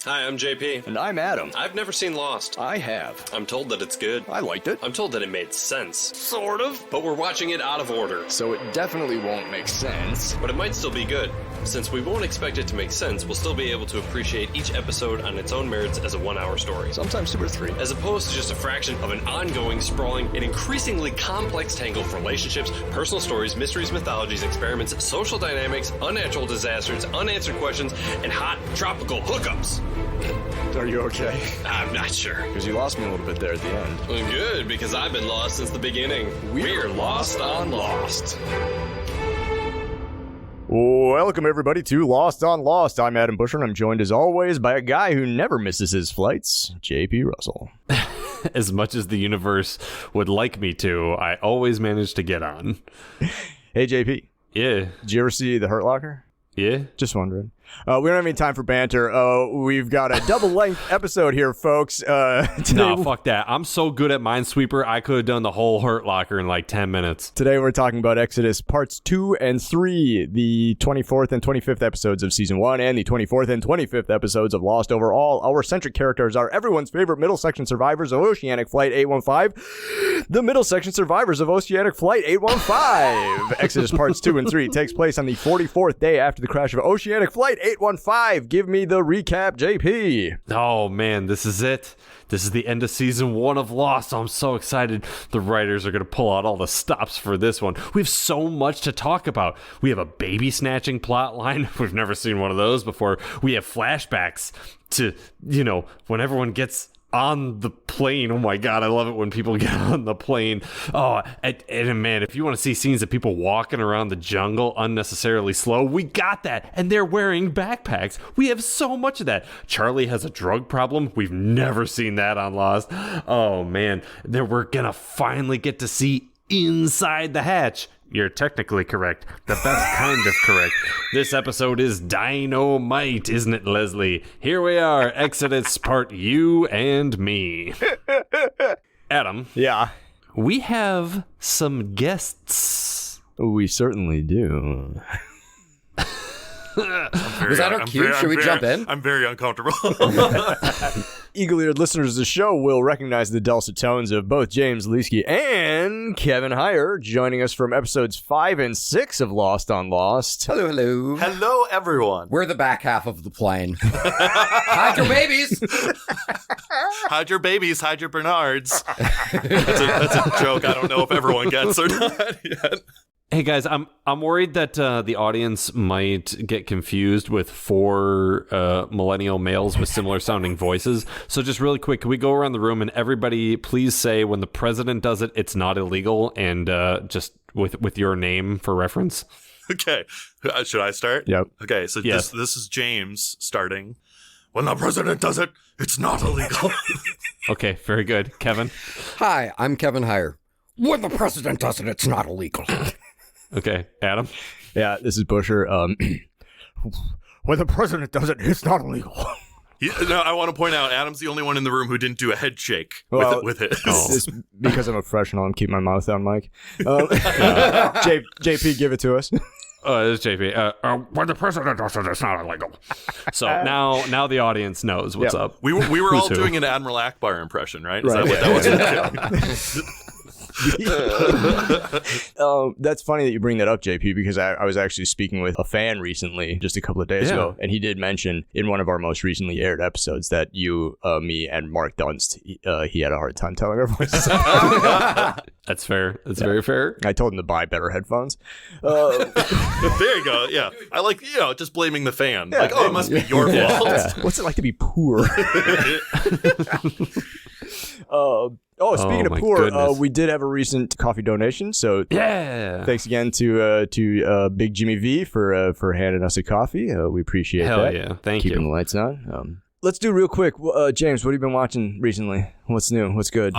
Hi, I'm JP. And I'm Adam. I've never seen Lost. I have. I'm told that it's good. I liked it. I'm told that it made sense. Sort of. But we're watching it out of order. So it definitely won't make sense. But it might still be good. Since we won't expect it to make sense, we'll still be able to appreciate each episode on its own merits as a 1-hour story. Sometimes 2 or 3. As opposed to just a fraction of an ongoing, sprawling, and increasingly complex tangle of relationships, personal stories, mysteries, mythologies, experiments, social dynamics, unnatural disasters, unanswered questions, and hot tropical hookups. Are you okay? I'm not sure. Because you lost me a little bit there at the end. Well, good, because I've been lost since the beginning. We're lost on Lost. Welcome, everybody, to Lost on Lost. I'm Adam Busher, and I'm joined, as always, by a guy who never misses his flights, JP Russell. As much as the universe would like me to, I always manage to get on. Hey, JP. Yeah. Did you ever see The Hurt Locker? Yeah. Just wondering. We don't have any time for banter. We've got a double-length episode here, folks. No, fuck that. I'm so good at Minesweeper, I could have done the whole Hurt Locker in like 10 minutes. Today we're talking about Exodus Parts 2 and 3, the 24th and 25th episodes of Season 1, and the 24th and 25th episodes of Lost overall. Our centric characters are everyone's favorite middle section survivors of Oceanic Flight 815, the middle section survivors of Oceanic Flight 815. Exodus Parts 2 and 3 takes place on the 44th day after the crash of Oceanic Flight 815. Give me the recap, JP. Oh, man, this is it. This is the end of Season 1 of Lost. I'm so excited. The writers are going to pull out all the stops for this one. We have so much to talk about. We have a baby snatching plot line. We've never seen one of those before. We have flashbacks to, when everyone gets on the plane. Oh my god, I love it when people get on the plane. Oh, and man, if you want to see scenes of people walking around the jungle unnecessarily slow, we got that. And they're wearing backpacks. We have so much of that. Charlie has a drug problem. We've never seen that on Lost. Oh man, then we're gonna finally get to see inside the hatch. You're technically correct. The best kind of correct. This episode is dynamite, isn't it, Leslie? Here we are, Exodus part You and Me. Adam. Yeah. We have some guests. We certainly do. Was that our cue? Should we jump in? I'm very uncomfortable. Eagle-eared listeners of the show will recognize the dulcet tones of both James Leesky and Kevin Heyer, joining us from episodes 5 and 6 of Lost on Lost. Hello, hello. Hello, everyone. We're the back half of the plane. Hide your babies. Hide your babies, hide your Bernards. That's a joke I don't know if everyone gets or not yet. Hey guys, I'm worried that the audience might get confused with 4 millennial males with similar sounding voices. So just really quick, can we go around the room and everybody please say when the president does it, it's not illegal, and just with your name for reference. Okay, should I start? Yep. Okay, so yes. This is James starting. When the president does it, it's not illegal. Okay, very good. Kevin? Hi, I'm Kevin Heyer. When the president does it, it's not illegal. Okay, Adam? Yeah, this is Busher. When the president does it, it's not illegal. No, I want to point out, Adam's the only one in the room who didn't do a head shake with it. It's because I'm a professional. I'm keeping my mouth on mic. JP, give it to us. This is JP. When the president does it, it's not illegal. So now the audience knows what's up. We were all who. doing an Admiral Akbar impression, right? Is Right. that what that was? That's funny that you bring that up, JP, because I was actually speaking with a fan recently, just a couple of days ago, and he did mention in one of our most recently aired episodes that you, me, and Mark Dunst, he had a hard time telling our voices. That's fair. That's very fair. I told him to buy better headphones. There you go. Yeah, I like just blaming the fan. Like, it must be your fault. Yeah. What's it like to be poor? Speaking of poor, we did have a recent coffee donation, so thanks again to Big Jimmy V for handing us a coffee. We appreciate that. Hell yeah, thank you. Keeping the lights on. Let's do real quick. James, what have you been watching recently? What's new? What's good?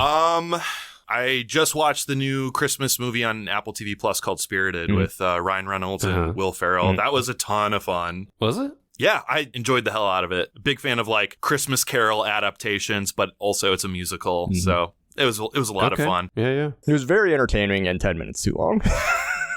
I just watched the new Christmas movie on Apple TV Plus called Spirited with Ryan Reynolds and Will Ferrell. That was a ton of fun. Was it? Yeah, I enjoyed the hell out of it. Big fan of like Christmas Carol adaptations, but also it's a musical, so it was a lot of fun. Yeah. It was very entertaining and 10 minutes too long.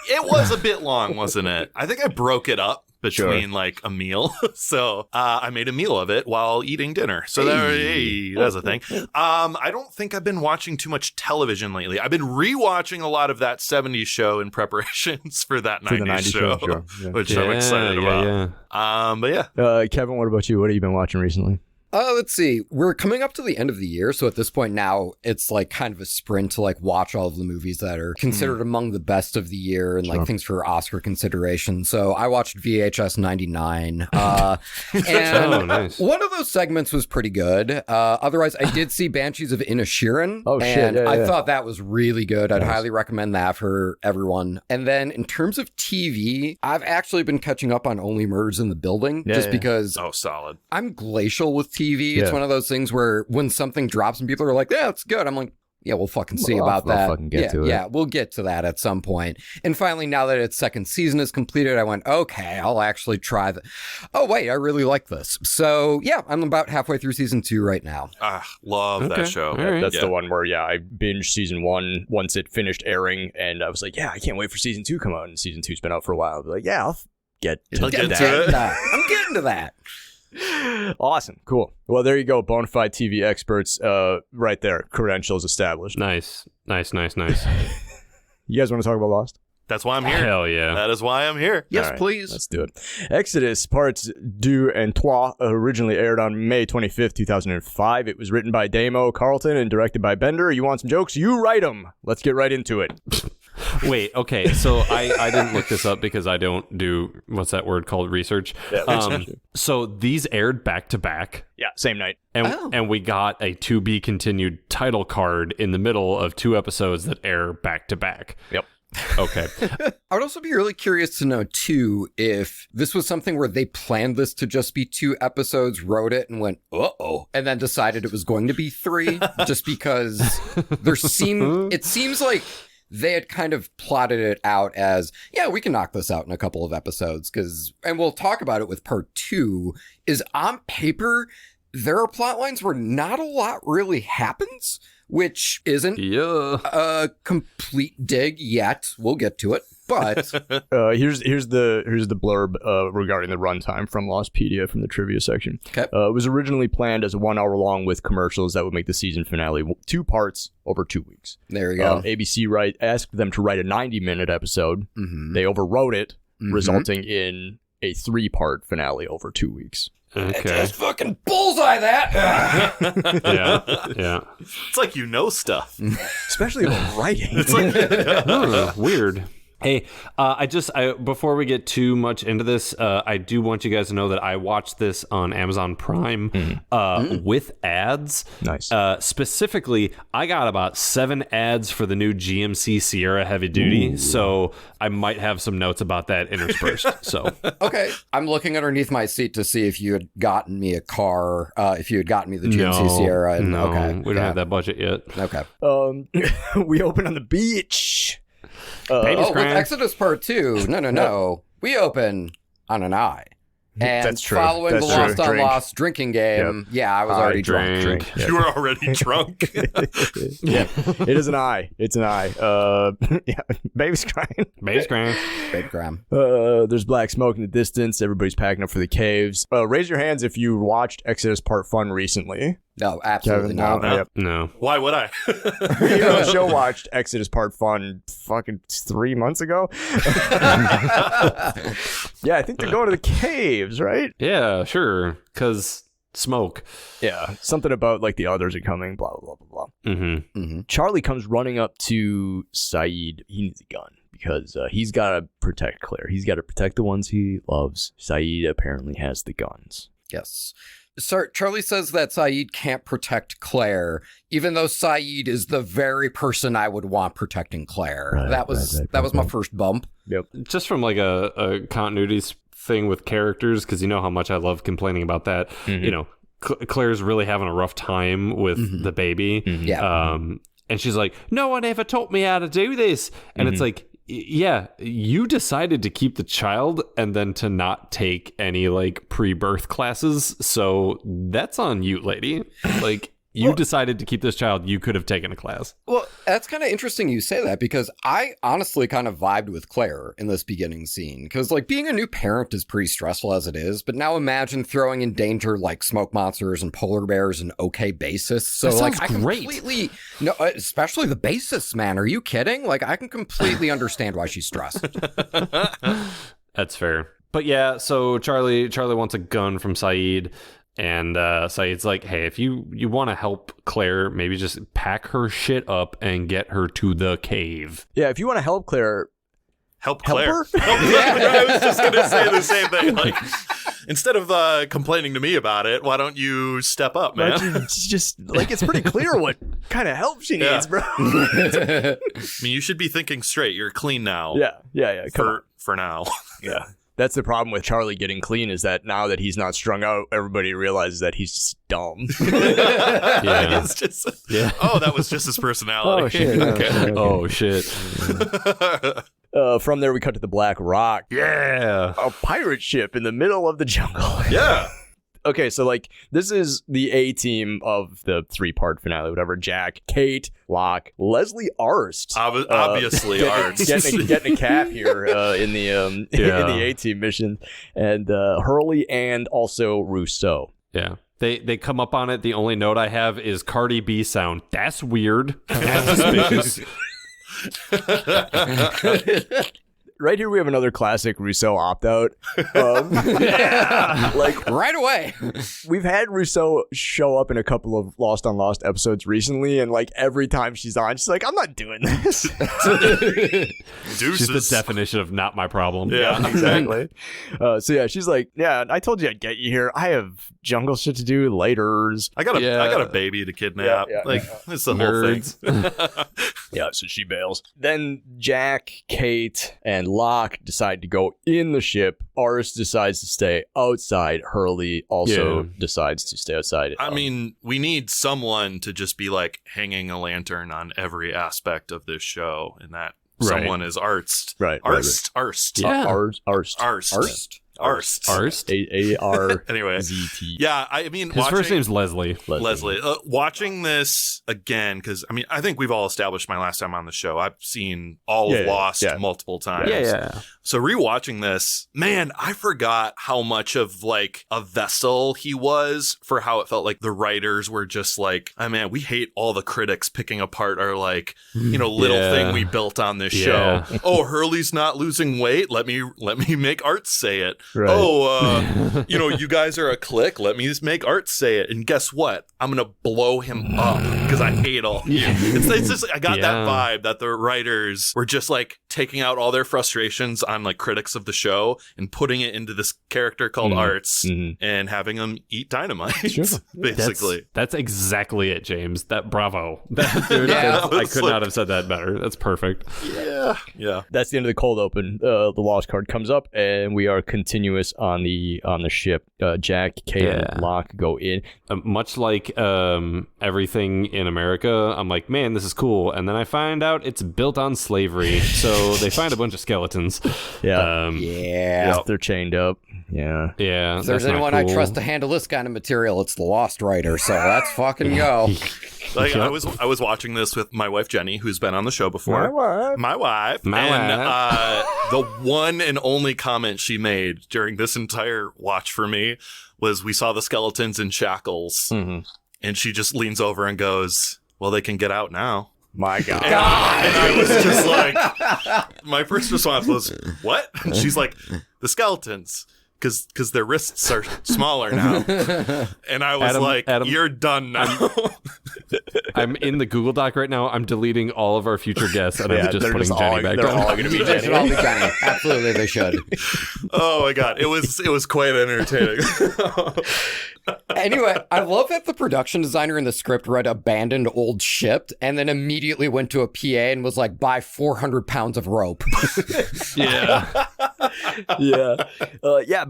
It was a bit long, wasn't it? I think I broke it up between like a meal. So I made a meal of it while eating dinner. So that's a thing. I don't think I've been watching too much television lately. I've been rewatching a lot of that 70s show in preparations for that 90s show, sure. Which I'm excited about. But yeah. Kevin, what about you? What have you been watching recently? Let's see. We're coming up to the end of the year, so at this point now, it's like kind of a sprint to like watch all of the movies that are considered among the best of the year and like things for Oscar consideration. So I watched VHS 99, and nice. One of those segments was pretty good. Otherwise, I did see Banshees of Inisherin, and I thought that was really good. I'd highly recommend that for everyone. And then in terms of TV, I've actually been catching up on Only Murders in the Building, because solid. I'm glacial with TV. It's one of those things where when something drops and people are like, yeah, it's good. I'm like, yeah, we'll fucking see about that. Fucking get to it. Yeah, we'll get to that at some point. And finally, now that its second season is completed, I went, okay, I'll actually try oh, wait, I really like this. So yeah, I'm about halfway through season 2 right now. Love that show. That's the one where, I binged season 1 once it finished airing, and I was like, I can't wait for season 2 to come out. And season 2's been out for a while. I'll be like, I'll get to that. I'm getting to that. Awesome. Cool. Well, there you go. Bonafide TV experts right there. Credentials established. Nice. You guys want to talk about Lost? That's why I'm here. Hell yeah. That is why I'm here. Yes, right, please. Let's do it. Exodus Parts 2 and 3 originally aired on May 25th, 2005. It was written by Damo Carlton and directed by Bender. You want some jokes? You write them. Let's get right into it. Wait, okay, so I didn't look this up because I don't do, what's that word called, research? So these aired back to back. Yeah, same night. And we got a to be continued title card in the middle of 2 episodes that air back to back. Yep. Okay. I would also be really curious to know, too, if this was something where they planned this to just be 2 episodes, wrote it, and went, uh-oh, and then decided it was going to be 3, just because it seems like they had kind of plotted it out as, we can knock this out in a couple of episodes, and we'll talk about it with part 2, is on paper, there are plot lines where not a lot really happens, which isn't a complete dig yet. We'll get to it. But here's the blurb regarding the runtime from Lostpedia from the trivia section. Okay. It was originally planned as 1 hour long with commercials that would make the season finale 2 parts over 2 weeks. There you go. ABC asked them to write a 90-minute episode. Mm-hmm. They overwrote it, resulting in a 3-part finale over 2 weeks. Okay. Just fucking bullseye that. Yeah. It's like stuff. Especially about writing. It's like weird. Hey, before we get too much into this, I do want you guys to know that I watched this on Amazon Prime with ads. Nice. Specifically, I got about 7 ads for the new GMC Sierra Heavy Duty, so I might have some notes about that interspersed. So okay, I'm looking underneath my seat to see if you had gotten me a car, if you had gotten me the GMC Sierra. We don't have that budget yet. Okay. We open on the beach. With Exodus Part 2, no. We open on an eye. And that's true. Following That's the true. Lost on Lost drinking game, I was already drunk. Yeah. You were already drunk. Yeah, it is an eye. It's an eye. Baby's crying. Baby's crying. Baby Graham. There's black smoke in the distance. Everybody's packing up for the caves. Raise your hands if you watched Exodus Part Fun recently. No, absolutely Kevin, not. Yep. No. Why would I? Show watched Exodus Part Fun fucking 3 months ago. Yeah, I think they're going to the caves, right? Yeah, sure. Because smoke. Yeah, something about like the others are coming, blah, blah, blah, blah, blah. Mm-hmm. Mm-hmm. Charlie comes running up to Saeed. He needs a gun because he's got to protect Claire. He's got to protect the ones he loves. Saeed apparently has the guns. Yes. Sir, Charlie says that Saeed can't protect Claire, even though Saeed is the very person I would want protecting Claire. Right, that was my first bump. Yep. Just from like a continuity thing with characters, because you know how much I love complaining about that. Mm-hmm. You know, Claire's really having a rough time with the baby. Mm-hmm. Yeah. And she's like, no one ever taught me how to do this. And it's like, yeah, you decided to keep the child and then to not take any like pre-birth classes. So that's on you, lady. Like, You decided to keep this child. You could have taken a class. Well, that's kind of interesting you say that, because I honestly kind of vibed with Claire in this beginning scene. Because, like, being a new parent is pretty stressful as it is. But now imagine throwing in danger like smoke monsters and polar bears and okay bassists. So, That like, sounds I great. completely, no, especially the bassists, man. Are you kidding? Like, I can completely understand why she's stressed. That's fair. But yeah, so Charlie wants a gun from Saeed. And Saeed's like, hey, if you want to help Claire, maybe just pack her shit up and get her to the cave. Yeah, if you want to help Claire, Help help Claire. her? I was just going to say the same thing. Like, instead of complaining to me about it, why don't you step up, man? It's just like, it's pretty clear what kind of help she needs, bro. I mean, you should be thinking straight. You're clean now. Yeah. Come on. For now. Yeah. That's the problem with Charlie getting clean, is that now that he's not strung out, everybody realizes that he's just dumb. Yeah. It's just, Yeah. oh, that was just his personality. Oh, shit. Okay. Oh, shit. From there, we cut to the Black Rock. Yeah. A pirate ship in the middle of the jungle. Yeah. Okay, so like this is the A team of the 3-part finale, whatever. Jack, Kate, Locke, Leslie Arst. Obviously, Arts. Getting a cap here in the in the A team mission, and Hurley and also Rousseau. Yeah. They come up on it. The only note I have is Cardi B sound. That's weird. That's suspicious. Right here, we have another classic Rousseau opt-out. Like, Right away. we've had Rousseau show up in a couple of Lost on Lost episodes recently, and like every time she's on, she's like, I'm not doing this. Deuces. She's the definition of not my problem. Yeah. Exactly. So yeah, she's like, yeah, I told you I'd get you here. I have jungle shit to do laters. I got Yeah. a baby to kidnap. Yeah. Like, it's the whole thing. Nerds. Yeah, so she bails. Then Jack, Kate, and Locke decide to go in the ship. Aris decides to stay outside. Hurley also decides to stay outside. I mean, we need someone to just be like hanging a lantern on every aspect of this show, and that someone is Arst. Right. Arst. Yeah. Arst. Arst? Arst. A-R-Z-T. Anyway. Yeah, I mean, His first name's Leslie. Leslie. Watching this again, because I mean, I think we've all established my last time on the show, I've seen all of Lost multiple times. Yeah. So rewatching this, man, I forgot how much of like a vessel he was for how it felt like the writers were just like, oh man, we hate all the critics picking apart our like, little thing we built on this show. Oh, Hurley's not losing weight. Let me make Art say it. Right. Oh, you guys are a clique. Let me just make Art say it. And guess what? I'm going to blow him up because I hate all you. It's just, I got that vibe that the writers were just like taking out all their frustrations on like critics of the show and putting it into this character called Arts and having him eat dynamite, basically. That's exactly it, James. Bravo. I could not have said that better. That's perfect. Yeah. That's the end of the cold open. The Lost card comes up, and we are continuous on the ship. Jack, Kate, and Locke go in. Much like everything in America, I'm like, man, this is cool. And then I find out it's built on slavery. So they find a bunch of skeletons. They're chained up. Yeah. If there's anyone I trust to handle this kind of material, it's the Lost writer. So let's fucking go. Like I was watching this with my wife Jenny, who's been on the show before. My wife. The one and only comment she made during this entire watch for me was, we saw the skeletons in shackles, and she just leans over and goes, "Well, they can get out now." My God. And I was just like, my first response was, "What?" And she's like, "The skeletons." Because their wrists are smaller now. And I was Adam, you're done now. I'm in the Google Doc right now. I'm deleting all of our future guests, and I'm just putting Jenny back They're on. all going to be They should all Jenny. be Jenny. Absolutely, they should. Oh my God. It was quite entertaining. Anyway, I love that the production designer in the script read abandoned old ship and then immediately went to a PA and was like, buy 400 pounds of rope. Yeah.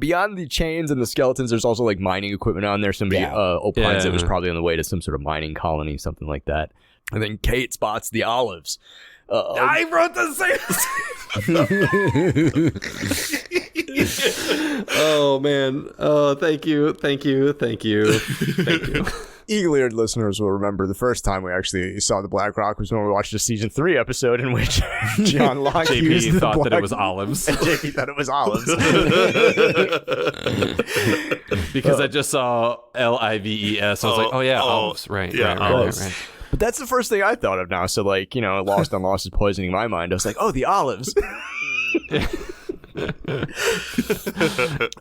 Beyond the chains and the skeletons, there's also like mining equipment on there. Somebody opines it was probably on the way to some sort of mining colony, something like that. And then Kate spots the olives. I wrote the same. Oh man. Oh, thank you. Eagle-eared listeners will remember the first time we actually saw the Black Rock was when we watched the season 3 episode in which John Locke used JP the thought that black- it was olives. And JP thought it was olives. Because I just saw Lives. I was like, oh yeah, olives. Right, yeah, right. olives. But that's the first thing I thought of now. So, like, you know, Lost on Lost is poisoning my mind. I was like, oh, the olives.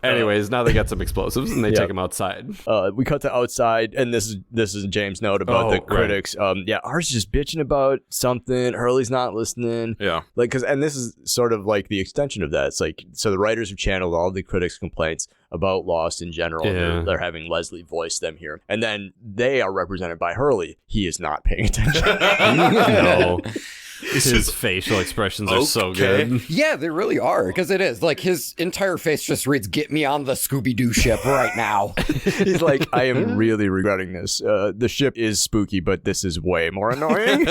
Anyways, now they got some explosives and they take them outside. We cut to outside, and this is James' note about the critics. Yeah, R's just bitching about something. Hurley's not listening. Yeah. Like, and this is sort of like the extension of that. It's like, so the writers have channeled all the critics' complaints about Lost in general. Yeah. They're having Leslie voice them here. And then they are represented by Hurley. He is not paying attention. No. His facial expressions are so good. Yeah, they really are, because it is. Like, his entire face just reads, "Get me on the Scooby-Doo ship right now." He's like, I am really regretting this. The ship is spooky, but this is way more annoying.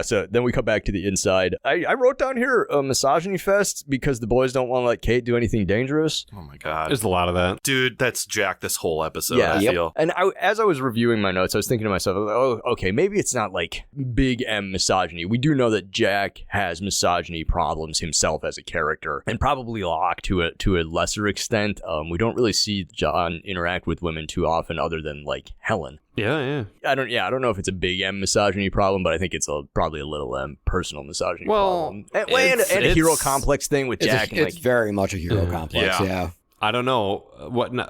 So then we come back to the inside. I wrote down here a misogyny fest because the boys don't want to let Kate do anything dangerous. Oh my God. There's a lot of that. Dude, that's Jack this whole episode, I feel. And as I was reviewing my notes, I was thinking to myself, oh, okay, maybe it's not like big M misogyny. We do know that Jack has misogyny problems himself as a character, and probably Locke to a lesser extent. We don't really see John interact with women too often, other than like Helen. Yeah. I don't know if it's a big M misogyny problem, but I think it's probably a little M personal misogyny problem. And a hero complex thing with Jack. It's very much a hero complex. Yeah. I don't know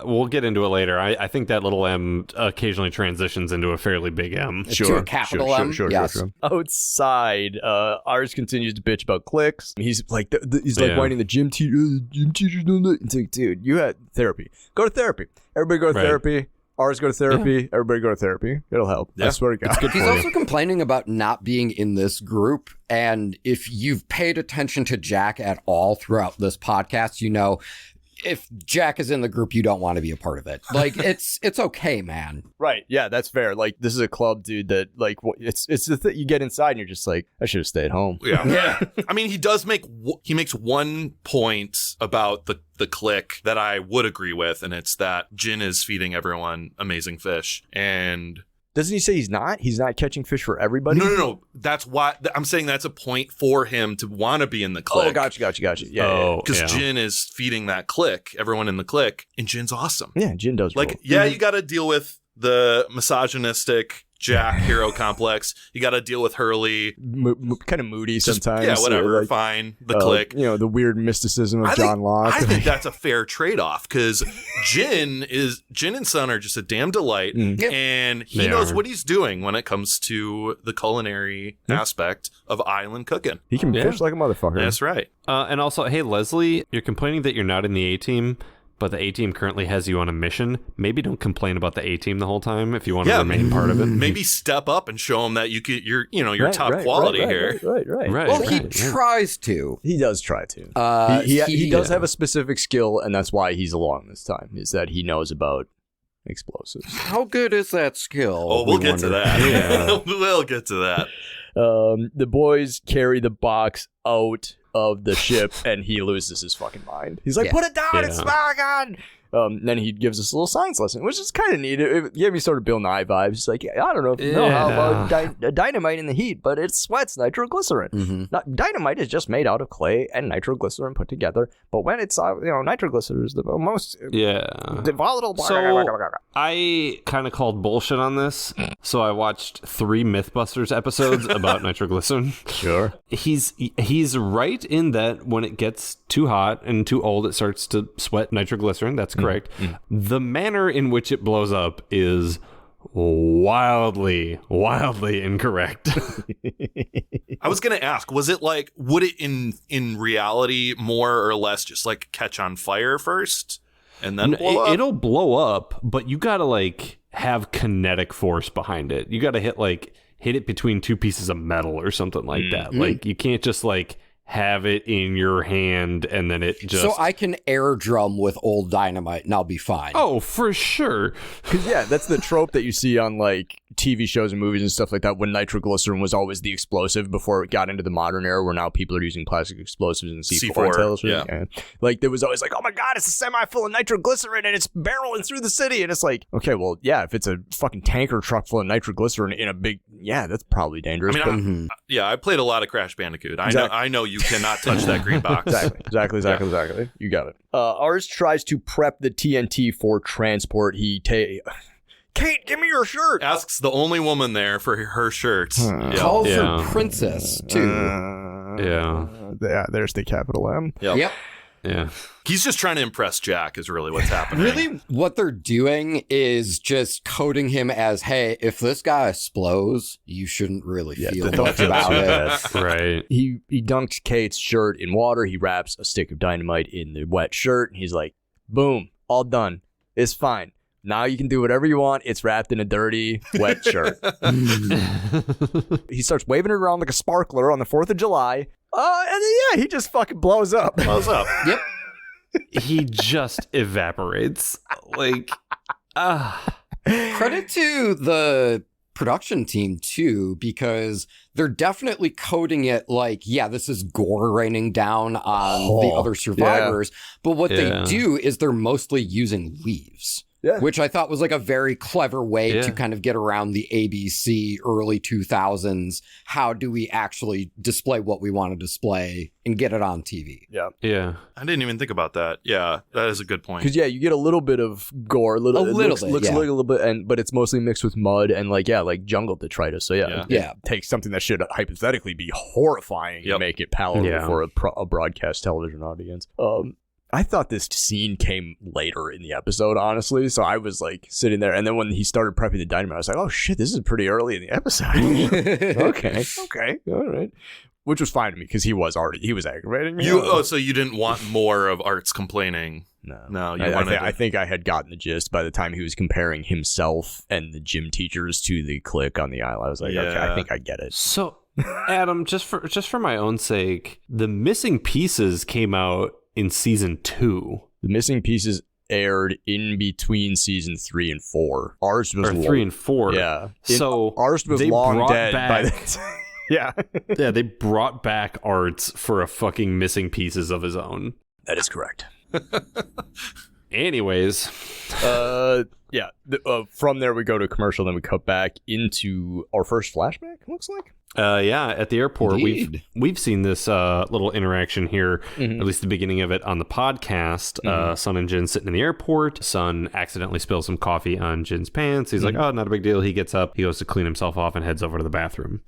we'll get into it later. I think that little M occasionally transitions into a fairly big M. To a capital M. Yes. Outside, Ars continues to bitch about clicks. He's like, whining the gym teacher. Gym teachers don't know. It's like, dude, you had therapy. Go to therapy. Everybody go to therapy. Ours go to therapy. Everybody go to therapy. It'll help. I swear to God. He's also complaining about not being in this group. And if you've paid attention to Jack at all throughout this podcast, you know, if Jack is in the group, you don't want to be a part of it. Like, it's okay, man. Right. Yeah, that's fair. Like, this is a club, dude, that, like, it's the thing you get inside and you're just like, I should have stayed home. Yeah. I mean, he makes one point about the clique that I would agree with, and it's that Jin is feeding everyone amazing fish. And doesn't he say he's not? He's not catching fish for everybody? No. That's why I'm saying that's a point for him to want to be in the clique. Oh, gotcha. Yeah. Because Jin is feeding that clique, everyone in the clique, and Jin's awesome. Yeah, Jin does. Like, roll. you got to deal with the misogynistic Jack hero complex. You got to deal with Hurley. Kind of moody sometimes. Yeah, whatever. Like, fine. The clique. The weird mysticism of John Locke. I think that's a fair trade-off, because Jin and Sun are just a damn delight, and he knows what he's doing when it comes to the culinary aspect of island cooking. He can fish like a motherfucker. That's right. And also, hey, Leslie, you're complaining that you're not in the A-team, but the A-team currently has you on a mission. Maybe don't complain about the A-team the whole time if you want to remain part of it. Maybe step up and show them that you're top quality here. Right. Well, he tries to. He does try to. He does have a specific skill, and that's why he's along this time, is that he knows about explosives. How good is that skill? Oh, we'll get to that. Yeah. We'll get to that. The boys carry the box out of the ship, and he loses his fucking mind. He's like, put it down, it's smoking! Then he gives us a little science lesson, which is kind of neat. It gave me sort of Bill Nye vibes. He's like, I don't know if you know how about dynamite in the heat, but it sweats nitroglycerin. Mm-hmm. Dynamite is just made out of clay and nitroglycerin put together. But when it's, nitroglycerin is the most volatile. So I kind of called bullshit on this. So I watched 3 Mythbusters episodes about nitroglycerin. Sure. He's right in that when it gets too hot and too old, it starts to sweat nitroglycerin. That's correct. The manner in which it blows up is wildly incorrect. I was going to ask, was it like, would it in reality more or less just like catch on fire first and then blow up? It'll blow up, but you got to like have kinetic force behind it. You got to hit it between 2 pieces of metal or something like that. Like, you can't just like have it in your hand and then it just... So I can air drum with old dynamite and I'll be fine. Oh, for sure. Because, yeah, that's the trope that you see on, like, TV shows and movies and stuff like that, when nitroglycerin was always the explosive before it got into the modern era, where now people are using plastic explosives in C4 and television. Yeah. Like, there was always like, oh my God, it's a semi full of nitroglycerin and it's barreling through the city. And it's like, okay, well, yeah, if it's a fucking tanker truck full of nitroglycerin in a big, yeah, that's probably dangerous. I mean, I played a lot of Crash Bandicoot. I know you cannot touch that green box. Exactly. You got it. Ours tries to prep the TNT for transport. Kate, give me your shirt. Asks the only woman there for her shirt. Calls her princess, too. Yeah, there's the capital M. Yep. Yeah. He's just trying to impress Jack is really what's happening. Really, what they're doing is just coding him as, hey, if this guy explodes, you shouldn't really feel much about it. Right. He dunks Kate's shirt in water. He wraps a stick of dynamite in the wet shirt. And he's like, boom, all done. It's fine. Now you can do whatever you want. It's wrapped in a dirty, wet shirt. He starts waving it around like a sparkler on the 4th of July. And then, yeah, he just fucking blows up. Yep. He just evaporates. Like, Credit to the production team, too, because they're definitely coding it like, yeah, this is gore raining down on the other survivors. Yeah. But what they do is they're mostly using leaves. Yeah. Which I thought was like a very clever way to kind of get around the ABC early 2000s. How do we actually display what we want to display and get it on TV? Yeah. I didn't even think about that. Yeah, that is a good point. Because, you get a little bit of gore. Looks like a little bit, but it's mostly mixed with mud and, like jungle detritus. So, it takes something that should hypothetically be horrifying and make it palatable for a broadcast television audience. I thought this scene came later in the episode, honestly. So I was like sitting there, and then when he started prepping the dynamite, I was like, "Oh shit, this is pretty early in the episode." okay, all right. Which was fine to me because he was aggravating me. So you didn't want more of Art's complaining? No. I think I had gotten the gist by the time he was comparing himself and the gym teachers to the clique on the island. I was like, okay, I think I get it. So, Adam, just for my own sake, the missing pieces came out in season 2. The missing pieces aired in between season 3 and 4. Ours was 3 and 4. Yeah. So ours was long dead by the time. Yeah. Yeah, they brought back Arts for a fucking missing pieces of his own. That is correct. Anyways. From there we go to commercial, then we cut back into our first flashback, it looks like. At the airport. Indeed. We've seen this little interaction here, at least the beginning of it on the podcast. Sun and Jin sitting in the airport. Sun accidentally spills some coffee on Jin's pants. He's like, oh, not a big deal. He gets up, he goes to clean himself off and heads over to the bathroom.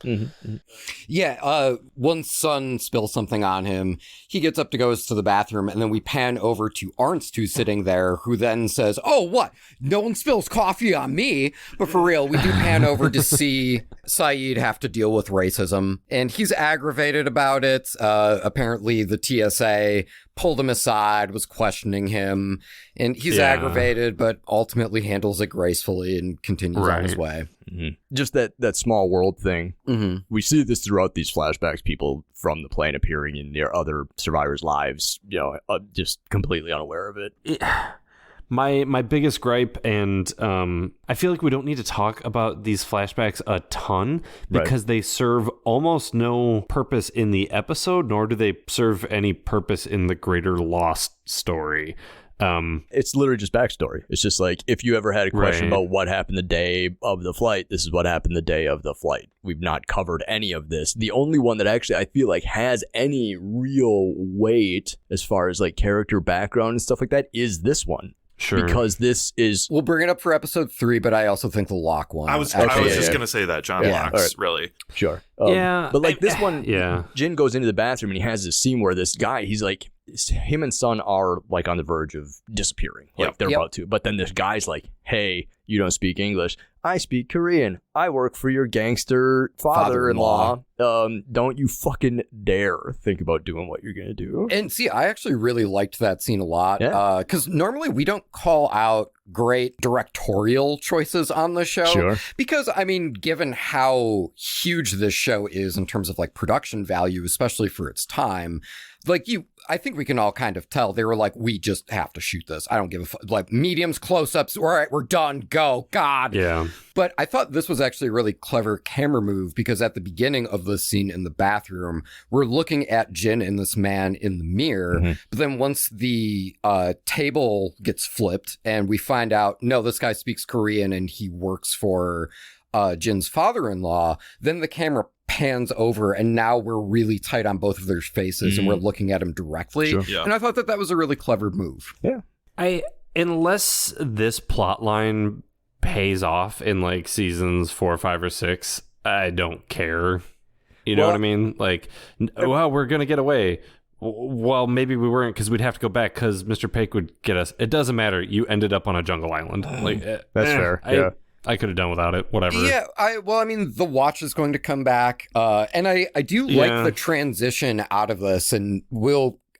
Yeah, once Sun spills something on him, he gets up to goes to the bathroom, and then we pan over to Arnst, who's sitting there, who then says, oh, what? No one spills coffee on me. But for real, we do pan over to see Saeed have to deal with racism, and he's aggravated about it. Apparently the TSA pulled him aside, was questioning him, and he's aggravated, but ultimately handles it gracefully and continues on his way. Just that small world thing. We see this throughout these flashbacks, people from the plane appearing in their other survivors' lives, just completely unaware of it. My biggest gripe, and I feel like we don't need to talk about these flashbacks a ton because they serve almost no purpose in the episode, nor do they serve any purpose in the greater Lost story. It's literally just backstory. It's just like, if you ever had a question about what happened the day of the flight, this is what happened the day of the flight. We've not covered any of this. The only one that actually I feel like has any real weight as far as like character background and stuff like that is this one. Sure. Because this is... We'll bring it up for episode 3, but I also think the Locke one. I was just going to say that. John Locke's really... Sure. But like this one, Jin goes into the bathroom and he has this scene where this guy, he's like, him and Sun are like on the verge of disappearing. Like they're about to. But then this guy's like, hey, You don't speak English. I speak Korean. I work for your gangster father-in-law. Don't you fucking dare think about doing what you're going to do. And see, I actually really liked that scene a lot. Yeah. Because normally we don't call out great directorial choices on the show. Sure. Because, I mean, given how huge this show is in terms of like production value, especially for its time, like I think we can all kind of tell they were like, we just have to shoot this. I don't give a fuck. Like mediums, close-ups. All right, we're done. Go. God. Yeah. But I thought this was actually a really clever camera move because at the beginning of the scene in the bathroom, we're looking at Jin and this man in the mirror. Mm-hmm. But then once the table gets flipped and we find out, no, this guy speaks Korean and he works for Jin's father-in-law, then the camera pans over and now we're really tight on both of their faces and we're looking at him directly. Sure. Yeah. And I thought that was a really clever move. Yeah. Unless this plot line pays off in like seasons 4, 5, or 6, I don't care. You know what I mean? Like, well, we're gonna get away. Well, maybe we weren't because we'd have to go back because Mr. Pake would get us. It doesn't matter. You ended up on a jungle island. Like That's fair. Yeah. I could have done without it. Whatever. Yeah, I mean, the watch is going to come back, and I do like the transition out of this, and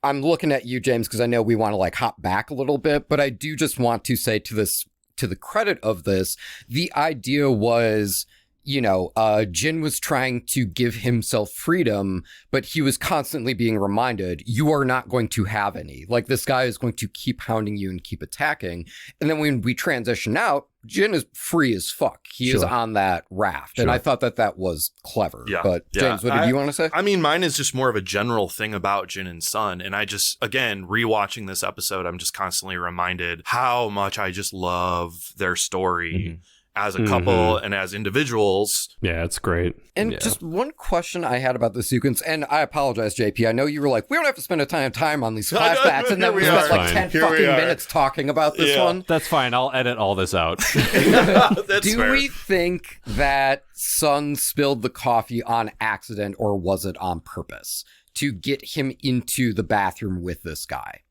I'm looking at you, James, because I know we want to like hop back a little bit, but I do just want to say to the credit of this, the idea was, you know, Jin was trying to give himself freedom, but he was constantly being reminded, you are not going to have any. Like, this guy is going to keep hounding you and keep attacking. And then when we transition out, Jin is free as fuck. He is on that raft. And I thought that was clever. Yeah. But James, what did you want to say? I mean, mine is just more of a general thing about Jin and Sun. And I just, again, rewatching this episode, I'm just constantly reminded how much I just love their story as a couple and as individuals. Yeah, it's great. And just one question I had about the sequence, and I apologize, JP. I know you were like, we don't have to spend a ton of time on these flashbacks, and then we spent like 10 fucking minutes talking about this one. That's fine. I'll edit all this out. Do we think that Sun spilled the coffee on accident, or was it on purpose to get him into the bathroom with this guy?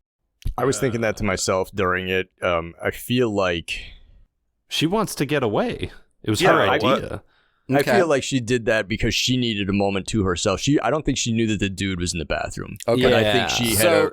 I was thinking that to myself during it. I feel like She wants to get away. It was her idea. I feel like she did that because she needed a moment to herself. I don't think she knew that the dude was in the bathroom. Okay. But I think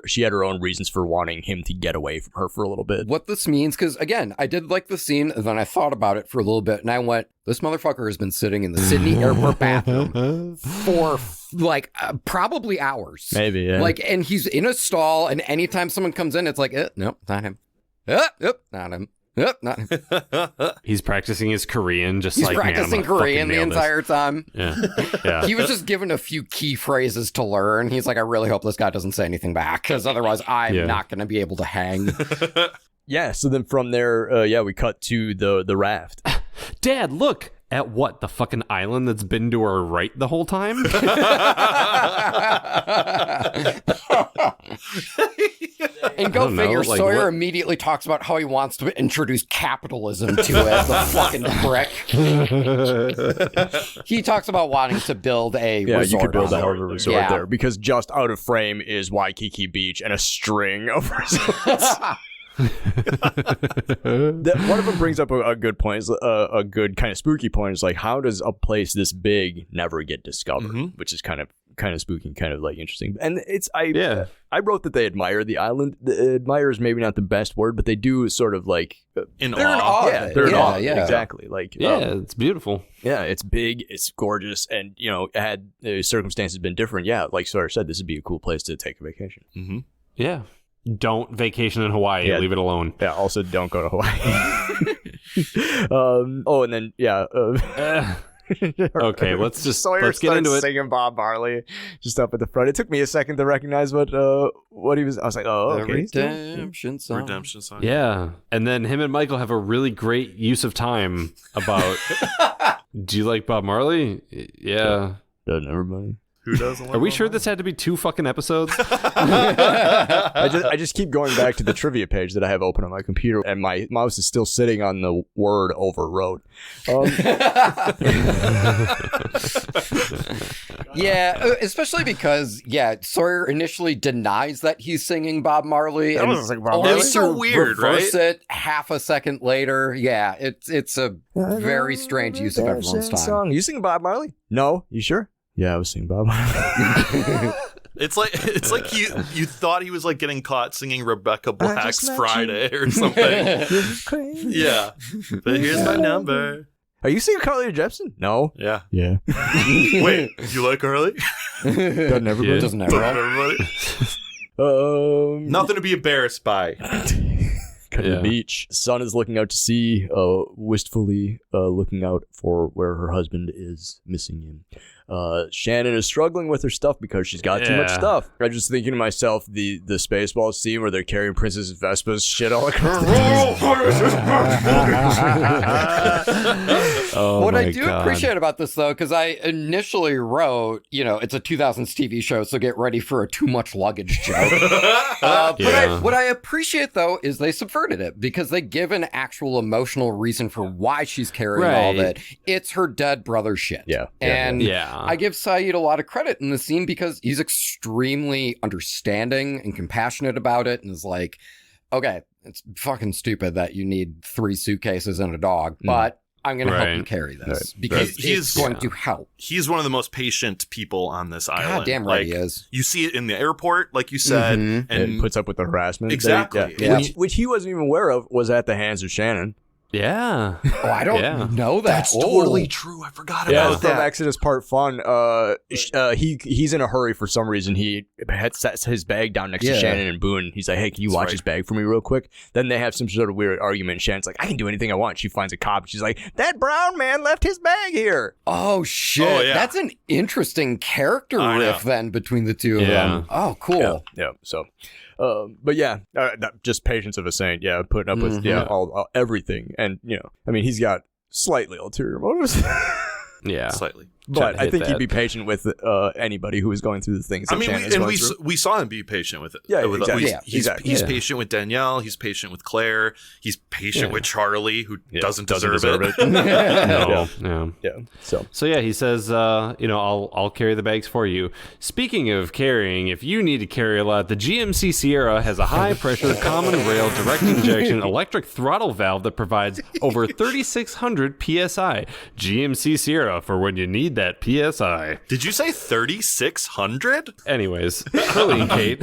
she had her own reasons for wanting him to get away from her for a little bit. What this means, because again, I did like the scene, and then I thought about it for a little bit, and I went, this motherfucker has been sitting in the Sydney airport bathroom for like probably hours. Maybe, yeah. Like, and he's in a stall, and anytime someone comes in, it's like, nope, not him. Nope, not him. Yep, not him. He's practicing his Korean, just He's like practicing Korean the entire time. Yeah. He was just given a few key phrases to learn. He's like, I really hope this guy doesn't say anything back, because otherwise I'm not going to be able to hang. Yeah, so then from there, we cut to the raft. Dad, look at what? The fucking island that's been to our right the whole time? And go figure, like, Sawyer immediately talks about how he wants to introduce capitalism to it, the fucking prick. He talks about wanting to build a resort. You could build a hell of a there. resort there, because just out of frame is Waikiki Beach and a string of resorts. One of them brings up a good point, a good kind of spooky point. Is like, how does a place this big never get discovered? Which is kind of spooky, and kind of like interesting. And I wrote that they admire the island. Admire is maybe not the best word, but they do sort of like They're in awe. They're in awe. Exactly. Like, it's beautiful. Yeah, it's big, it's gorgeous, and had circumstances been different, like Sawyer said, this would be a cool place to take a vacation. Yeah. Don't vacation in Hawaii. Leave it alone. Yeah, also don't go to Hawaii. And then, okay, let's get into it. Singing Bob Marley just up at the front. It took me a second to recognize what he was. I was like, oh, okay. Redemption song. Yeah. And then him and Michael have a really great use of time about, do you like Bob Marley? Yeah. Doesn't everybody? Who doesn't? Are we sure this had to be 2 fucking episodes? I just keep going back to the trivia page that I have open on my computer, and my mouse is still sitting on the word overwrote. Yeah, especially because, Sawyer initially denies that he's singing Bob Marley. And That's so weird, reverse right? it half a second later. Yeah, it's a very strange use of everyone's time. You sing Bob Marley? No. You sure? Yeah, I was singing Bob Marley. It's like you thought he was like getting caught singing Rebecca Black's Friday or something. Yeah. But here's my number. Are you singing Carly Rae Jepsen? No. Yeah. Yeah. Wait, you like Carly? Doesn't everybody? Doesn't Everybody? Nothing to be embarrassed by. Cut to the beach. Sun is looking out to sea, wistfully looking out for where her husband is missing him. Shannon is struggling with her stuff because she's got too much stuff. I'm just thinking to myself, the Spaceballs scene where they're carrying Princess Vespa's shit all across What I do appreciate about this, though, because I initially wrote, it's a 2000s TV show, so get ready for a too much luggage joke. But what I appreciate, though, is they subverted it because they give an actual emotional reason for why she's carrying all of it. It's her dead brother's shit. And I give Saeed a lot of credit in the scene because he's extremely understanding and compassionate about it and is like, okay, it's fucking stupid that you need 3 suitcases and a dog, but I'm going to help you carry this because it's going to help. He's one of the most patient people on this island. God damn right he is. You see it in the airport, like you said, and puts up with the harassment. Exactly. Which he wasn't even aware of was at the hands of Shannon. Yeah. Oh, I don't know that. That's totally true. I forgot about that. From Exodus Part Fun, he's in a hurry for some reason. He sets his bag down next to Shannon and Boone. He's like, hey, can you watch his bag for me real quick? Then they have some sort of weird argument. Shannon's like, I can do anything I want. She finds a cop. She's like, that brown man left his bag here. Oh, shit. Oh, yeah. That's an interesting character riff then between the two of them. Oh, cool. Yeah. So... but just patience of a saint. Yeah, putting up with all everything, and he's got slightly ulterior motives. Slightly. But I think he'd be patient with anybody who is going through the things. We saw him be patient with it. Yeah, exactly. He's patient with Danielle. He's patient with Claire. He's patient with Charlie, who doesn't deserve it. No. So he says, I'll carry the bags for you. Speaking of carrying, if you need to carry a lot, the GMC Sierra has a high pressure common rail direct injection electric throttle valve that provides over 3,600 psi. GMC Sierra for when you need that PSI. Did you say 3,600? Anyways, Hurley and Kate.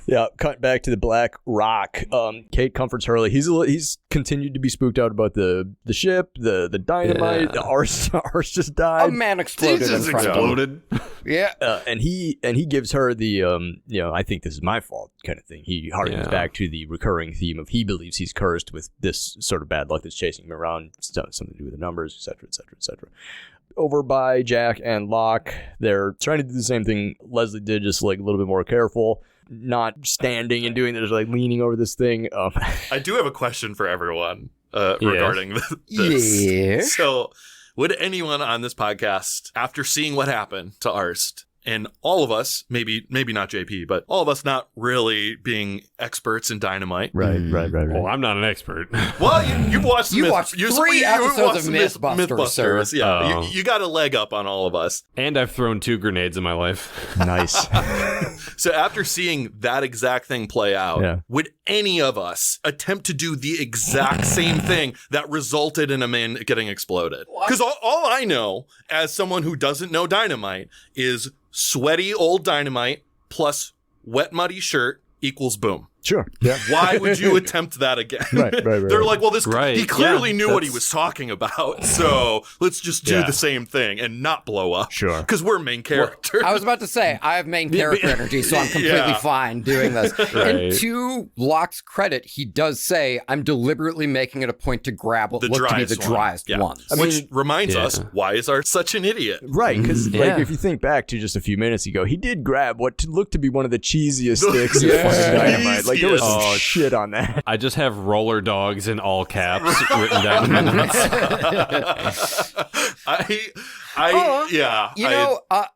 Yeah, cut back to the Black Rock. Kate comforts Hurley. He's continued to be spooked out about the ship, the dynamite, the arse just died. A man exploded in front of him. Yeah. And he gives her the I think this is my fault kind of thing. He harkens back to the recurring theme of he believes he's cursed with this sort of bad luck that's chasing him around, something to do with the numbers, etc., etc., etc. Over by Jack and Locke, they're trying to do the same thing Leslie did, just like a little bit more careful, not standing and doing this, like leaning over this thing. I do have a question for everyone regarding this. Yeah. So, would anyone on this podcast, after seeing what happened to Arst, and all of us, maybe not JP, but all of us not really being experts in dynamite. Right. Well, I'm not an expert. Well, you've watched three episodes of Mythbusters. Yeah, you got a leg up on all of us. And I've thrown 2 grenades in my life. Nice. So after seeing that exact thing play out, would any of us attempt to do the exact same thing that resulted in a man getting exploded? Because all I know, as someone who doesn't know dynamite, is sweaty old dynamite plus wet muddy shirt equals boom. Sure. Yeah. Why would you attempt that again? Right. They're like, well, he clearly knew what he was talking about, so let's just do the same thing and not blow up. Sure. Because we're main characters. I was about to say, I have main character energy, so I'm completely fine doing this. And to Locke's credit, he does say, I'm deliberately making it a point to grab what looked to be the driest ones. Which reminds us, why is Art such an idiot? Right, because if you think back to just a few minutes ago, he did grab what looked to be one of the cheesiest sticks of fucking dynamite. Like, there was some shit on that. I just have roller dogs in all caps written down in the notes.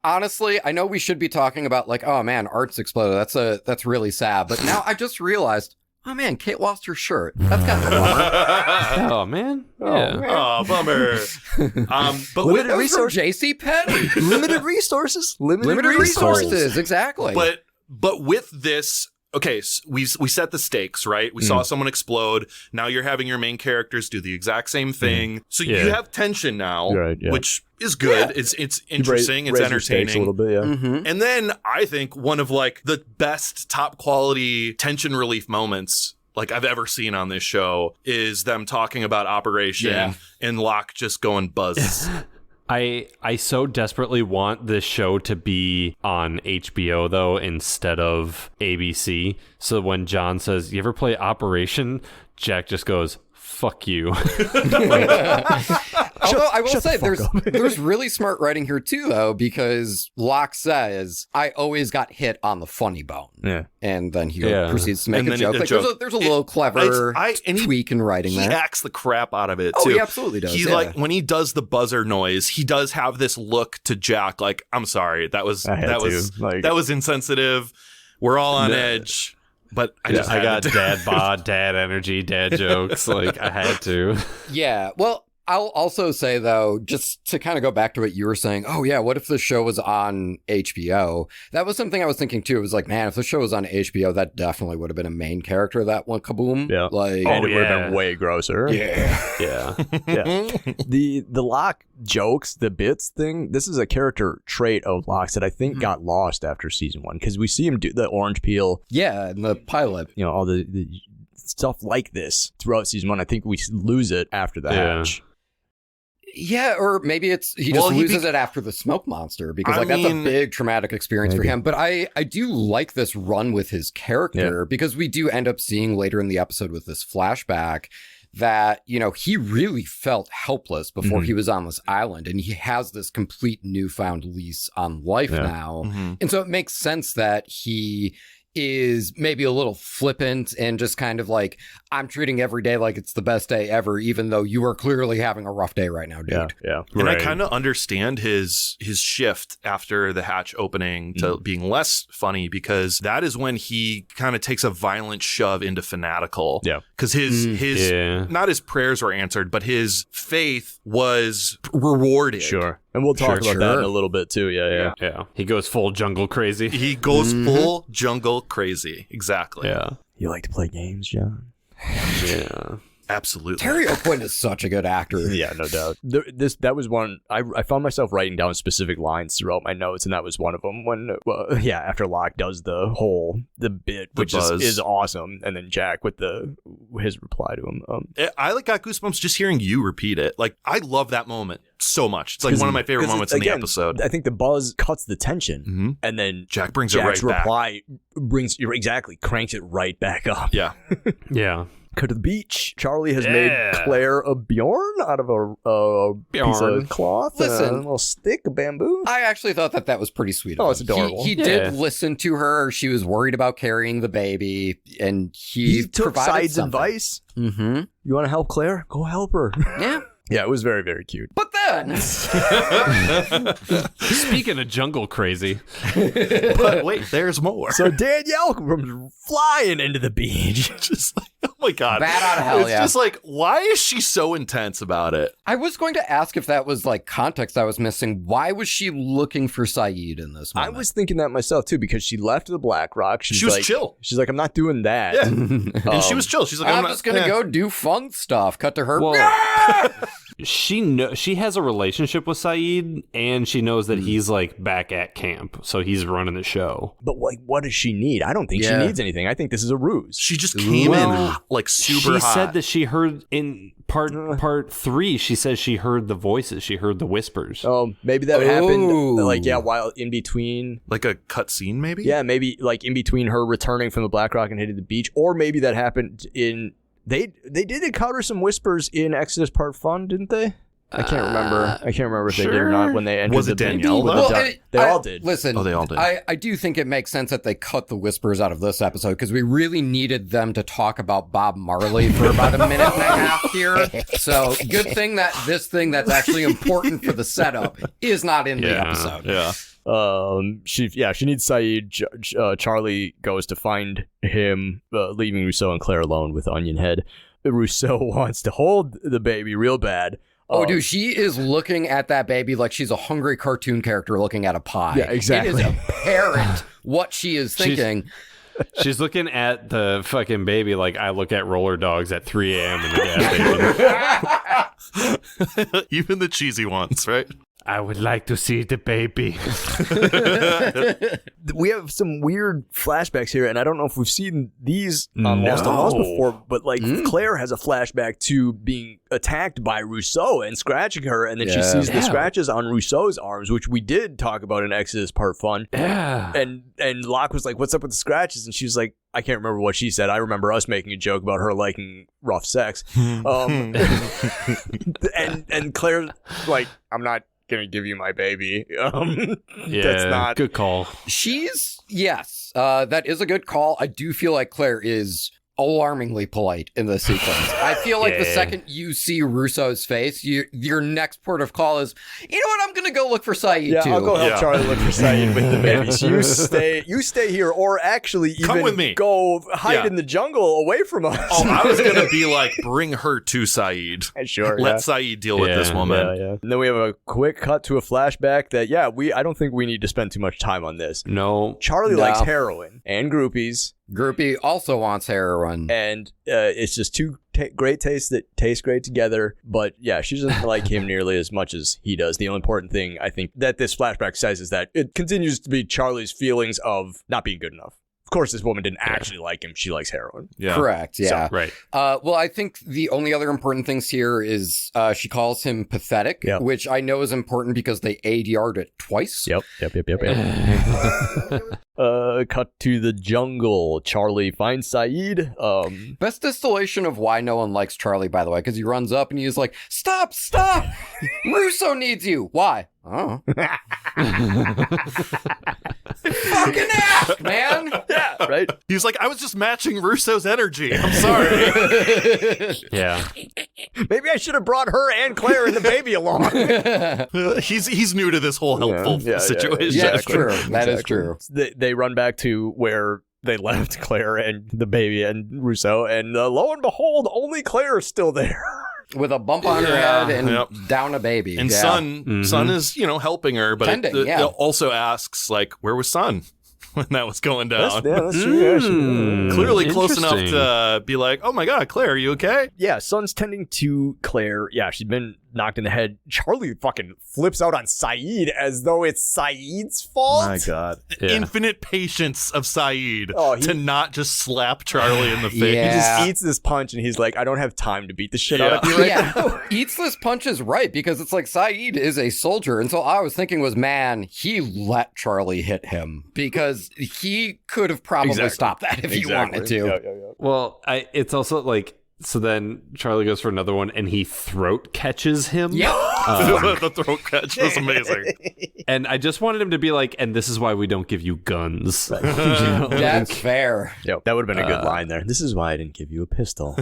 Honestly, I know we should be talking about like, oh man, Art's exploded. That's really sad. But now I just realized oh man, Kate lost her shirt. That's got to be Oh man. Yeah. Oh, bummer. But with Limited resources. JC Penn. Limited resources. Limited resources. Exactly. But with this, okay, so we set the stakes, right? We saw someone explode. Now you're having your main characters do the exact same thing. So you have tension now, which is good. Yeah. It's interesting. It's entertaining. A little bit, yeah. Mm-hmm. And then I think one of like the best top quality tension relief moments like I've ever seen on this show is them talking about Operation and Locke just going buzz. I so desperately want this show to be on HBO though instead of ABC. So when John says, "You ever play Operation?" Jack just goes, "Fuck you." Although I will say there's really smart writing here too, though, because Locke says, "I always got hit on the funny bone." Yeah. And then he proceeds to make a joke. Like, there's a little clever tweak in writing there. He acts the crap out of it, too. Oh, he absolutely does. He like when he does the buzzer noise, he does have this look to Jack like, "I'm sorry, that was insensitive. We're all on edge." But I got dad bod, dad energy, dad jokes. Like I had to. Yeah. Well, I'll also say, though, just to kind of go back to what you were saying, oh, yeah, what if the show was on HBO? That was something I was thinking, too. It was like, man, if the show was on HBO, that definitely would have been a main character that went kaboom. Yeah. Like, and it would have been way grosser. Yeah. Yeah. The Locke jokes, the bits thing, this is a character trait of Locke's that I think got lost after season 1 because we see him do the orange peel. Yeah, in the pilot. You know, all the stuff like this throughout season 1. I think we lose it after the hatch. Yeah, or maybe he just loses it after the smoke monster because that's a big traumatic experience for him. But I do like this run with his character because we do end up seeing later in the episode with this flashback that, you know, he really felt helpless before he was on this island, and he has this complete newfound lease on life now. And so it makes sense that he is maybe a little flippant and just kind of like, I'm treating every day like it's the best day ever, even though you are clearly having a rough day right now, dude. Yeah. And I kind of understand his shift after the hatch opening to being less funny, because that is when he kind of takes a violent shove into fanatical. Yeah. Because his not his prayers were answered, but his faith was rewarded. Sure. And we'll talk about that in a little bit too. Yeah. He goes full jungle crazy. He goes full jungle crazy. Exactly. Yeah. You like to play games, John? Yeah. Absolutely. Terry O'Quinn is such a good actor. Yeah, no doubt. That was one I found myself writing down specific lines throughout my notes, and that was one of them. When after Locke does the bit, which is awesome, and then Jack with his reply to him. I got goosebumps just hearing you repeat it. Like, I love that moment so much. It's like one of my favorite moments in the episode. I think the buzz cuts the tension, and then Jack brings it right back. Reply cranks it right back up. Yeah. Yeah. Go to the beach. Charlie has made Claire a Bjorn out of a piece of cloth. Listen, a little stick of bamboo. I actually thought that was pretty sweet. Oh, it's adorable. He did listen to her. She was worried about carrying the baby, and he took Side's advice. Mm-hmm. You want to help Claire? Go help her. Yeah. Yeah, it was very, very cute. But then, speaking of jungle crazy, but wait, there's more. So Danielle comes flying into the beach. Just like, oh my God. Bat out of hell, it's just like, why is she so intense about it? I was going to ask if that was like context I was missing. Why was she looking for Saeed in this moment? I was thinking that myself too, because she left the Black Rock. She was chill. She's like, I'm not doing that. Yeah. And she was chill. She's like, I'm just going to go do fun stuff. Cut to her. She has a relationship with Saeed, and she knows that he's like back at camp, so he's running the show. But like, what does she need? I don't think she needs anything. I think this is a ruse. She just came in like super hot. She said that she heard in part 3. She says she heard the voices. She heard the whispers. Oh, maybe that happened. Like, while in between, like a cut scene, maybe. Yeah, maybe like in between her returning from the Black Rock and hitting the beach, or maybe that happened in. They did encounter some whispers in Exodus Part Fun, didn't they? I can't remember if they did or not when they entered Was it the baby Danielle, with though? the they all did. Listen, Oh, they all did. I do think it makes sense that they cut the whispers out of this episode because we really needed them to talk about Bob Marley for about a minute and a half here. So good thing that this thing that's actually important for the setup is not in the episode. Yeah. She needs Saeed. Charlie goes to find him, leaving Rousseau and Claire alone with Onion Head. Rousseau wants to hold the baby real bad. Oh, dude, she is looking at that baby like she's a hungry cartoon character looking at a pie. Yeah, exactly. It is apparent what she is thinking. She's looking at the fucking baby like I look at roller dogs at 3 a.m. in the gas station. Even the cheesy ones, right? I would like to see the baby. We have some weird flashbacks here, and I don't know if we've seen these on Lost on Lost before, but like Claire has a flashback to being attacked by Rousseau and scratching her, and then she sees the scratches on Rousseau's arms, which we did talk about in Exodus Part Fun. Yeah. And Locke was like, "What's up with the scratches?" And she was like, I can't remember what she said. I remember us making a joke about her liking rough sex. And Claire's like, I'm not gonna give you my baby. That's not good call. That is a good call. I do feel like Claire is alarmingly polite in this sequence. I feel like the second you see Russo's face, your next port of call is, you know what, I'm gonna go look for Saeed too. I'll go help Charlie look for Saeed with the baby. So you stay here, or actually even come with me. Go hide in the jungle away from us. Oh, I was gonna be like, bring her to Saeed. Sure. Let Saeed deal with this woman. Yeah. And then we have a quick cut to a flashback that I don't think we need to spend too much time on this. No. Charlie likes heroin and groupies. Groupie also wants heroin. And it's just two great tastes that taste great together. But yeah, she doesn't like him nearly as much as he does. The only important thing I think that this flashback says is that it continues to be Charlie's feelings of not being good enough. Of course, this woman didn't actually like him. She likes heroin. Yeah. Correct, yeah. So, right. Well, I think the only other important things here is she calls him pathetic, which I know is important because they ADR'd it twice. Yep. Cut to the jungle. Charlie finds Saeed. Best distillation of why no one likes Charlie, by the way, because he runs up and he's like, Stop! Russo needs you! Why? Oh. Fucking ask, man! Yeah, right? He's like, I was just matching Russo's energy. I'm sorry. Yeah. Maybe I should have brought her and Claire and the baby along. He's new to this whole helpful situation. Yeah, that's true. That is true. They run back to where they left Claire and the baby and Rousseau, and lo and behold, only Claire is still there. With a bump on her head and down a baby. And Son is, helping her, but it also asks, like, where was Son when that was going down? That's true. Clearly close enough to be like, oh my God, Claire, are you okay? Yeah, Son's tending to Claire. Yeah, she's been knocked in the head. Charlie fucking flips out on Saeed as though it's Saeed's fault. My God. Yeah. Infinite patience of Saeed to not just slap Charlie in the face. He just eats this punch and he's like, I don't have time to beat the shit out of you right now. Eats this punch is right because it's like Saeed is a soldier. And so all I was thinking was, man, he let Charlie hit him because he could have probably stopped that if he wanted to. Yeah. Well, it's also like, so then Charlie goes for another one and he throat catches him. Yeah. The throat catch was amazing. And I just wanted him to be like, and this is why we don't give you guns. That's fair. Yep, that would have been a good line there. This is why I didn't give you a pistol.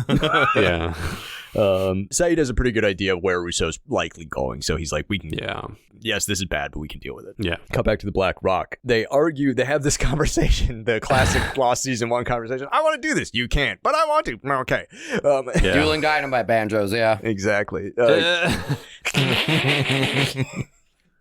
Yeah. Saeed has a pretty good idea of where Rousseau's likely going. So he's like, we can, yes, this is bad, but we can deal with it. Yeah. Cut back to the Black Rock. They argue, they have this conversation, the classic Lost Season 1 conversation. I want to do this. You can't, but I want to. Okay. Dueling Dynamite banjos, Exactly.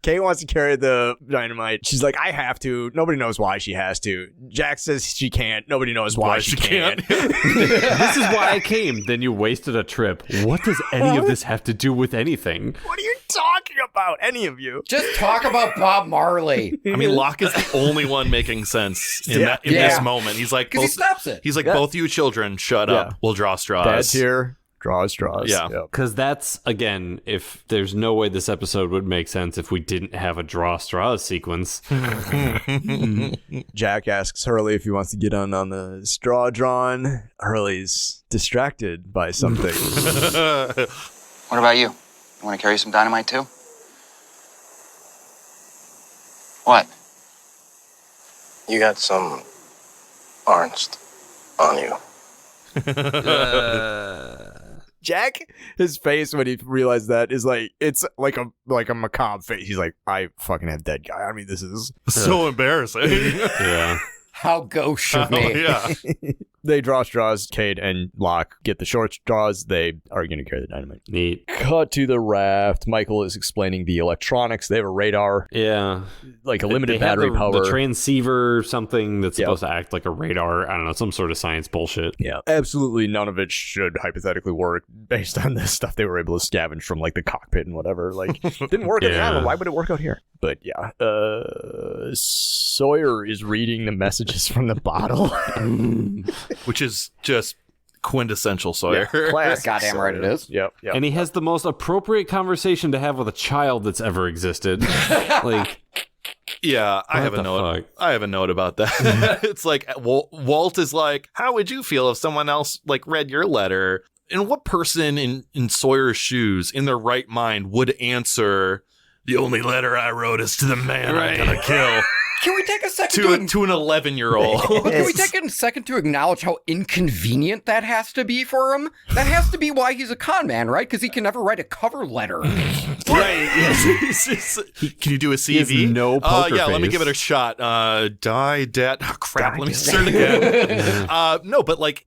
Kay wants to carry the dynamite. She's like, I have to. Nobody knows why she has to. Jack says she can't. Nobody knows why she can't. This is why I came. Then you wasted a trip. What does any of this have to do with anything? What are you talking about, any of you? Just talk about Bob Marley. I mean, Locke is the only one making sense in this moment. He's like, because he stops it. He's like, both you children, shut up. We'll draw straws. Dad's here. Draw straws. Yeah. Because that's, again, if there's no way this episode would make sense if we didn't have a draw straws sequence. Jack asks Hurley if he wants to get on the straw drawn. Hurley's distracted by something. What about you? You want to carry some dynamite, too? What? You got some Arnst on you. Jack, his face when he realized that is like, it's like a macabre face. He's like, I fucking have dead guy. I mean, this is So embarrassing. Yeah. How gauche of me. Oh, yeah. They draw straws. Cade and Locke get the short straws. They are going to carry the dynamite. Neat. Cut to the raft. Michael is explaining the electronics. They have a radar, Yeah. like a limited They have battery power. The transceiver, something that's Yep. supposed to act like a radar. I don't know, some sort of science bullshit. Yeah, absolutely none of it should hypothetically work based on this stuff they were able to scavenge from like the cockpit and whatever. Like, didn't work in the Yeah. island. Why would it work out here? But yeah, Sawyer is reading the messages from the bottle. Which is just quintessential Sawyer. Classic Goddamn right it is. Yep. And he has the most appropriate conversation to have with a child that's ever existed. Like, Yeah, I What have a the note. fuck? I have a note about that. It's like Walt is like, how would you feel if someone else like read your letter? And what person in Sawyer's shoes, in their right mind, would answer, "The only letter I wrote is to the man I'm gonna kill"? Can we take a second to an 11-year-old. Can we take a second to acknowledge how inconvenient that has to be for him? That has to be why he's a con man, right? Because he can never write a cover letter. Right. Yes. Can you do a CV? has no poker Yeah, let me face. give it a shot. Die, dead. Oh, crap. Let me start again. No, but like,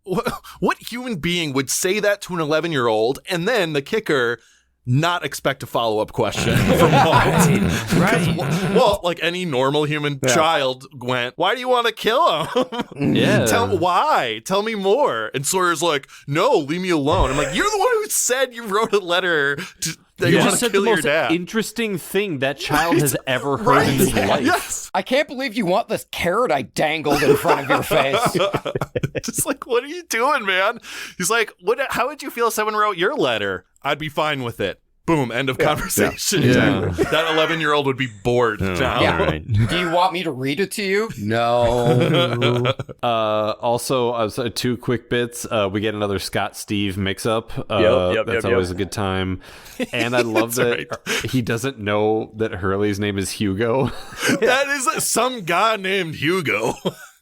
what human being would say that to an 11-year-old and then the kicker not expect a follow-up question from Walt? Right. Well, like any normal human child went, why do you want to kill him? yeah. Why? Tell me more. And Sawyer's like, no, leave me alone. I'm like, you're the one who said you wrote a letter that you You want just to said the kill your most dad. interesting thing that child has ever heard in his life. Yes. I can't believe you want this carrot I dangled in front of your face. Just like, what are you doing, man? He's like, how would you feel if someone wrote your letter? I'd be fine with it. Boom, end of conversation. Yeah. That 11-year-old would be bored now. Yeah. Right. Do you want me to read it to you? No. Also, two quick bits. We get another Scott-Steve mix-up. Yep, That's yep. always a good time. And I love that he doesn't know that Hurley's name is Hugo. That is some guy named Hugo.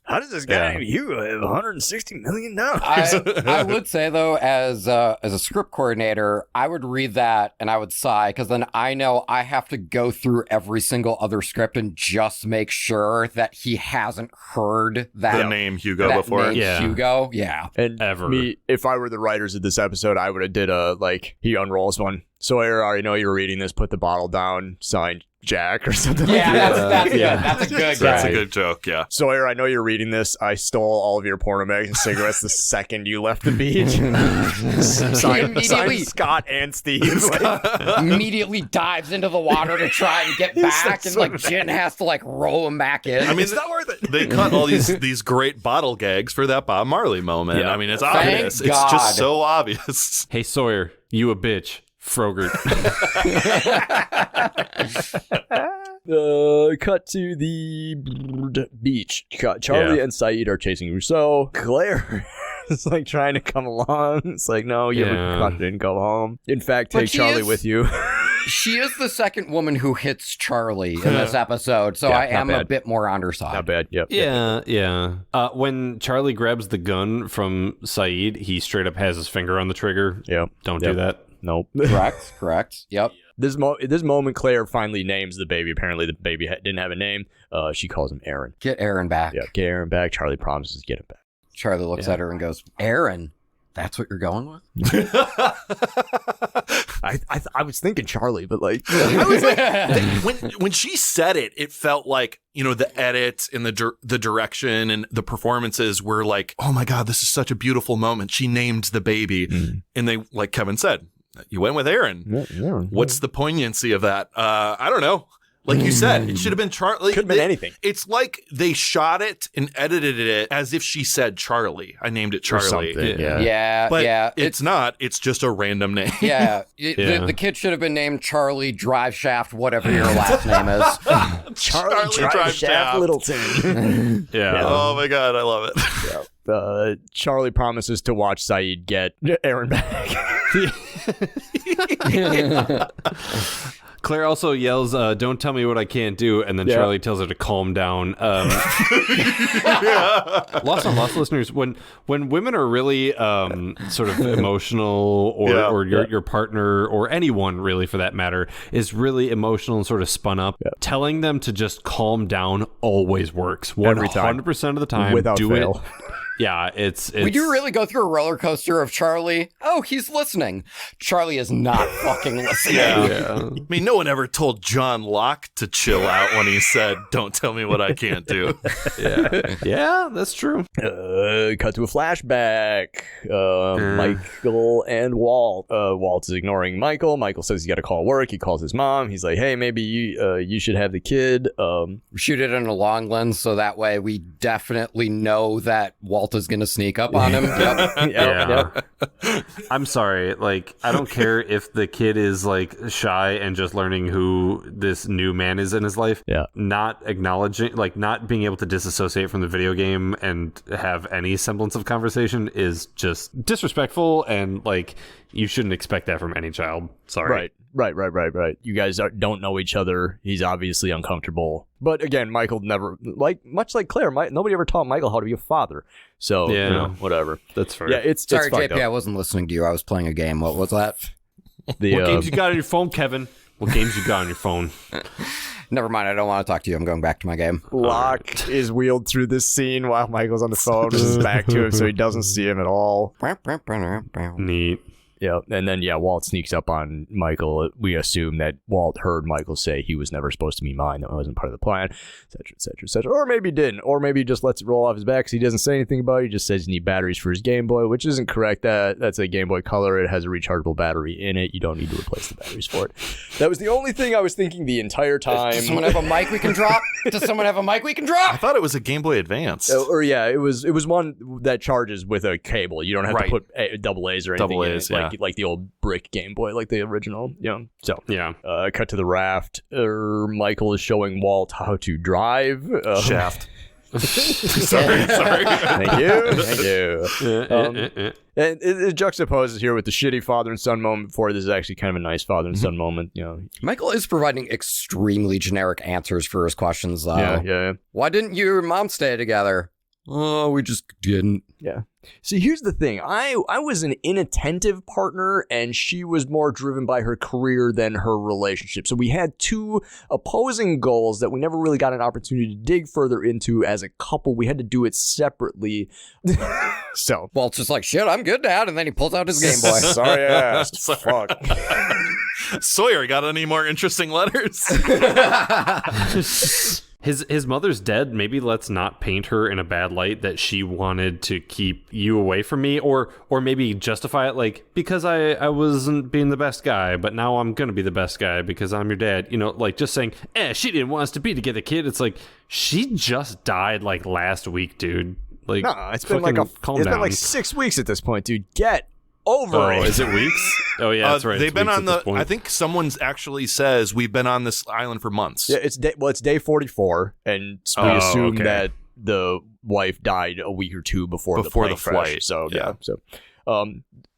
How does this guy named Hugo have $160 million? I would say, though, as a script coordinator, I would read that and I would sigh, because then I know I have to go through every single other script and just make sure that he hasn't heard that The name Hugo that before. name Yeah. Hugo. Yeah. And Ever. me, if I were the writers of this episode, I would have did he unrolls one. Sawyer, I already know you're reading this. Put the bottle down. Signed Jack or something. Yeah, like that. that's good. Yeah. That's a good That's guy. a good joke, yeah. Sawyer, I know you're reading this. I stole all of your porno bags and cigarettes the second you left the beach. signed Scott and Steve. Immediately dives into the water to try and get back, and like Jen has to like roll him back in. I mean, it's not worth it. They cut all these great bottle gags for that Bob Marley moment. Yeah. I mean, it's Thank obvious. It's God. just so obvious. Hey, Sawyer, you a bitch. Frogert. Cut to the beach. Charlie and Saeed are chasing Rousseau. Claire is like trying to come along. It's like, no, you didn't go home. In fact, But take she Charlie is- with you. She is the second woman who hits Charlie in this episode, so Yeah, I not am a bad. bit more on her side. Not bad. Yep. Yeah. When Charlie grabs the gun from Saeed, he straight up has his finger on the trigger. Yep. Don't Yep. do that. Nope. Correct. Yep. This moment, Claire finally names the baby. Apparently, the baby didn't have a name. She calls him Aaron. Get Aaron back. Yeah, get Aaron back. Charlie promises to get him back. Charlie looks at her and goes, Aaron, that's what you're going with? I was thinking Charlie, but like, I was like, when she said it, it felt like, you know, the edit and the direction and the performances were like, oh my God, this is such a beautiful moment. She named the baby. And they, like Kevin said, you went with Aaron. What's the poignancy of that? I don't know. Like you said, it should have been Charlie. Could have been anything. It's like they shot it and edited it as if she said Charlie. I named it Or Charlie. something, But it's not. It's just a random name. Yeah. The kid should have been named Charlie Drive Shaft, whatever your last name is. Charlie Drive Shaft. Littleton. Yeah. Oh my God, I love it. Charlie promises to watch Saeed get Aaron back. Claire also yells, "Don't tell me what I can't do," and then Charlie tells her to calm down. Lost on Lost listeners, when women are really sort of emotional, or your partner, or anyone really for that matter, is really emotional and sort of spun up, telling them to just calm down always works. 100% of the time, without fail. It. Yeah, it's. Would you really go through a roller coaster of Charlie? Oh, he's listening. Charlie is not fucking listening. I mean, no one ever told John Locke to chill out when he said, "Don't tell me what I can't do." Yeah, that's true. Cut to a flashback. Michael and Walt. Walt is ignoring Michael. Michael says he's got to call work. He calls his mom. He's like, "Hey, maybe you should have the kid." Shoot it in a long lens so that way we definitely know that Walt is going to sneak up on him. Yep. I'm sorry. Like, I don't care if the kid is like shy and just learning who this new man is in his life. Yeah. Not acknowledging, like, not being able to disassociate from the video game and have any semblance of conversation is just disrespectful, and like, you shouldn't expect that from any child. Sorry. Right. You guys don't know each other. He's obviously uncomfortable. But again, Michael never, much like Claire, nobody ever taught Michael how to be a father. So, whatever. That's fair. Yeah, it's Sorry, fucked JP, up. I wasn't listening to you. I was playing a game. What was that? What games you got on your phone, Kevin? What games you got on your phone? Never mind. I don't want to talk to you. I'm going back to my game. Locke is wheeled through this scene while Michael's on the phone with his back to him, so he doesn't see him at all. Neat. Yeah, and then Walt sneaks up on Michael. We assume that Walt heard Michael say he was never supposed to be mine. That wasn't part of the plan, etc. Or maybe he didn't. Or maybe he just lets it roll off his back because he doesn't say anything about it. He just says he needs batteries for his Game Boy, which isn't correct. That's a Game Boy Color. It has a rechargeable battery in it. You don't need to replace the batteries for it. That was the only thing I was thinking the entire time. Does someone have a mic we can drop? I thought it was a Game Boy Advance. It was one that charges with a cable. You don't have to put double A's or anything Double in A's, it, like the old brick Game Boy, like the original. Cut to the raft. Michael is showing Walt how to drive. Shaft. sorry. Thank you. And it juxtaposes here with the shitty father and son moment before. This is actually kind of a nice father and son moment. Michael is providing extremely generic answers for his questions, though. Yeah. Why didn't you and mom stay together? Oh, we just didn't. Yeah. See, here's the thing. I was an inattentive partner, and she was more driven by her career than her relationship. So we had two opposing goals that we never really got an opportunity to dig further into as a couple. We had to do it separately. So Walt's just like, shit, I'm good, Dad. And then he pulls out his Game Boy. Sorry I asked. Fuck. Sawyer, got any more interesting letters? His mother's dead. Maybe let's not paint her in a bad light that she wanted to keep you away from me, or maybe justify it like, because I wasn't being the best guy, but now I'm gonna be the best guy because I'm your dad. Like just saying, she didn't want us to be together, kid. It's like, she just died like last week, dude. Like, no, it's been like calm down. Been like 6 weeks at this point, dude. Get over it. Is it weeks? Oh yeah, that's right. They've been on I think someone's actually says we've been on this island for months. Yeah, it's day 44, and we assume that the wife died a week or two before the flight. Crashed. So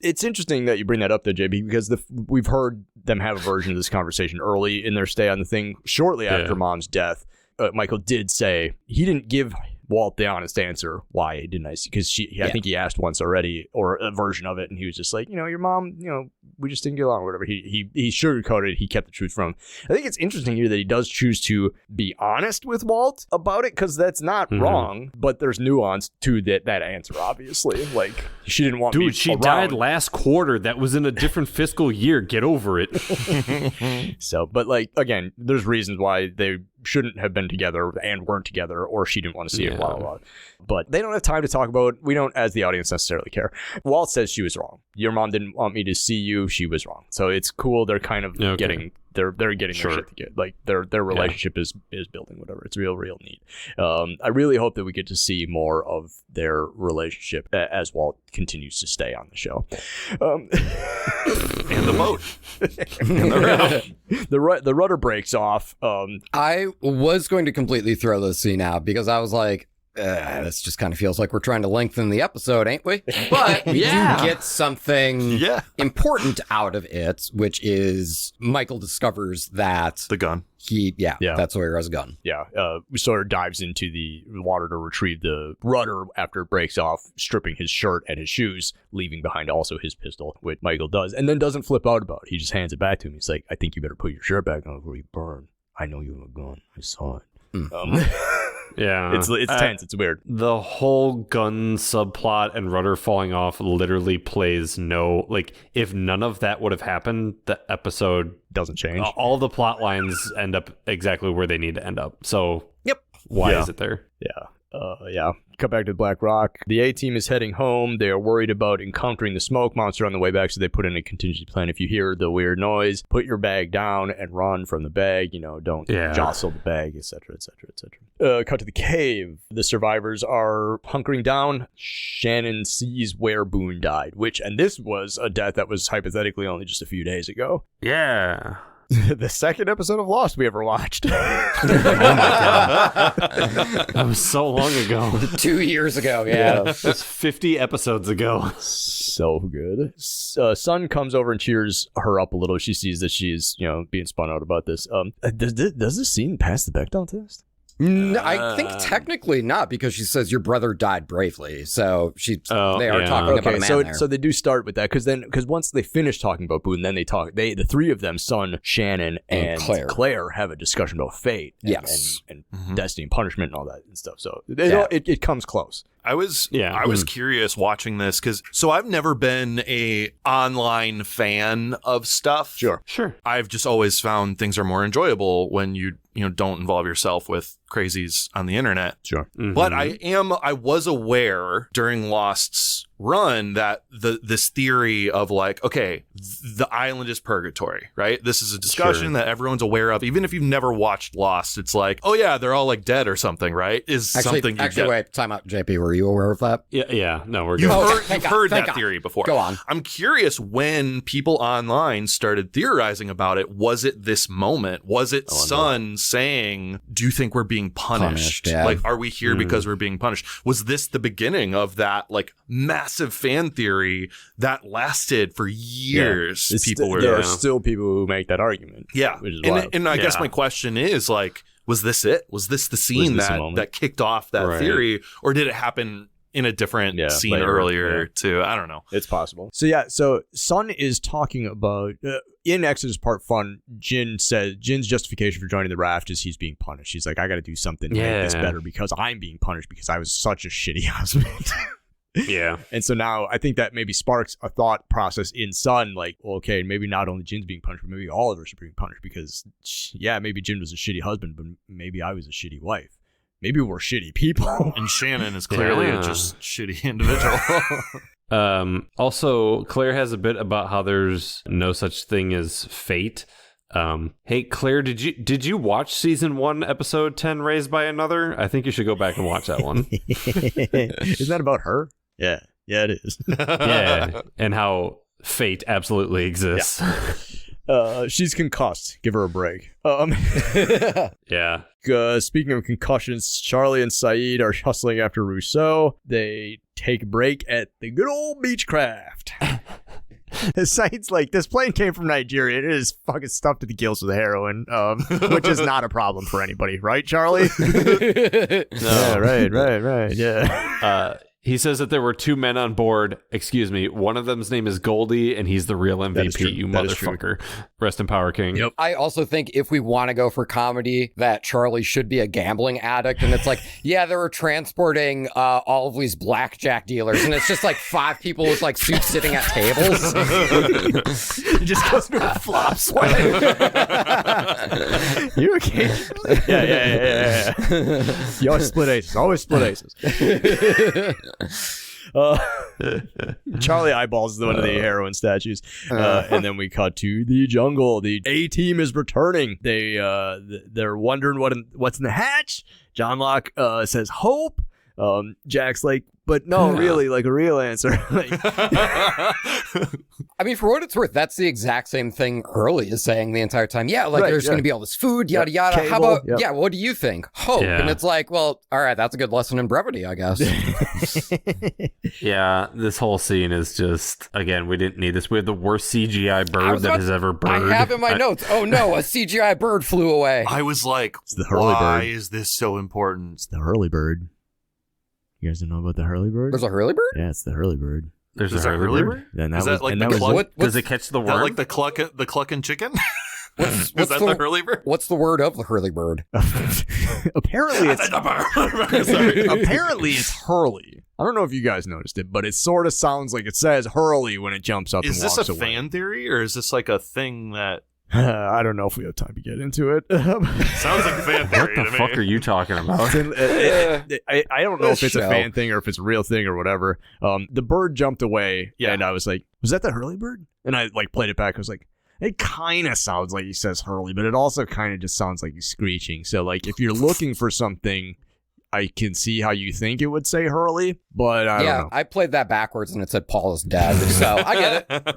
it's interesting that you bring that up, though, JB, because we've heard them have a version of this conversation early in their stay on the thing. Shortly after Mom's death, Michael did say he didn't give Walt the honest answer why didn't I see, because I think he asked once already, or a version of it, and he was just like, your mom, we just didn't get along or whatever. He sugarcoated it. He kept the truth from him. I think it's interesting here that he does choose to be honest with Walt about it, because that's not wrong, but there's nuance to that answer, obviously. Like, she didn't want me Dude, she died last quarter. That was in a different fiscal year. Get over it. So, but like, again, there's reasons why they shouldn't have been together and weren't together, or she didn't want to see it, blah, blah, blah. But they don't have time to talk about it. We don't, as the audience, necessarily care. Walt says she was wrong. Your mom didn't want me to see you. She was wrong. So it's cool. They're kind of getting they're getting their shit together. Like their relationship is building, whatever. It's real neat. I really hope that we get to see more of their relationship as Walt continues to stay on the show. And the boat. The rudder breaks off. I was going to completely throw this scene out because I was like, This just kind of feels like we're trying to lengthen the episode, ain't we? But we do get something important out of it, which is Michael discovers that The gun. That's where he has a gun. Yeah, Sawyer dives into the water to retrieve the rudder after it breaks off, stripping his shirt and his shoes, leaving behind also his pistol, which Michael does, and then doesn't flip out about it. He just hands it back to him. He's like, I think you better put your shirt back on before you burn. I know you have a gun. I saw it. Yeah. It's tense. It's weird. The whole gun subplot and rudder falling off literally plays no, like, if none of that would have happened, the episode Doesn't change. all the plot lines end up exactly where they need to end up. So, why is it there? Yeah. Cut back to Black Rock. The A-team is heading home. They are worried about encountering the smoke monster on the way back, so they put in a contingency plan. If you hear the weird noise, put your bag down and run from the bag. Don't jostle the bag, etc., etc., etc. Cut to the cave. The survivors are hunkering down. Shannon sees where Boone died, and this was a death that was hypothetically only just a few days ago. Yeah. The second episode of Lost we ever watched. Oh my God. That was so long ago. 2 years ago, yeah. That's 50 episodes ago. So good. Sun comes over and cheers her up a little. She sees that she's, being spun out about this. Does this scene pass the Bechdel test? No, I think technically not, because she says your brother died bravely. So they are talking about a man there. So they do start with that because once they finish talking about Boone, then they talk. The three of them, Sun, Shannon, and Claire, have a discussion about fate, and destiny and punishment and all that and stuff. So it comes close. I was curious watching this because I've never been a online fan of stuff. Sure. I've just always found things are more enjoyable when you don't involve yourself with crazies on the internet. Sure. Mm-hmm. But I was aware during Lost's run that this theory of like, okay, the island is purgatory, right? This is a discussion that everyone's aware of. Even if you've never watched Lost, it's like, oh yeah, they're all like dead or something, right? Wait, time out, JP. Were you aware of that? Yeah. No, we're You've good. heard that theory before. Go on. I'm curious when people online started theorizing about it. Was it this moment? Was it Sun saying, do you think we're being punished? Like, are we here because we're being punished? Was this the beginning of that like massive fan theory that lasted for years? There are still people who make that argument. Yeah. Which is wild. And I guess my question is like, was this it? Was this the scene that kicked off that theory, or did it happen in a different scene earlier too? I don't know. It's possible. So Sun is talking about in Exodus Part Fun. Jin's justification for joining the raft is he's being punished. He's like, I got to do something to make this better because I'm being punished because I was such a shitty husband. Yeah. And so now I think that maybe sparks a thought process in Sun, like, well, okay, maybe not only Jin's being punished, but maybe all of us are being punished because, maybe Jin was a shitty husband, but maybe I was a shitty wife. Maybe we're shitty people. And Shannon is clearly a just shitty individual. Also, Claire has a bit about how there's no such thing as fate. Hey, Claire, did you watch season 1, episode 10, Raised by Another? I think you should go back and watch that one. Isn't that about her? Yeah, it is. Yeah, and how fate absolutely exists. Yeah. She's concussed. Give her a break. Yeah. Speaking of concussions, Charlie and Saeed are hustling after Rousseau. They take a break at the good old Beechcraft. Saeed's like, this plane came from Nigeria. It is fucking stuffed to the gills with heroin, which is not a problem for anybody, right, Charlie? No. Yeah, right. Yeah. He says that there were 2 men on board. Excuse me. One of them's name is Goldie, and he's the real MVP, you motherfucker. Rest in power, King. Yep. I also think if we want to go for comedy, that Charlie should be a gambling addict. And it's like, they were transporting all of these blackjack dealers. And it's just like 5 people with like suits sitting at tables. He just goes to a flop sweat. You okay? Yeah. You always split aces. Charlie eyeballs one of the heroin statues, and then we cut to the jungle. The A-team is returning. They're wondering what's in the hatch. John Locke says hope. Jack's like, but no, really, like a real answer. Like, I mean, for what it's worth, that's the exact same thing Hurley is saying the entire time. Yeah, like there's going to be all this food, yada, yada. Cable, How about, what do you think? Hope. Yeah. And it's like, well, all right, that's a good lesson in brevity, I guess. Yeah, this whole scene is just, again, we didn't need this. We have the worst CGI bird that has ever bird. I have in my notes, oh no, a CGI bird flew away. I was like, the Hurley why bird. is this so important? It's the Hurley bird. You guys don't know about the Hurley bird? There's a Hurley bird? Yeah, it's the Hurley bird. There's Is a that Hurley Hurley bird? bird? And that Is that was, like and the that was cluck? Does it catch the Is that worm? like the clucking chicken? What's Is that the Hurley bird? What's the word of the Hurley bird? apparently it's Sorry. apparently it's Hurley. I don't know if you guys noticed it, but it sort of sounds like it says Hurley when it jumps up Is and this walks a away. fan theory or is this like a thing that I don't know if we have time to get into it. sounds like a fan What theory the to fuck me? are you talking about? I don't know if it's a Show. fan thing or if it's a real thing or whatever. The bird jumped away, Yeah. and I was like, "Was that the Hurley bird?" And I like played it back. I was like, "It kind of sounds like he says Hurley, but it also kind of just sounds like he's screeching." So like, if you're looking for something, I can see how you think it would say Hurley, but I don't know. I played that backwards and it said Paul is dead, so I get it.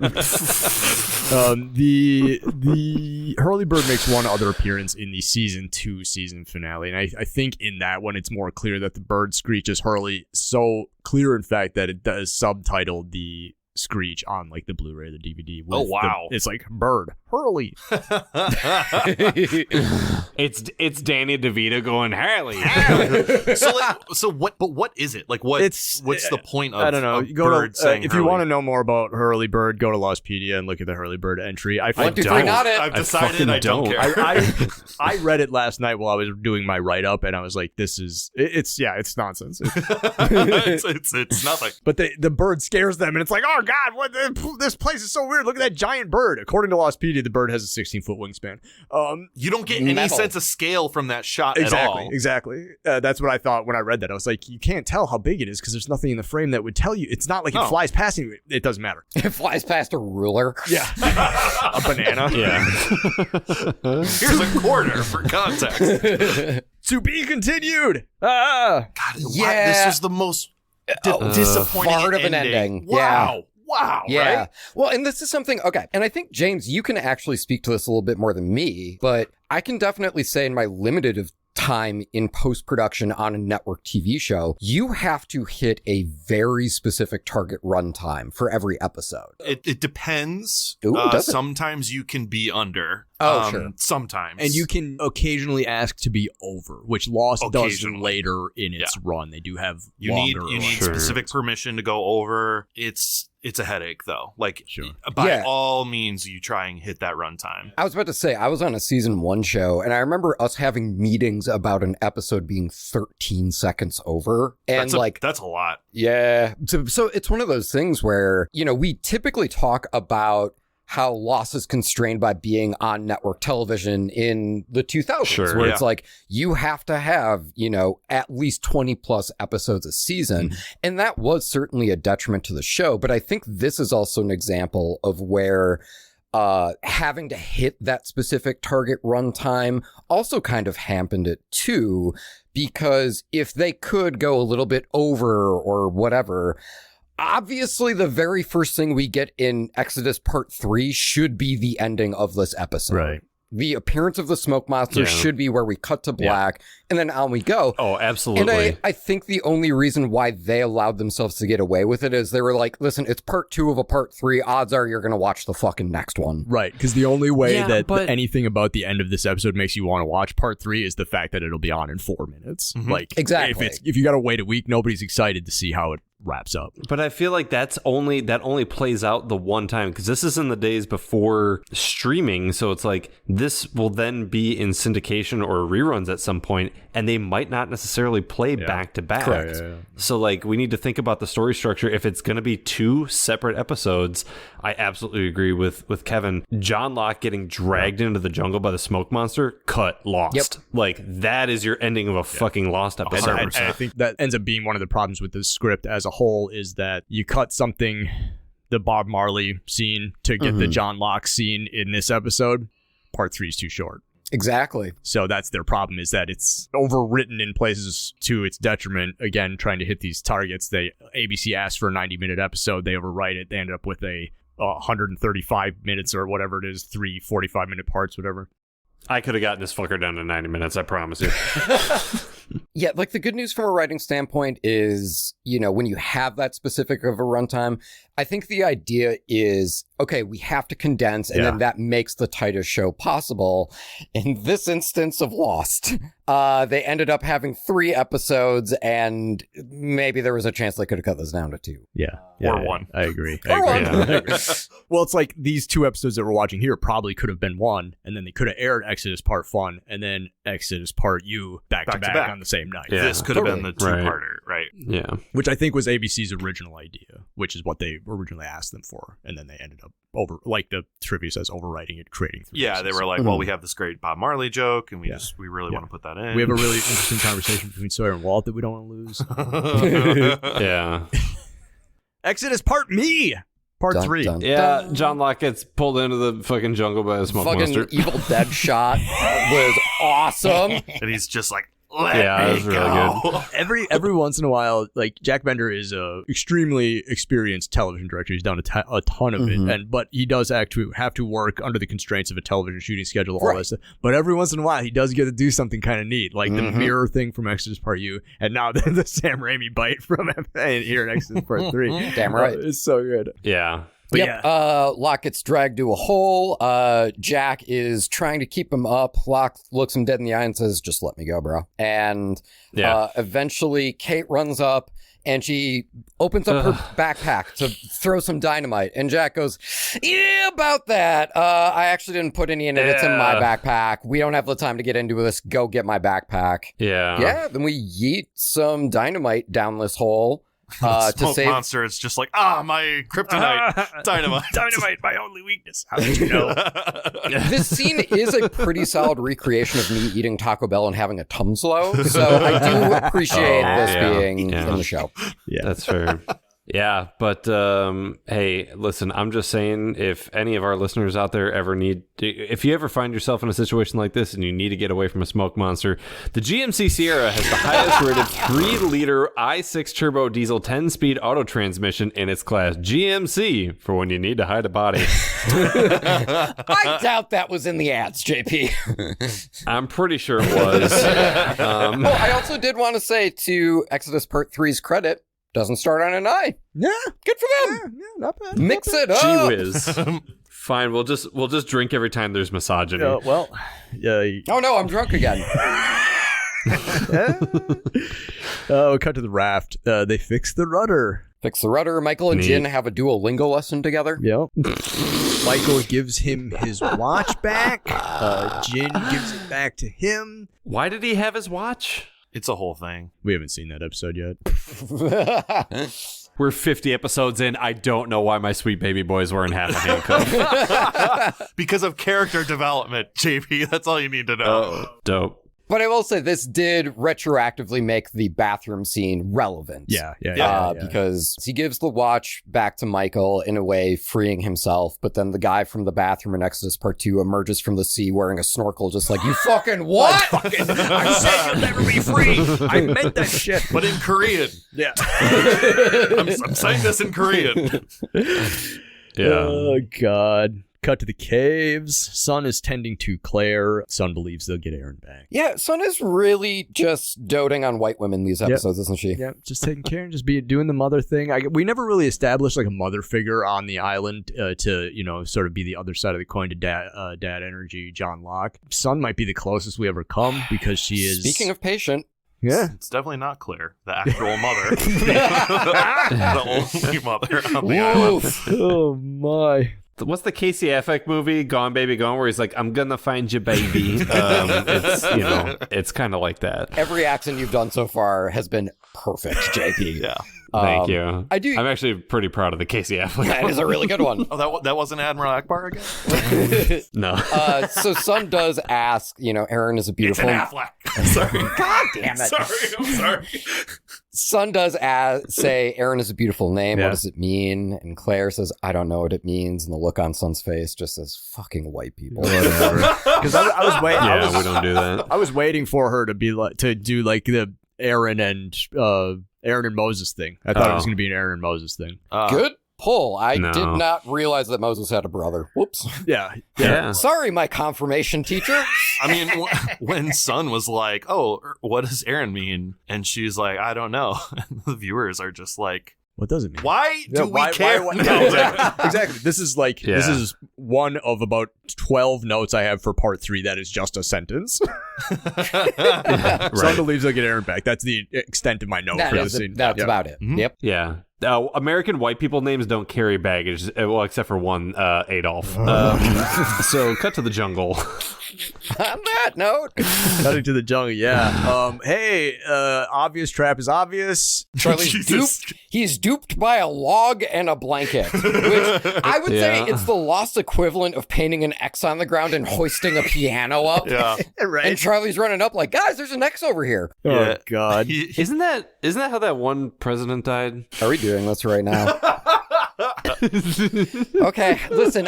The Hurley bird makes one other appearance in the season 2 season finale, and I think in that one it's more clear that the bird screeches Hurley. So clear, in fact, that it does subtitle the screech on like the Blu-ray or the DVD. Oh, wow. It's like bird Hurley. It's Danny DeVito going Harley. so what? But what is it? Like what? It's- what's the point of? I don't know. Of Go bird to, saying if you Hurley? want to know more about Hurley bird, go to Lostpedia and look at the Hurley bird entry. I One, two, three, don't. not it. I've I decided fucking I don't don't. care. I read it last night while I was doing my write-up, and I was like, "This is it's nonsense." it's nothing. But the bird scares them, and it's like, "Oh God, this place is so weird. Look at that giant bird." According to Lostpedia, the bird has a 16-foot wingspan. You don't get any Metal. sense of scale from that shot at all. Exactly. That's what I thought when I read that. I was like, you can't tell how big it is because there's nothing in the frame that would tell you. It's not like it No. flies past you. It doesn't matter. It flies past a ruler. Yeah, a banana. Yeah. Here's a quarter for context. To be continued. Ah. God, Yeah. this was the most disappointing fart of an ending. Wow. Wow. Yeah. Right? Well, and this is something, okay. And I think, James, you can actually speak to this a little bit more than me, but I can definitely say in my limited of time in post-production on a network TV show, you have to hit a very specific target runtime for every episode. It depends. Ooh, does it? Sometimes you can be under. Oh, sure. Sometimes. And you can occasionally ask to be over, which Lost does Occasionally. later in its run. They do have You need longer. specific permission to go over. It's a headache though. Like Sure. by Yeah. all means, you try and hit that runtime. I was about to say, I was on a season 1 show, and I remember us having meetings about an episode being 13 seconds over. And That's a lot. yeah. So it's one of those things where, we typically talk about how Lost is constrained by being on network television in the 2000s, Sure, where yeah. it's like you have to have, at least 20 plus episodes a season. And that was certainly a detriment to the show. But I think this is also an example of where having to hit that specific target runtime also kind of hampered it too, because if they could go a little bit over or whatever, obviously the very first thing we get in Exodus Part 3 should be the ending of this episode. Right. The appearance of the smoke monster Yeah. should be where we cut to black, and then on we go. Oh, absolutely. And I think the only reason why they allowed themselves to get away with it is they were like, listen, it's part 2 of a part 3. Odds are you're going to watch the fucking next one. Right, because the only way Yeah, that but- anything about the end of this episode makes you want to watch part 3 is the fact that it'll be on in 4 minutes. Like, Exactly. if you got to wait a week, nobody's excited to see how it wraps up. But I feel like that only plays out the one time, because this is in the days before streaming, so it's like this will then be in syndication or reruns at some point, and they might not necessarily play back to back. Correct. So like we need to think about the story structure. If it's going to be 2 separate episodes, I absolutely agree with Kevin. John Locke getting dragged into the jungle by the smoke monster, cut, Lost. Yep. Like that is your ending of a fucking Lost episode. And I think that ends up being one of the problems with the script as a whole is that you cut something, the Bob Marley scene, to get the John Locke scene in this episode. Part 3 is too short. Exactly. So that's their problem, is that it's overwritten in places to its detriment. Again, trying to hit these targets. ABC asked for a 90-minute episode. They overwrite it. They ended up with a 135 minutes or whatever it is, 3 45-minute parts, whatever. I could have gotten this fucker down to 90 minutes, I promise you. Yeah, like the good news from a writing standpoint is, when you have that specific of a runtime, I think the idea is, okay, we have to condense, and then that makes the tightest show possible. In this instance of Lost, they ended up having 3 episodes, and maybe there was a chance they could have cut this down to 2. Yeah. Or 1. I agree. Or 1. Well, it's like these 2 episodes that we're watching here probably could have been 1, and then they could have aired Exodus Part 1 and then Exodus Part U back to back on the same night. Yeah. This could have been the 2-parter, right? Yeah. Which I think was ABC's original idea, which is what they originally asked them for, and then they ended up like the trivia says, overwriting it, creating 3 Yeah, pieces. they were like, well, we have this great Bob Marley joke, and we really want to put that in. We have a really interesting conversation between Sawyer and Walt that we don't want to lose. Yeah. Exodus Part Me! Part 3. Yeah, John Locke gets pulled into the fucking jungle by a smoke monster. Fucking Evil Dead shot was awesome. And he's just like, that was really good. Every once in a while, like Jack Bender is a extremely experienced television director. He's done a ton of it, but he does have to work under the constraints of a television shooting schedule, all that stuff. But every once in a while, he does get to do something kind of neat, like the mirror thing from Exodus Part U, and now the Sam Raimi bite from here in Exodus Part 3. Damn right. It's so good. Yeah. But Locke gets dragged to a hole. Jack is trying to keep him up. Locke looks him dead in the eye and says, just let me go, bro. And eventually Kate runs up and she opens up her backpack to throw some dynamite. And Jack goes, yeah, about that. I actually didn't put any in it. It's in my backpack. We don't have the time to get into this. Go get my backpack. Yeah. Then we yeet some dynamite down this hole. to save monster, it's just like, my kryptonite, dynamite. Dynamite, my only weakness. How did you know? This scene is a pretty solid recreation of me eating Taco Bell and having a Tumslo, so I do appreciate this being in the show. Yeah, that's fair. Yeah, but hey, listen, I'm just saying, if any of our listeners out there if you ever find yourself in a situation like this and you need to get away from a smoke monster, the GMC Sierra has the highest rated 3-liter i6 turbo diesel 10-speed auto transmission in its class. GMC, for when you need to hide a body. I doubt that was in the ads, JP. I'm pretty sure it was. I also did want to say, to Exodus Part 3's credit, doesn't start on an I. Yeah, good for them. Yeah, not bad. Mix it up. Gee whiz. Fine, we'll just drink every time there's misogyny. Oh no, I'm drunk again. We'll cut to the raft. They fix the rudder. Michael and Jin have a Duolingo lesson together. Yep. Michael gives him his watch back. Jin gives it back to him. Why did he have his watch? It's a whole thing. We haven't seen that episode yet. We're 50 episodes in. I don't know why my sweet baby boy's wearing half a handcuff. Because of character development, JP. That's all you need to know. Dope. But I will say, this did retroactively make the bathroom scene relevant. Yeah. Because he gives the watch back to Michael, in a way freeing himself, but then the guy from the bathroom in Exodus Part 2 emerges from the sea wearing a snorkel, just like, you fucking what? I said you'll never be free. I meant that shit. But in Korean. Yeah. I'm saying this in Korean. Yeah. Oh, God. Cut to the caves. Sun is tending to Claire. Sun believes they'll get Aaron back. Yeah, Sun is really just doting on white women these episodes, isn't she? Yeah, just taking care and just doing the mother thing. We never really established like a mother figure on the island to, sort of be the other side of the coin to dad energy, John Locke. Sun might be the closest we ever come because she is... Speaking of patient... Yeah. It's definitely not Claire, the actual mother. The only mother on the island. Oh, my... What's the Casey Affleck movie, Gone Baby Gone, where he's like, I'm gonna find you, baby? It's kind of like that. Every accent you've done so far has been perfect, JP. Yeah. Thank you. I do. I'm actually pretty proud of the Casey Affleck. That is a really good one. Oh, that wasn't Admiral Akbar again? No. So Sun does ask, Aaron is a beautiful. It's an Affleck. Sorry. God damn it. I'm sorry. Sun does say Aaron is a beautiful name. Yeah. What does it mean? And Claire says, I don't know what it means. And the look on Sun's face just says, fucking white people. Because I was waiting. Yeah, we don't do that. I was waiting for her to be like to do like the Aaron and Moses thing. I thought it was going to be an Aaron and Moses thing. Good pull. I No. did not realize that Moses had a brother. Whoops. Yeah. Sorry, my confirmation teacher. I mean, when Sun was like, "Oh, what does Aaron mean?" and she's like, "I don't know," and the viewers are just like, What does it mean? "Why do we care?" Exactly. This is this is one of about 12 notes I have for part 3 that is just a sentence. Sun believes they'll get Aaron back. That's the extent of my note for this scene. That's about it. Mhm. Yep. Yeah. American white people names don't carry baggage, well, except for one, Adolf. So cut to the jungle. On that note, Cutting to the jungle, yeah. Hey, obvious trap is obvious. Charlie's Jesus. duped. He's duped by a log and a blanket, which I would say Yeah. it's the lost equivalent of painting an X on the ground and hoisting a piano up. Yeah. Right. And Charlie's running up like, guys, there's an X over here. Oh, God. Isn't that how that one president died? Are we doing this right now? Okay, listen.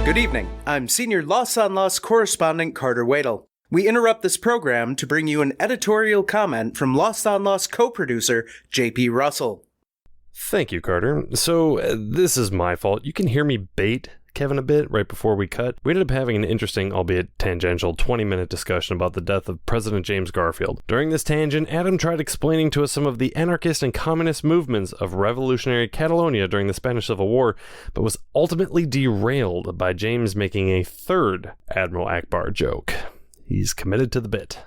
Good evening. I'm Senior Lost on Lost correspondent Carter Wadle. We interrupt this program to bring you an editorial comment from Lost on Lost co-producer J.P. Russell. Thank you, Carter. So, this is my fault. You can hear me bait Kevin a bit right before we cut. We ended up having an interesting, albeit tangential, 20-minute discussion about the death of President James Garfield. During this tangent, Adam tried explaining to us some of the anarchist and communist movements of revolutionary Catalonia during the Spanish Civil War, but was ultimately derailed by James making a third Admiral Akbar joke. He's committed to the bit.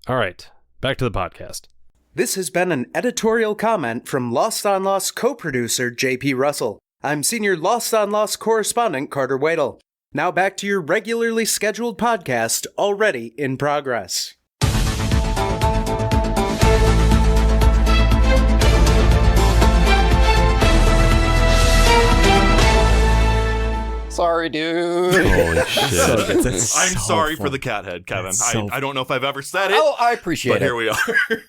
All right, back to the podcast. This has been an editorial comment from Lost on Lost co-producer J.P. Russell. I'm Senior Lost on Lost correspondent Carter Wadle. Now back to your regularly scheduled podcast, already in progress. Sorry, dude. Holy shit. I'm sorry for the cat head, Kevin. I don't know if I've ever said it, Oh, I appreciate but it. here we are.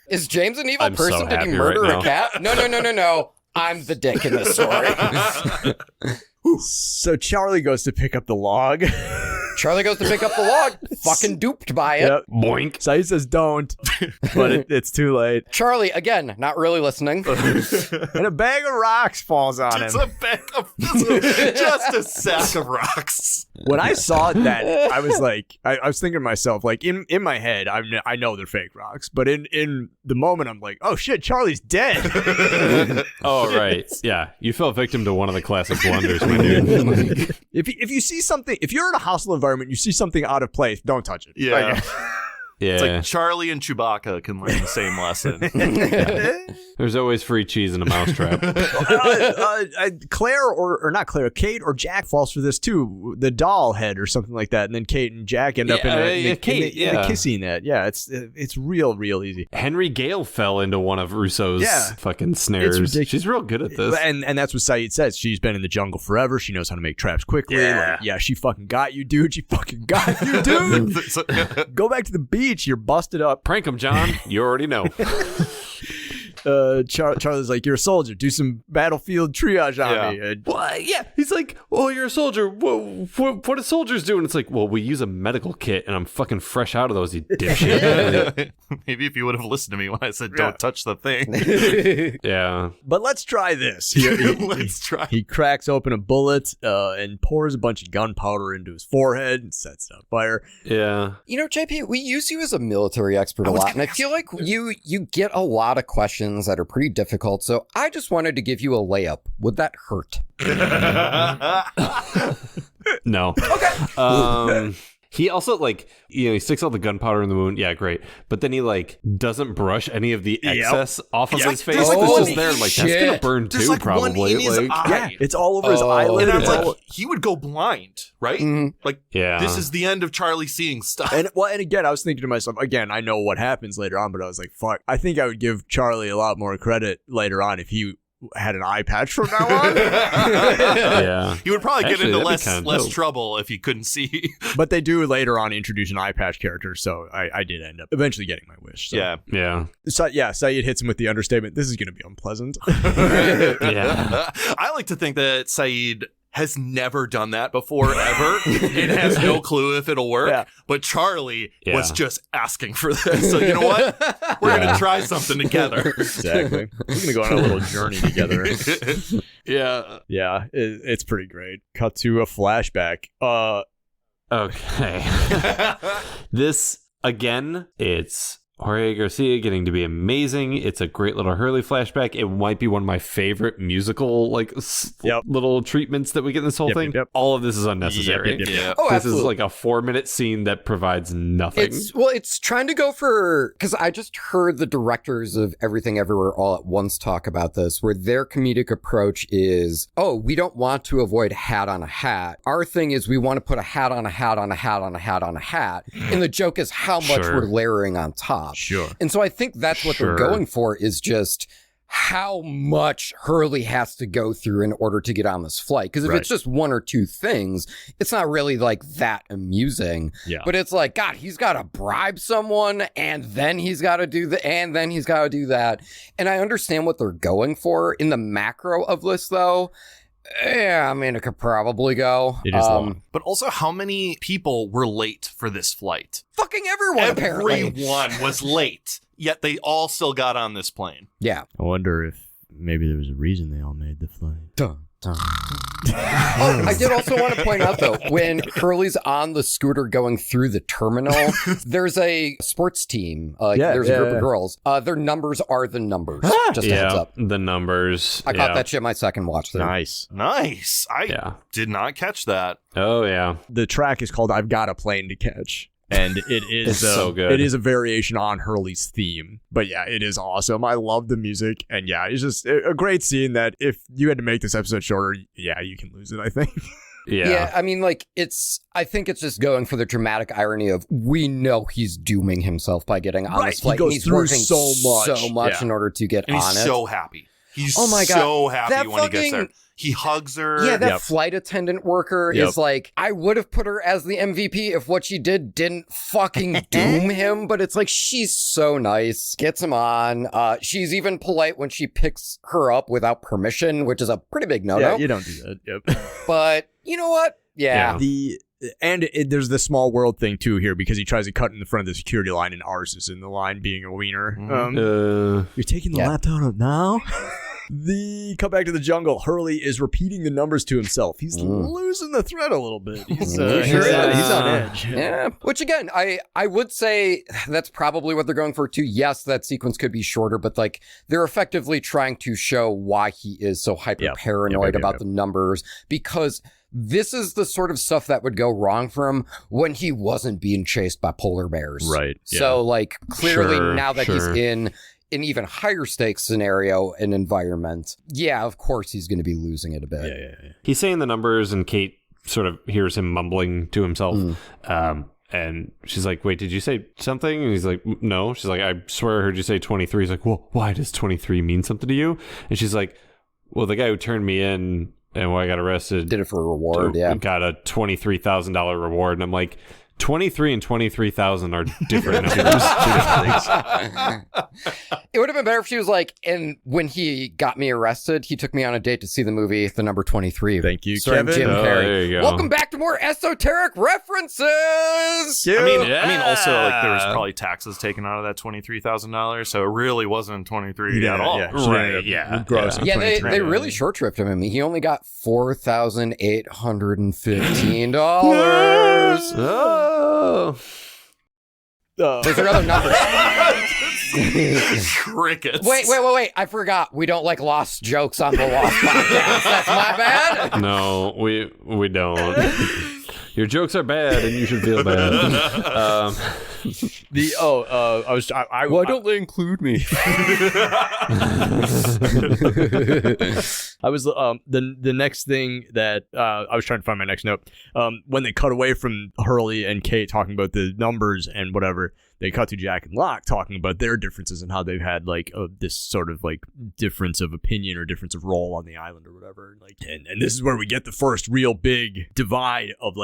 Is James an evil I'm so person? Did he happy murder right a now. cat? No. I'm the dick in this story. So Charlie goes to pick up the log. Charlie goes to pick up the log, fucking duped by it. Yep. Boink. So he says don't, but it's too late. Charlie, again, not really listening. And a bag of rocks falls on It's him. a bag of just a sack of rocks. When I saw that, I was like, I was thinking to myself, like in my head, I know they're fake rocks, but in the moment, I'm like, oh shit, Charlie's dead. Oh, right. Yeah. You fell victim to one of the classic blunders, my dude. If you see something, if you're in a hostile environment, you see something out of place, don't touch it. Yeah. Yeah. It's like Charlie and Chewbacca can learn the same lesson. There's always free cheese in a mousetrap. Claire or not Claire, Kate or Jack falls for this too. The doll head or something like that, and then Kate and Jack end up in the kissing that. Yeah, it's real easy. Henry Gale fell into one of Russo's fucking snares. It's ridiculous. She's real good at this. And that's what Saeed says. She's been in the jungle forever. She knows how to make traps quickly. Yeah. She fucking got you, dude. She fucking got you, dude. Go back to the beach. You're busted up. Prank him, John. You already know. Charlie's like, you're a soldier. Do some battlefield triage on me. What? Yeah. He's like, oh, you're a soldier. What do soldiers do? And it's like, well, we use a medical kit, and I'm fucking fresh out of those, you dipshit. Maybe if you would have listened to me when I said don't touch the thing. Yeah. But let's try this. Let's try. He cracks open a bullet and pours a bunch of gunpowder into his forehead and sets it on fire. Yeah. JP, we use you as a military expert a lot, and I feel like you get a lot of questions that are pretty difficult, so I just wanted to give you a layup. Would that hurt? No. Okay. He also, like, he sticks all the gunpowder in the wound. Yeah, great. But then he, like, doesn't brush any of the excess off of his face. There's, like, It's one- just there. Like, shit. that's going to burn There's too, like one probably. in his Like, eye. Yeah, it's all over his eyelid. And I'm It's like, all- he would go blind, right? Like, yeah. this is the end of Charlie seeing stuff. and again, I was thinking to myself, again, I know what happens later on, but I was like, fuck, I think I would give Charlie a lot more credit later on if he had an eye patch from now on. yeah. He would probably Actually, get into that'd be kinda less dope. trouble if he couldn't see. But they do later on introduce an eye patch character, so I did end up eventually getting my wish. So. Yeah. Yeah. So, yeah, Saeed hits him with the understatement. This is going to be unpleasant. Yeah. I like to think that Saeed has never done that before, ever, and has no clue if it'll work. Yeah. But Charlie Yeah. was just asking for this. So you know what? We're going to try something together. Exactly. We're going to go on a little journey together. Yeah. Yeah, it's pretty great. Cut to a flashback. Okay. This, again, it's Jorge Garcia getting to be amazing. It's a great little Hurley flashback. It might be one of my favorite musical, like, little treatments that we get in this whole Yep, thing. yep. All of this is unnecessary. Yeah. Oh, This absolutely. is like a 4-minute scene that provides nothing. It's trying to go for, because I just heard the directors of Everything Everywhere All at Once talk about this, where their comedic approach is, oh, we don't want to avoid hat on a hat. Our thing is we want to put a hat on a hat on a hat on a hat on a hat. And the joke is how much Sure. we're layering on top. Sure. And so I think that's what they're Sure. going for, is just how much Hurley has to go through in order to get on this flight. Because if Right. it's just one or two things, it's not really like that amusing. Yeah. But it's like, God, he's got to bribe someone, and then he's got to do and then he's got to do that. And I understand what they're going for. In the macro of this, though, yeah, I mean, it could probably go. It is long. But also, how many people were late for this flight? Fucking everyone, apparently. Everyone was late, yet they all still got on this plane. Yeah. I wonder if maybe there was a reason they all made the flight. Dun, dun. Oh, I did also want to point out, though, when Hurley's on the scooter going through the terminal, there's a sports team. There's a group of girls. Their numbers are the numbers. Just a heads yeah, up. the numbers. I caught that shit my second watch through. Nice. Nice. I Yeah. did not catch that. Oh, yeah. The track is called "I've Got a Plane to Catch." And it is It's so good. It is a variation on Hurley's theme, but yeah, it is awesome. I love the music, and yeah, it's just a great scene. That if you had to make this episode shorter, yeah, you can lose it. I think. Yeah. I mean, like, I think it's just going for the dramatic irony of, we know he's dooming himself by getting on Right, this flight. he goes and he's through working so much. in order to get And on he's it. so happy. He's Oh my God. so happy That when he gets there. fucking- He hugs her. Yeah, that Yep. flight attendant worker Yep. is like, I would have put her as the MVP if what she did didn't fucking doom him, but it's like, she's so nice, gets him on. She's even polite when she picks her up without permission, which is a pretty big no-no. Yeah, you don't do that. Yep. But you know what? Yeah. There's the small world thing too here, because he tries to cut in the front of the security line, and ours is in the line being a wiener. You're taking the Yeah. laptop up now? The come back to the jungle. Hurley is repeating the numbers to himself. He's losing the thread a little bit. He's on edge. Yeah. Which again, I would say that's probably what they're going for too. Yes, that sequence could be shorter, but like they're effectively trying to show why he is so hyper paranoid about the numbers, because this is the sort of stuff that would go wrong for him when he wasn't being chased by polar bears. Right. So like clearly Sure, now that he's sure. in an even higher stakes scenario and environment, yeah, of course he's going to be losing it a bit. Yeah. He's saying the numbers, and Kate sort of hears him mumbling to himself. And she's like, wait, did you say something? And he's like, no. She's like, I swear I heard you say 23. He's like, well, why does 23 mean something to you? And she's like, well, the guy who turned me in and when I got arrested Did it for a reward, yeah. got a $23,000 reward. And I'm like, 23 and 23,000 are different numbers. It would have been better if she was like, and when he got me arrested, he took me on a date to see the movie The Number 23. Thank you, starring Kevin. Jim Oh, Carrey. there you go. Welcome back to more esoteric references. I mean, also like there was probably taxes taken out of that $23,000, so it really wasn't 23 at all. Right, yeah. Gross. Yeah, they 23. really short shrift him. He only got $4,815. Oh. Those are other numbers. Crickets. Wait. I forgot. We don't like lost jokes on the Lost podcast. That's my bad. No, we don't. Your jokes are bad, and you should feel bad. Why don't they include me? I was the next thing that I was trying to find my next note. When they cut away from Hurley and Kate talking about the numbers and whatever, they cut to Jack and Locke talking about their differences and how they've had like this sort of like difference of opinion or difference of role on the island or whatever. Like, and this is where we get the first real big divide of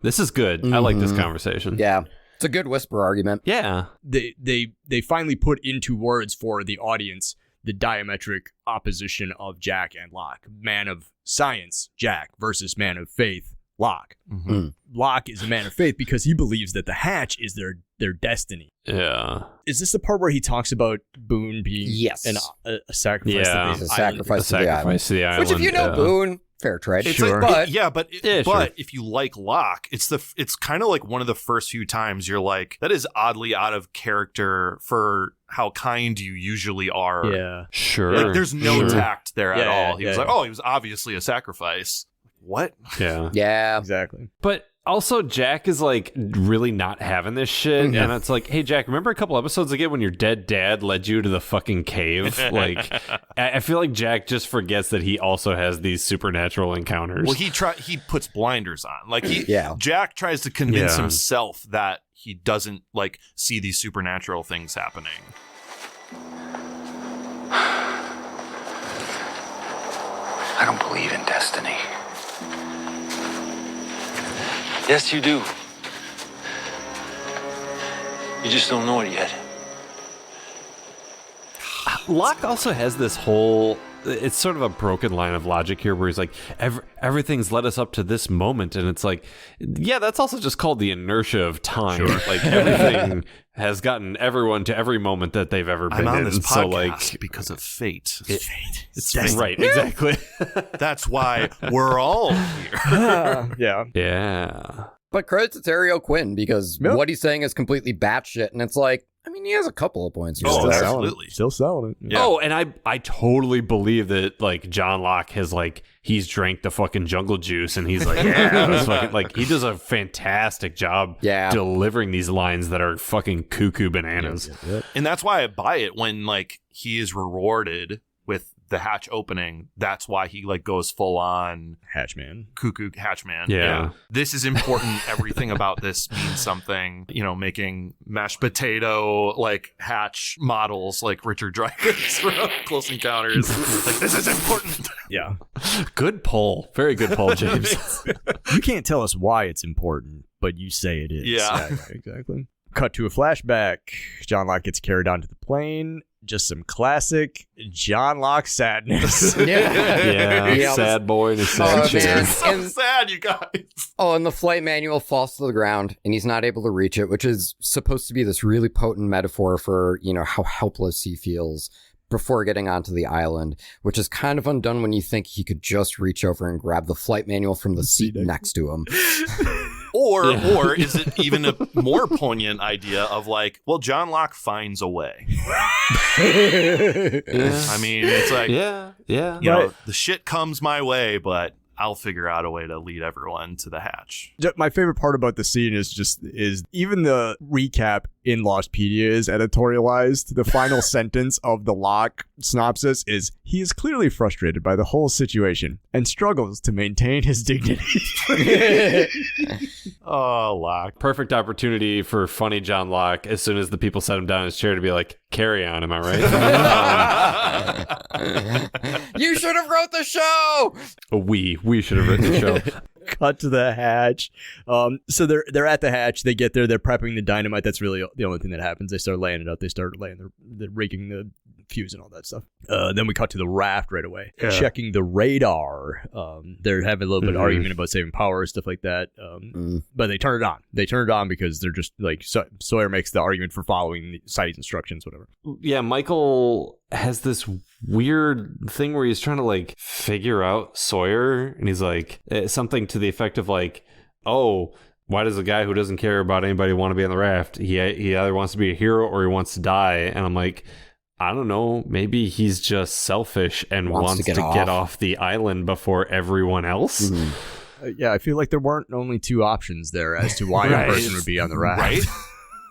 This is good. I like this conversation. Yeah. It's a good whisper argument. Yeah. They finally put into words for the audience the diametric opposition of Jack and Locke. Man of science, Jack, versus man of faith, Locke. Locke is a man of faith because he believes that the hatch is their destiny. Yeah. Is this the part where he talks about Boone being a sacrifice? Yeah. To the sacrifice to the island. Which, if you know Boone, fair trade. It's Sure. like, but but if you like Locke, it's kind of like one of the first few times you're like, that is oddly out of character for how kind you usually are. Yeah. Sure. Like there's no tact there at Yeah, all. He was like, oh, he was obviously a sacrifice. What? Yeah. yeah. Exactly. But also, Jack is like really not having this shit, and it's like, hey, Jack, remember a couple episodes ago when your dead dad led you to the fucking cave? Like, I feel like Jack just forgets that he also has these supernatural encounters. Well, he puts blinders on. Like Jack tries to convince Yeah. himself that he doesn't like see these supernatural things happening. I don't believe in destiny. Yes, you do. You just don't know it yet. Locke also has this whole, it's sort of a broken line of logic here where he's like, everything's led us up to this moment. And it's like, yeah, that's also just called the inertia of time. Sure. Like everything has gotten everyone to every moment that they've ever been I'm on in. this So podcast like, because of fate. it's right, exactly. That's why we're all here. Yeah. Yeah. But credits to Ariel Quinn because what he's saying is completely batshit, and it's like, I mean, he has a couple of points. Oh, Still absolutely. Still selling it. Yeah. Oh, and I totally believe that like John Locke has like he's drank the fucking jungle juice and he's like, yeah, that's fucking, like he does a fantastic job delivering these lines that are fucking cuckoo bananas. And that's why I buy it when like he is rewarded with the hatch opening. That's why he like goes full on Hatchman. cuckoo hatchman. Yeah. This is important. Everything about this means something. You know, making mashed potato like hatch models like Richard Dreyfuss from Close Encounters. Like this is important. Yeah. Good pull. Very good pull, James. You can't tell us why it's important, but you say it is. Yeah. Exactly. Cut to a flashback. John Locke gets carried onto the plane. Just some classic John Locke sadness. Yeah. Sad boy in a sad chair. It's so sad, you guys. Oh, and the flight manual falls to the ground, and he's not able to reach it, which is supposed to be this really potent metaphor for, you know, how helpless he feels before getting onto the island, which is kind of undone when you think he could just reach over and grab the flight manual from the seat next to him. Or is it even a more poignant idea of like, well, John Locke finds a way. I mean, it's like, you know, the shit comes my way, but I'll figure out a way to lead everyone to the hatch. My favorite part about the scene is even the recap in Lostpedia is editorialized. The final sentence of the Locke synopsis is, he is clearly frustrated by the whole situation and struggles to maintain his dignity. Oh, Locke. Perfect opportunity for funny John Locke as soon as the people set him down in his chair to be like, carry on, am I right? You should have wrote the show! We should have written the show. Cut to the hatch. So they're at the hatch. They get there. They're prepping the dynamite. That's really the only thing that happens. They start laying it out. They start laying they're raking the fuse and all that stuff. Then we cut to the raft right away. Checking the radar. They're having a little bit of argument about saving power, stuff like that. But they turn it on. They turn it on because they're just like Sawyer makes the argument for following the site's instructions, whatever. Yeah, Michael has this weird thing where he's trying to like figure out Sawyer, and he's like something to the effect of like, oh, why does a guy who doesn't care about anybody want to be on the raft? He either wants to be a hero or he wants to die. And I'm like, I don't know, maybe he's just selfish and wants to get off the island before everyone else. Yeah, I feel like there weren't only two options there as to why a person would be on the raft. Right?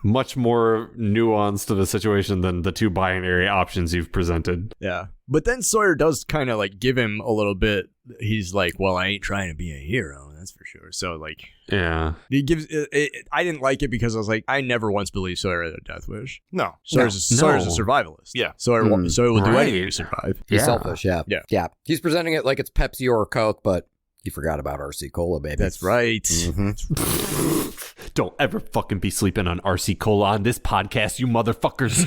Much more nuanced of a situation than the two binary options you've presented. Yeah. But then Sawyer does kind of like give him a little bit. He's like, well, I ain't trying to be a hero. That's for sure. So like, yeah, he gives it. I didn't like it because I was like, I never once believed Sawyer had a death wish. No. Sawyer's a survivalist. Yeah. Sawyer will do Right. anything to survive. He's selfish, yeah. Yeah. He's presenting it like it's Pepsi or Coke, but he forgot about RC Cola, baby. That's right. Mm-hmm. Don't ever fucking be sleeping on RC Cola on this podcast, you motherfuckers.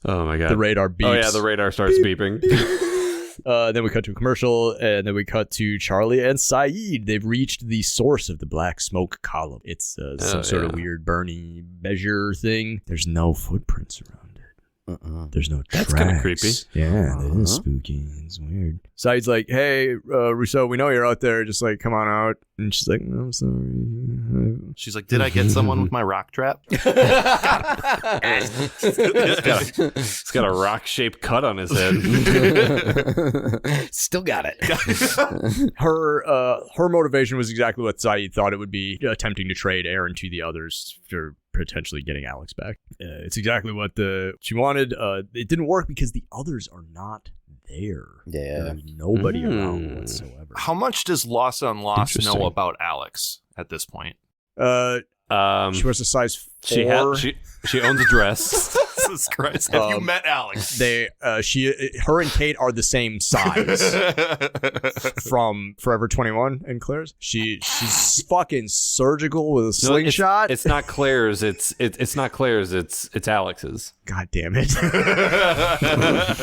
Oh my god. The radar beeps. Oh yeah, the radar starts beeping. Then we cut to a commercial, and then we cut to Charlie and Saeed. They've reached the source of the black smoke column. It's some sort of weird Bernie measure thing. There's no footprints around it. There's no tracks. That's kind of creepy. Yeah, that is spooky. It's weird. Saeed's like, hey, Rousseau, we know you're out there. Just like, come on out. And she's like, no, I'm sorry. She's like, did I get someone with my rock trap? He's got a rock-shaped cut on his head. Still got it. Her motivation was exactly what Saeed thought it would be, attempting to trade Aaron to the others for potentially getting Alex back. It's exactly what she wanted. It didn't work because the others are not there. Yeah. There's nobody around whatsoever. How much does Lost on Lost know about Alex at this point? She was a size 4. She owns a dress. Jesus Christ. Have you met Alex? Her and Kate are the same size from Forever 21 and Claire's. She's fucking surgical with a slingshot. It's not Claire's. It's not Claire's. It's Alex's. God damn it.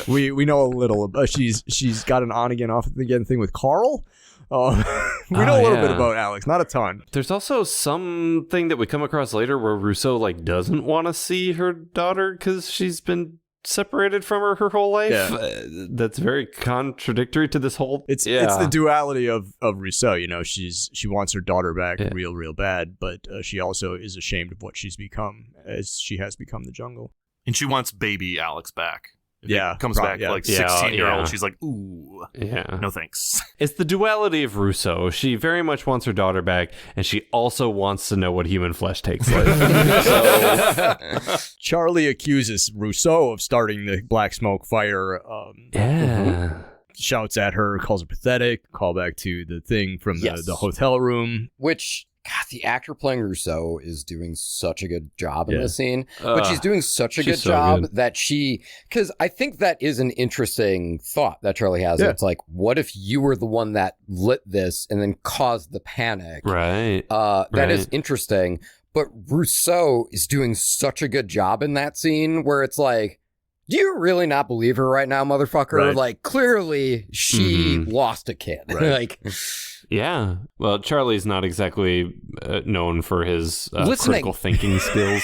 we know a little. She's got an on again, off again thing with Carl. We know a little bit about Alex, not a ton. There's also something that we come across later where Rousseau like doesn't want to see her daughter because she's been separated from her whole life. Yeah. That's very contradictory to this whole. It's the duality of Rousseau. You know, she wants her daughter back real bad, but she also is ashamed of what she's become, as she has become the jungle. And she wants baby Alex back. If Yeah, he comes back like 16-year-old. She's like, ooh, no thanks. It's the duality of Rousseau. She very much wants her daughter back, and she also wants to know what human flesh tastes like. Charlie accuses Rousseau of starting the black smoke fire. Shouts at her, calls her pathetic. Call back to the thing from the hotel room. Which, God, the actor playing Rousseau is doing such a good job in this scene. But she's doing such a good job that because I think that is an interesting thought that Charlie has. It's like, what if you were the one that lit this and then caused the panic? Right. That is interesting. But Rousseau is doing such a good job in that scene where it's like, do you really not believe her right now, motherfucker? Right. Like, clearly she lost a kid. Right. Like, yeah. Well, Charlie's not exactly known for his critical thinking skills.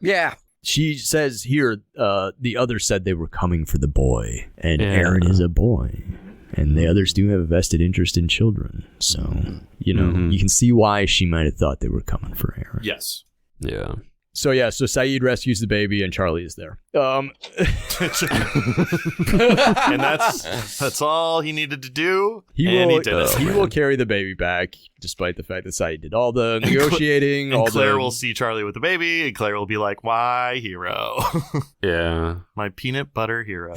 Yeah. She says here, the others said they were coming for the boy, and Aaron is a boy, and the others do have a vested interest in children. So, you know, you can see why she might have thought they were coming for Aaron. Yes. Yeah. So Saeed rescues the baby, and Charlie is there. And that's all he needed to do. He did it. He will carry the baby back, despite the fact that Saeed did all the negotiating. And Claire will see Charlie with the baby, and Claire will be like, "Why, hero? Yeah, my peanut butter hero."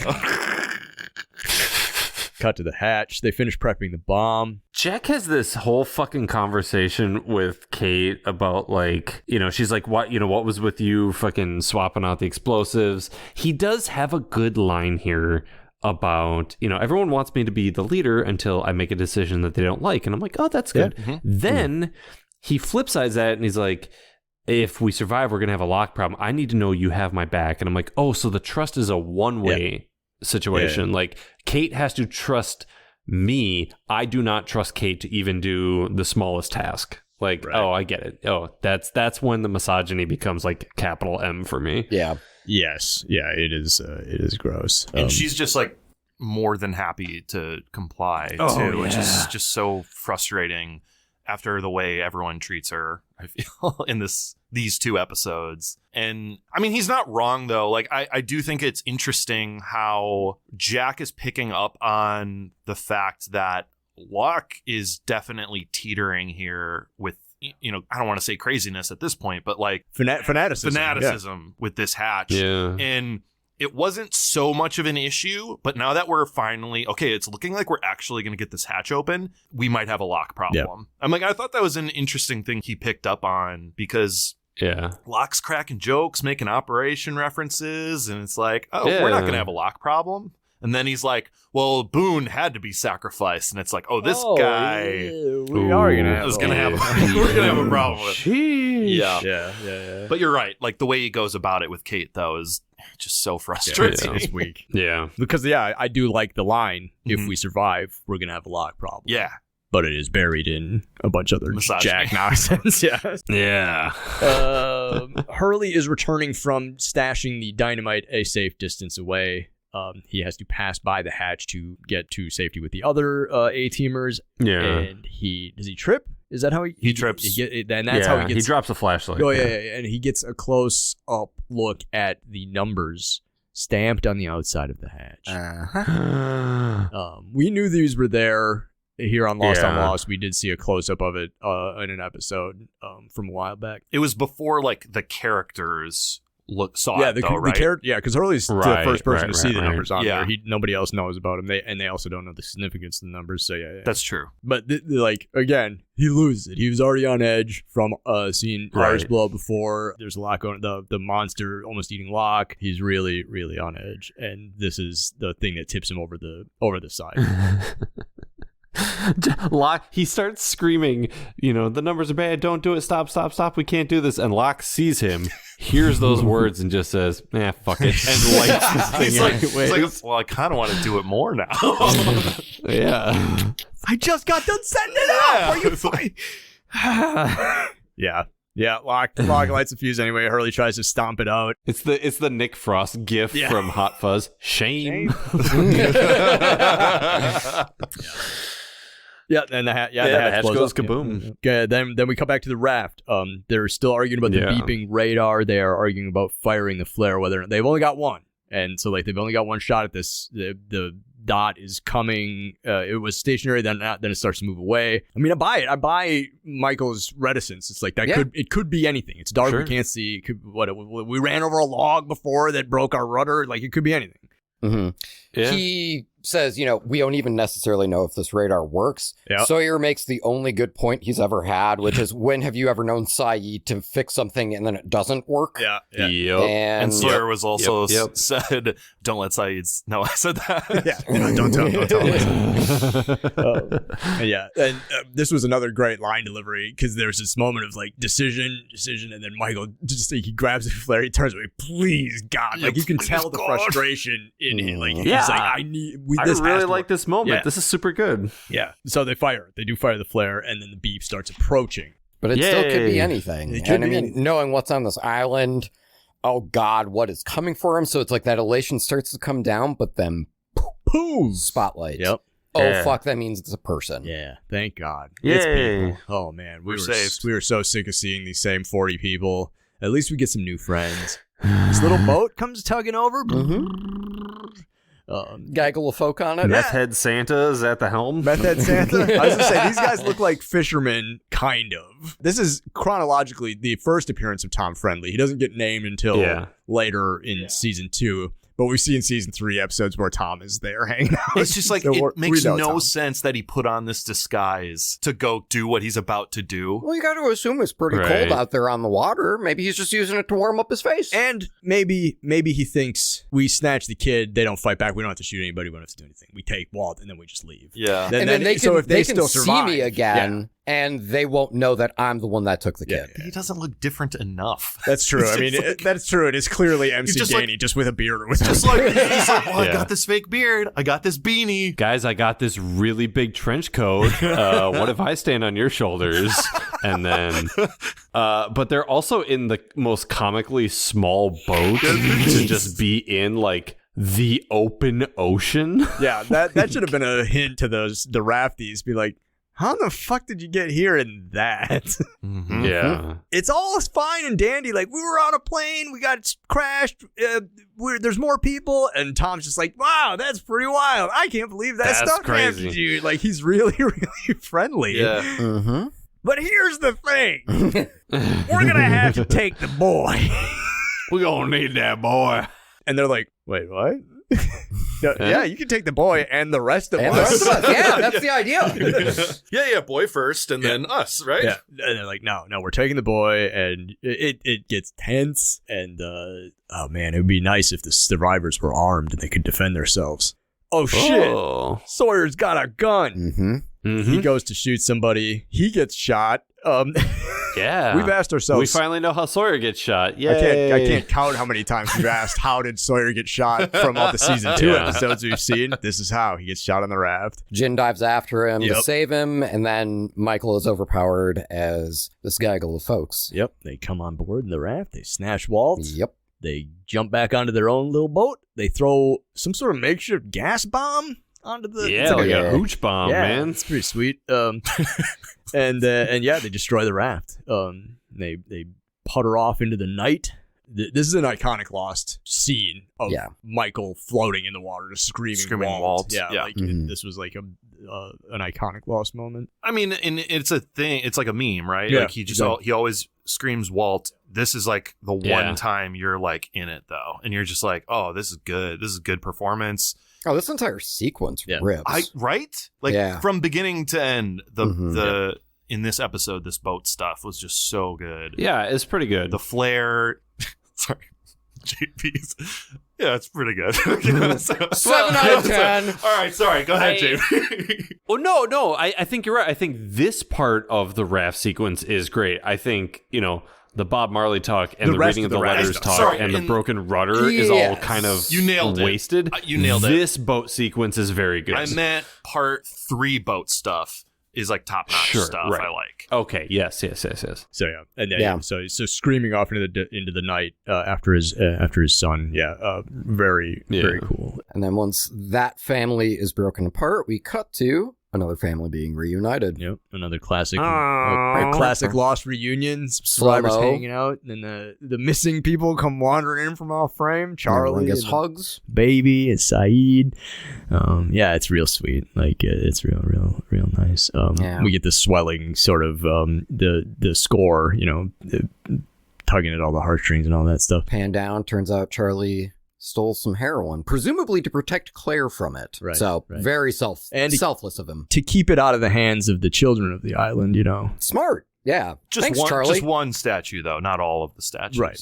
Cut to the hatch. They finish prepping the bomb. Jack has this whole fucking conversation with Kate about, like, you know, she's like, what was with you fucking swapping out the explosives? He does have a good line here about, you know, everyone wants me to be the leader until I make a decision that they don't like. And I'm like, oh, that's good. Yeah. Then he flip sides that and he's like, if we survive, we're going to have a lock problem. I need to know you have my back. And I'm like, oh, so the trust is a one-way situation. Like, Kate has to trust me. I do not trust Kate to even do the smallest task. Like, oh, I get it. Oh, that's when the misogyny becomes like capital M for me. Yeah. Yes. Yeah, it is gross. And she's just like more than happy to comply too, which is just so frustrating after the way everyone treats her, I feel, in these two episodes. And I mean, he's not wrong though. Like, I do think it's interesting how Jack is picking up on the fact that Locke is definitely teetering here with, you know, I don't want to say craziness at this point, but like fanaticism with this hatch. Yeah. And it wasn't so much of an issue, but now that we're finally, okay, it's looking like we're actually going to get this hatch open, we might have a Locke problem. I'm like, I thought that was an interesting thing he picked up on, because Locke's cracking jokes, making Operation references, and it's like, oh, we're not going to have a Locke problem. And then he's like, well, Boone had to be sacrificed. And it's like, oh, this guy. We are going to have we're gonna have a problem with it. Yeah. But you're right. Like, the way he goes about it with Kate, though, is just so frustrating. This week. Yeah. Because, I do like the line, if we survive, we're going to have a Locke problem. Yeah. But it is buried in a bunch of other misogyny. jack nonsense. Yeah. Hurley is returning from stashing the dynamite a safe distance away. He has to pass by the hatch to get to safety with the other A-teamers. Yeah. And does he trip? Is that how he trips? And that's how he gets. He drops a flashlight. Oh, yeah. And he gets a close-up look at the numbers stamped on the outside of the hatch. We knew these were there here on Lost on Lost. We did see a close-up of it in an episode from a while back. It was before, like, the characters saw it, though, right? Because Hurley's the first person to see the numbers on Yeah. there. Nobody else knows about them. They also don't know the significance of the numbers. So That's true. But again, he loses it. He was already on edge from seeing Iris blow up before. There's a lot going. The monster almost eating Locke. He's really, really on edge, and this is the thing that tips him over the side. Locke, he starts screaming, you know, the numbers are bad, don't do it, stop, we can't do this. And Locke sees him, hears those words, and just says, fuck it, and lights this thing. He's like, well, I kind of want to do it more now. Yeah. I just got done setting it up. Are you fine? Yeah, Locke lights the fuse anyway. Hurley tries to stomp it out. It's the Nick Frost gif from Hot Fuzz. Shame. Yeah, and the hatch goes up. kaboom. Okay, then we come back to the raft. They're still arguing about the beeping radar. They are arguing about firing the flare. Whether they've only got one, and so they've only got one shot at this. The dot is coming. It was stationary, then it starts to move away. I mean, I buy it. I buy Michael's reticence. It's like that could be anything. It's dark. Sure. We can't see. It could we ran over a log before that broke our rudder. Like, it could be anything. Mm-hmm. Yeah. He says, we don't even necessarily know if this radar works. Yep. Sawyer makes the only good point he's ever had, which is, when have you ever known Saeed to fix something and then it doesn't work? Yeah. Yep. And Sawyer was also said, don't let Saeed's... No, I said that. Don't tell him. And this was another great line delivery, because there's this moment of like decision, and then Michael he grabs the flare, he turns away, please God, like you can tell the frustration in him. Like he's like, I really like this moment. Yeah. This is super good. Yeah. So they do fire the flare, and then the beep starts approaching. But it still could be anything. I mean, knowing what's on this island, oh God, what is coming for him? So it's like that elation starts to come down, but then boom, spotlight. Yep. Oh fuck, that means it's a person. Yeah, thank God. Yay. It's people. Oh man, we were saved. We were so sick of seeing these same 40 people. At least we get some new friends. This little boat comes tugging over. Gaggle of folk on it. Meth Head Santa is at the helm. Meth Head Santa. I was gonna say, these guys look like fishermen, kind of. This is chronologically the first appearance of Tom Friendly. He doesn't get named until later in season 2. But we see in season 3 episodes where Tom is there hanging out. It's just like, So it makes we know no Tom. sense that he put on this disguise to go do what he's about to do. Well, you got to assume it's pretty Right. cold out there on the water. Maybe he's just using it to warm up his face. And maybe he thinks we snatch the kid, they don't fight back, we don't have to shoot anybody, we don't have to do anything. We take Walt and then we just leave. Yeah. And then they can, so if they still see survive, me again, and they won't know that I'm the one that took the kid. He doesn't look different enough. That's true. I mean, It's like- that's true. It is clearly MC just Gainey, like- just with a beard or with Just like, he's like, well, I Yeah. got this fake beard. I got this beanie. Guys, I got this really big trench coat. What if I stand on your shoulders? And then, but they're also in the most comically small boat to just be in like the open ocean. Yeah, that should have been a hint to the rafties. Be like, how the fuck did you get here in that? Mm-hmm. Yeah. It's all fine and dandy. Like, we were on a plane, we got crashed, there's more people, and Tom's just like, wow, that's pretty wild. I can't believe that That's stuff crazy. happened to you. Like, he's really, really friendly. Yeah. Mm-hmm. But here's the thing. We're going to have to take the boy. We gonna need that boy. And they're like, wait, what? No, yeah, you can take the boy and the rest of And the us. rest of us. Yeah, that's the idea. Yeah, boy first, and then us, right? Yeah, and they're like, no, we're taking the boy, and it gets tense, and oh man, it would be nice if the survivors were armed and they could defend themselves. Oh shit, Oh. Sawyer's got a gun. Mm-hmm. Mm-hmm. He goes to shoot somebody, he gets shot. Yeah. We've asked ourselves. We finally know how Sawyer gets shot. Yay. I can't count how many times we've asked, how did Sawyer get shot from all the season 2 Yeah. episodes we've seen? This is how he gets shot on the raft. Jin dives after him to Yep. save him, and then Michael is overpowered as this gaggle of folks. Yep, they come on board in the raft, they snatch Walt. Yep. They jump back onto their own little boat. They throw some sort of makeshift gas bomb onto the. Yeah, it's like a- a hooch bomb, yeah, man. it's pretty sweet. And yeah, they destroy the raft. They putter off into the night. This is an iconic Lost scene of Yeah. Michael floating in the water, just screaming Walt. Walt. Yeah, Yeah. like Mhm. this was like an iconic Lost moment. I mean, and it's a thing. It's like a meme, right? Yeah, like he just exactly. he always screams Walt. This is like the Yeah. one time you're like in it though, and you're just like, oh, this is good. This is good performance. Oh, this entire sequence Yeah. rips. Right? Like Yeah. from beginning to end, Mhm. the in this episode, this boat stuff was just so good. Yeah, it's pretty good. The flare. Sorry, JP's. Yeah, it's pretty good. 7 out of 10. All right, sorry. Go ahead, JP. Oh, no. I think you're right. I think this part of the raft sequence is great. I think, the Bob Marley talk and The the, rest reading of of the the raft letters stuff. talk Sorry, and the and- broken rudder is all Yes. kind of You nailed it. wasted. You nailed it. This boat sequence is very good. I meant part 3 boat stuff is like top notch Sure, stuff. right. I like. Okay, yes. So yeah, and then, Yeah. so screaming off into the night after his son. Yeah, very cool. And then once that family is broken apart, we cut to another family being reunited. Yep, another classic, Aw. classic Lost reunion. Survivors Slow-mo. hanging out, and the missing people come wandering in from off frame. Everyone Charlie, gets and the hugs. baby, and Saeed. Yeah, it's real sweet. Like it's real nice. Yeah. We get the swelling sort of the score. Tugging at all the heartstrings and all that stuff. Pan down. Turns out Charlie stole some heroin, presumably to protect Claire from it. Right, So right. very And he- selfless of him. To keep it out of the hands of the children of the island, Smart. Yeah. Thanks, one, Charlie. just one statue though, not all of the statues. Right.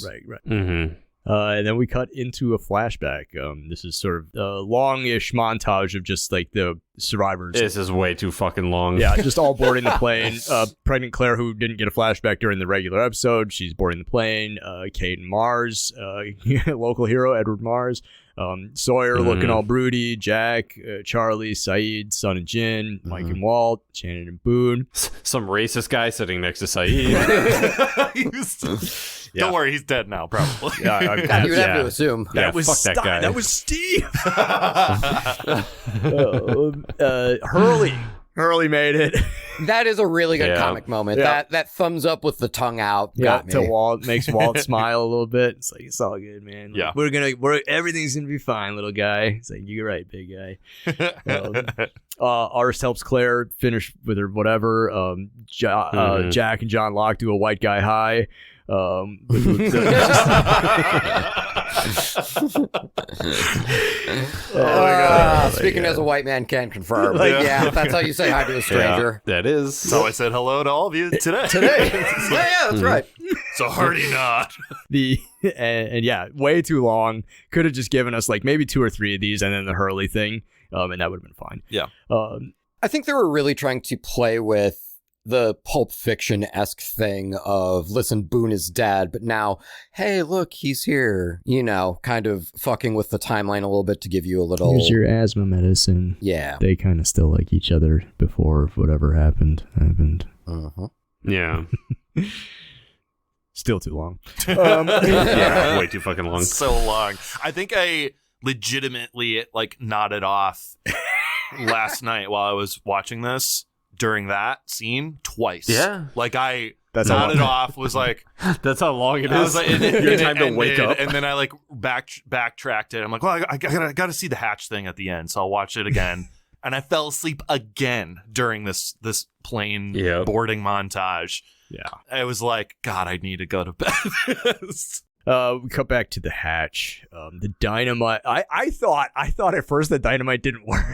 Mm-hmm. And then we cut into a flashback. This is sort of a long-ish montage of just like the survivors. This is way too fucking long. Yeah, just all boarding the plane. Pregnant Claire, who didn't get a flashback during the regular episode, she's boarding the plane. Kate and Mars, local hero Edward Mars. Sawyer looking all broody. Jack, Charlie, Saeed, Son and Jin, Mike and Walt, Shannon and Boone. Some racist guy sitting next to Saeed. Don't worry, he's dead now, probably. Yeah, You would have Yeah. to assume. Yeah, that was fuck that guy. That was Steve. Hurley made it. That is a really good Yeah. comic moment. Yeah. That thumbs up with the tongue out got me. To Walt, makes Walt smile a little bit. It's like, it's all good, man. Like, Yeah. everything's gonna be fine, little guy. It's like, you're right, big guy. Ars helps Claire finish with her whatever. Jack and John Locke do a white guy high. Speaking as a white man can confirm. Like, yeah, that's how you say hi to a stranger. That is. So I said hello to all of you today. Yeah, that's right. So hardy not. And yeah, way too long. Could have just given us like maybe 2 or 3 of these, and then the Hurley thing, and that would have been fine. Yeah. I think they were really trying to play with the Pulp Fiction-esque thing of, listen, Boone is dead, but now, hey, look, he's here. Kind of fucking with the timeline a little bit to give you a little... Here's your asthma medicine. Yeah. They kind of still like each other before whatever happened. Uh-huh. Yeah. Still too long. Yeah, way too fucking long. So long. I think I legitimately nodded off last night while I was watching this during that scene twice. Yeah. Like I That's nodded how off, was like, That's how long it I is. was like, Your time to wake up. and then I like backtracked it. I'm like, well, I gotta see the hatch thing at the end, so I'll watch it again. And I fell asleep again during this plane boarding montage. Yeah. I was like, God, I need to go to bed. We cut back to the hatch. The dynamite. I thought at first that dynamite didn't work.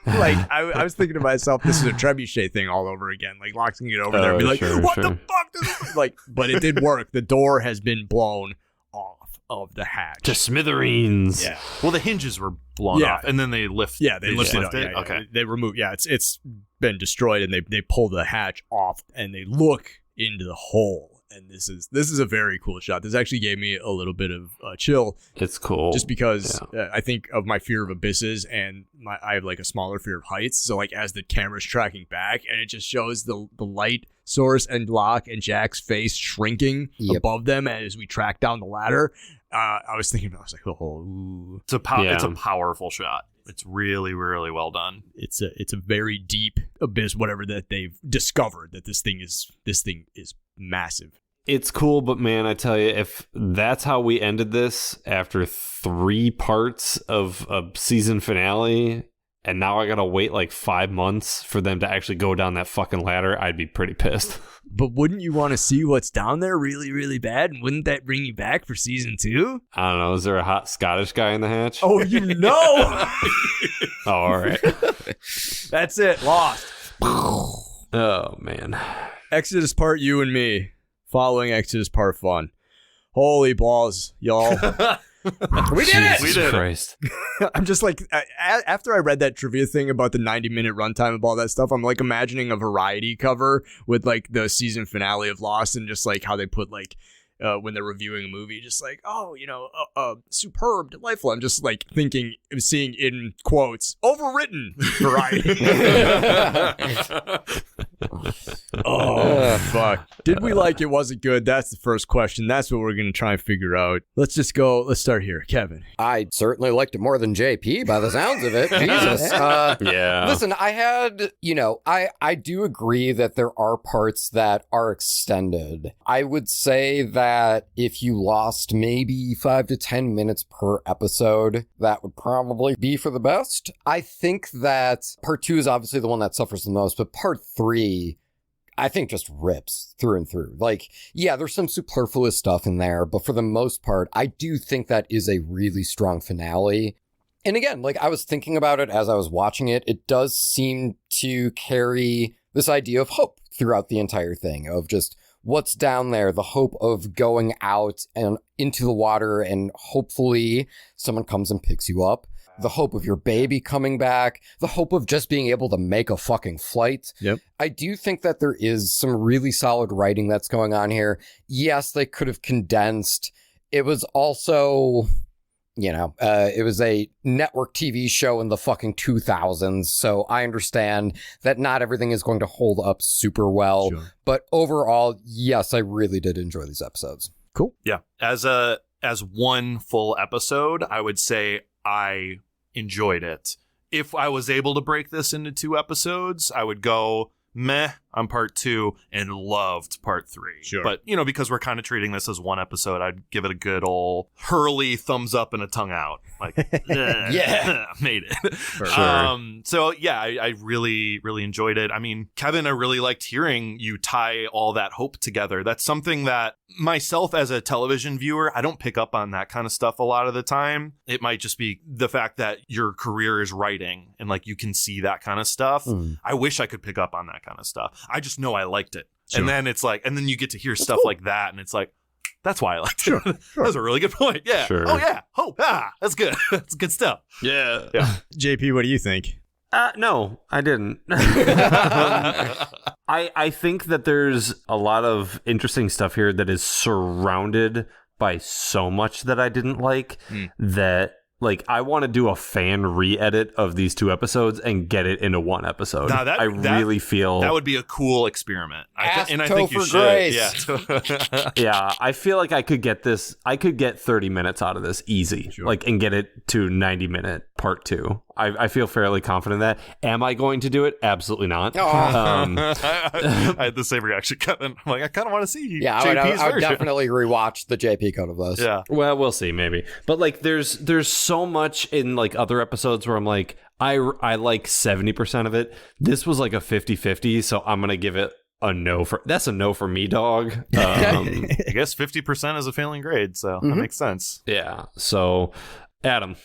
Like I was thinking to myself, this is a trebuchet thing all over again. Like Locke's gonna get over there and be like, "What the fuck?" Like, but it did work. The door has been blown off of the hatch to smithereens. Yeah. Well, the hinges were blown off, and then they lift. Yeah, they lifted it. Yeah, okay, they removed. Yeah, it's been destroyed, and they pull the hatch off, and they look into the hole. And this is a very cool shot. This actually gave me a little bit of a chill. It's cool. Just because I think of my fear of abysses, and I have like a smaller fear of heights. So like as the camera's tracking back, and it just shows the light source and Locke and Jack's face shrinking above them as we track down the ladder. I was thinking, I was like, oh, ooh. It's a powerful shot. It's really, really well done. It's a very deep abyss, whatever that they've discovered that this thing is massive. It's cool, but man, I tell you, if that's how we ended this after 3 parts of a season finale, and now I gotta wait like 5 months for them to actually go down that fucking ladder, I'd be pretty pissed. But wouldn't you want to see what's down there really, really bad? And wouldn't that bring you back for season 2? I don't know. Is there a hot Scottish guy in the hatch? Oh, you know! Oh, all right. That's it. Lost. Oh, man. Exodus part you and me. Following Exodus part fun. Holy balls, y'all. We did it! Jesus Christ. I'm just like, after I read that trivia thing about the 90-minute runtime of all that stuff, I'm like imagining a Variety cover with like the season finale of Lost and just like how they put like, when they're reviewing a movie, just like, oh, you know, superb, delightful. I'm just like seeing in quotes, overwritten Variety. Oh, fuck. Did we like it? Was it good? That's the first question. That's what we're going to try and figure out. Let's start here. Kevin. I certainly liked it more than JP by the sounds of it. Jesus. Yeah. Listen, I had, I do agree that there are parts that are extended. I would say that if you lost maybe 5 to 10 minutes per episode, that would probably be for the best. I think that part 2 is obviously the one that suffers the most, but part 3, I think just rips through and through. Like, yeah, there's some superfluous stuff in there, but for the most part, I do think that is a really strong finale. And again, like I was thinking about it as I was watching it, it does seem to carry this idea of hope throughout the entire thing, of just what's down there, the hope of going out and into the water and hopefully someone comes and picks you up. The hope of your baby coming back, the hope of just being able to make a fucking flight. Yep. I do think that there is some really solid writing that's going on here. Yes, they could have condensed. It was also, it was a network TV show in the fucking 2000s. So I understand that not everything is going to hold up super well. Sure. But overall, yes, I really did enjoy these episodes. Cool. Yeah. As one full episode, I would say I enjoyed it. If I was able to break this into 2 episodes, I would go meh on part 2 and loved part 3. Sure. But, because we're kind of treating this as one episode, I'd give it a good old Hurley thumbs up and a tongue out. Like, yeah, made it. For sure. So, yeah, I really, really enjoyed it. I mean, Kevin, I really liked hearing you tie all that hope together. That's something that myself as a television viewer, I don't pick up on that kind of stuff a lot of the time. It might just be the fact that your career is writing and like you can see that kind of stuff. I wish I could pick up on that kind of stuff. I just know I liked it. Sure. And then it's like, and then you get to hear stuff like that and it's like, that's why I liked it. Sure. That's a really good point. Yeah. Sure. Oh yeah. Hope. That's good. That's good stuff. Yeah. JP, what do you think? No, I didn't. I think that there's a lot of interesting stuff here that is surrounded by so much that I didn't like that. Like, I want to do a fan re-edit of these 2 episodes and get it into 1 episode. Now I really feel that would be a cool experiment. I think you should. Grace. Yeah. Yeah, I feel like I could get 30 minutes out of this easy. Sure. Like, and get it to 90-minute part 2. I feel fairly confident in that. Am I going to do it? Absolutely not. I had the same reaction, Kevin. I'm like, I kind of want to see JP's I would version. definitely rewatch the JP cut of this. Yeah. Well, we'll see, maybe. But like, there's so much in like other episodes where I'm like, I like 70% of it. This was like a 50-50, so I'm gonna give it a no for. That's a no for me, dog. I guess 50% is a failing grade, so that makes sense. Yeah. So, Adam.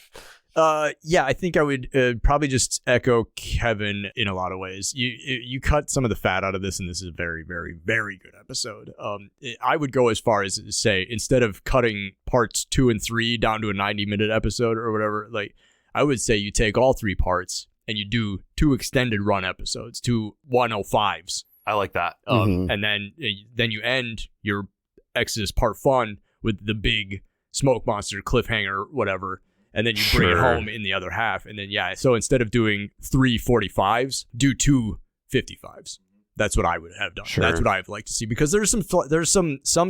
Yeah, I think I would probably just echo Kevin in a lot of ways. You cut some of the fat out of this, and this is a very, very, very good episode. I would go as far as to say, instead of cutting parts 2 and 3 down to a 90-minute episode or whatever, like I would say you take all 3 parts and you do 2 extended run episodes, 2 105s. I like that. And then you end your Exodus Part Fun with the big smoke monster cliffhanger, whatever. And then you bring it home in the other half. And then, so instead of doing 3 45s, do 2 55s. That's what I would have done. Sure. That's what I'd like to see, because there's some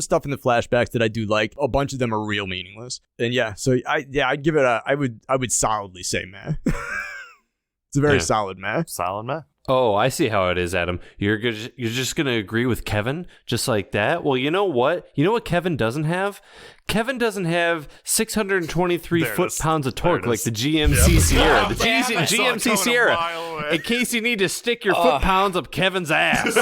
stuff in the flashbacks that I do like. A bunch of them are real meaningless. And I'd give it I would solidly say meh. It's a very solid meh. Solid meh. Oh, I see how it is, Adam. You're just going to agree with Kevin just like that? Well, you know what? You know what Kevin doesn't have? Kevin doesn't have 623 foot-pounds of torque like the GMC Sierra. The GMC Sierra. In case you need to stick your foot-pounds up Kevin's ass.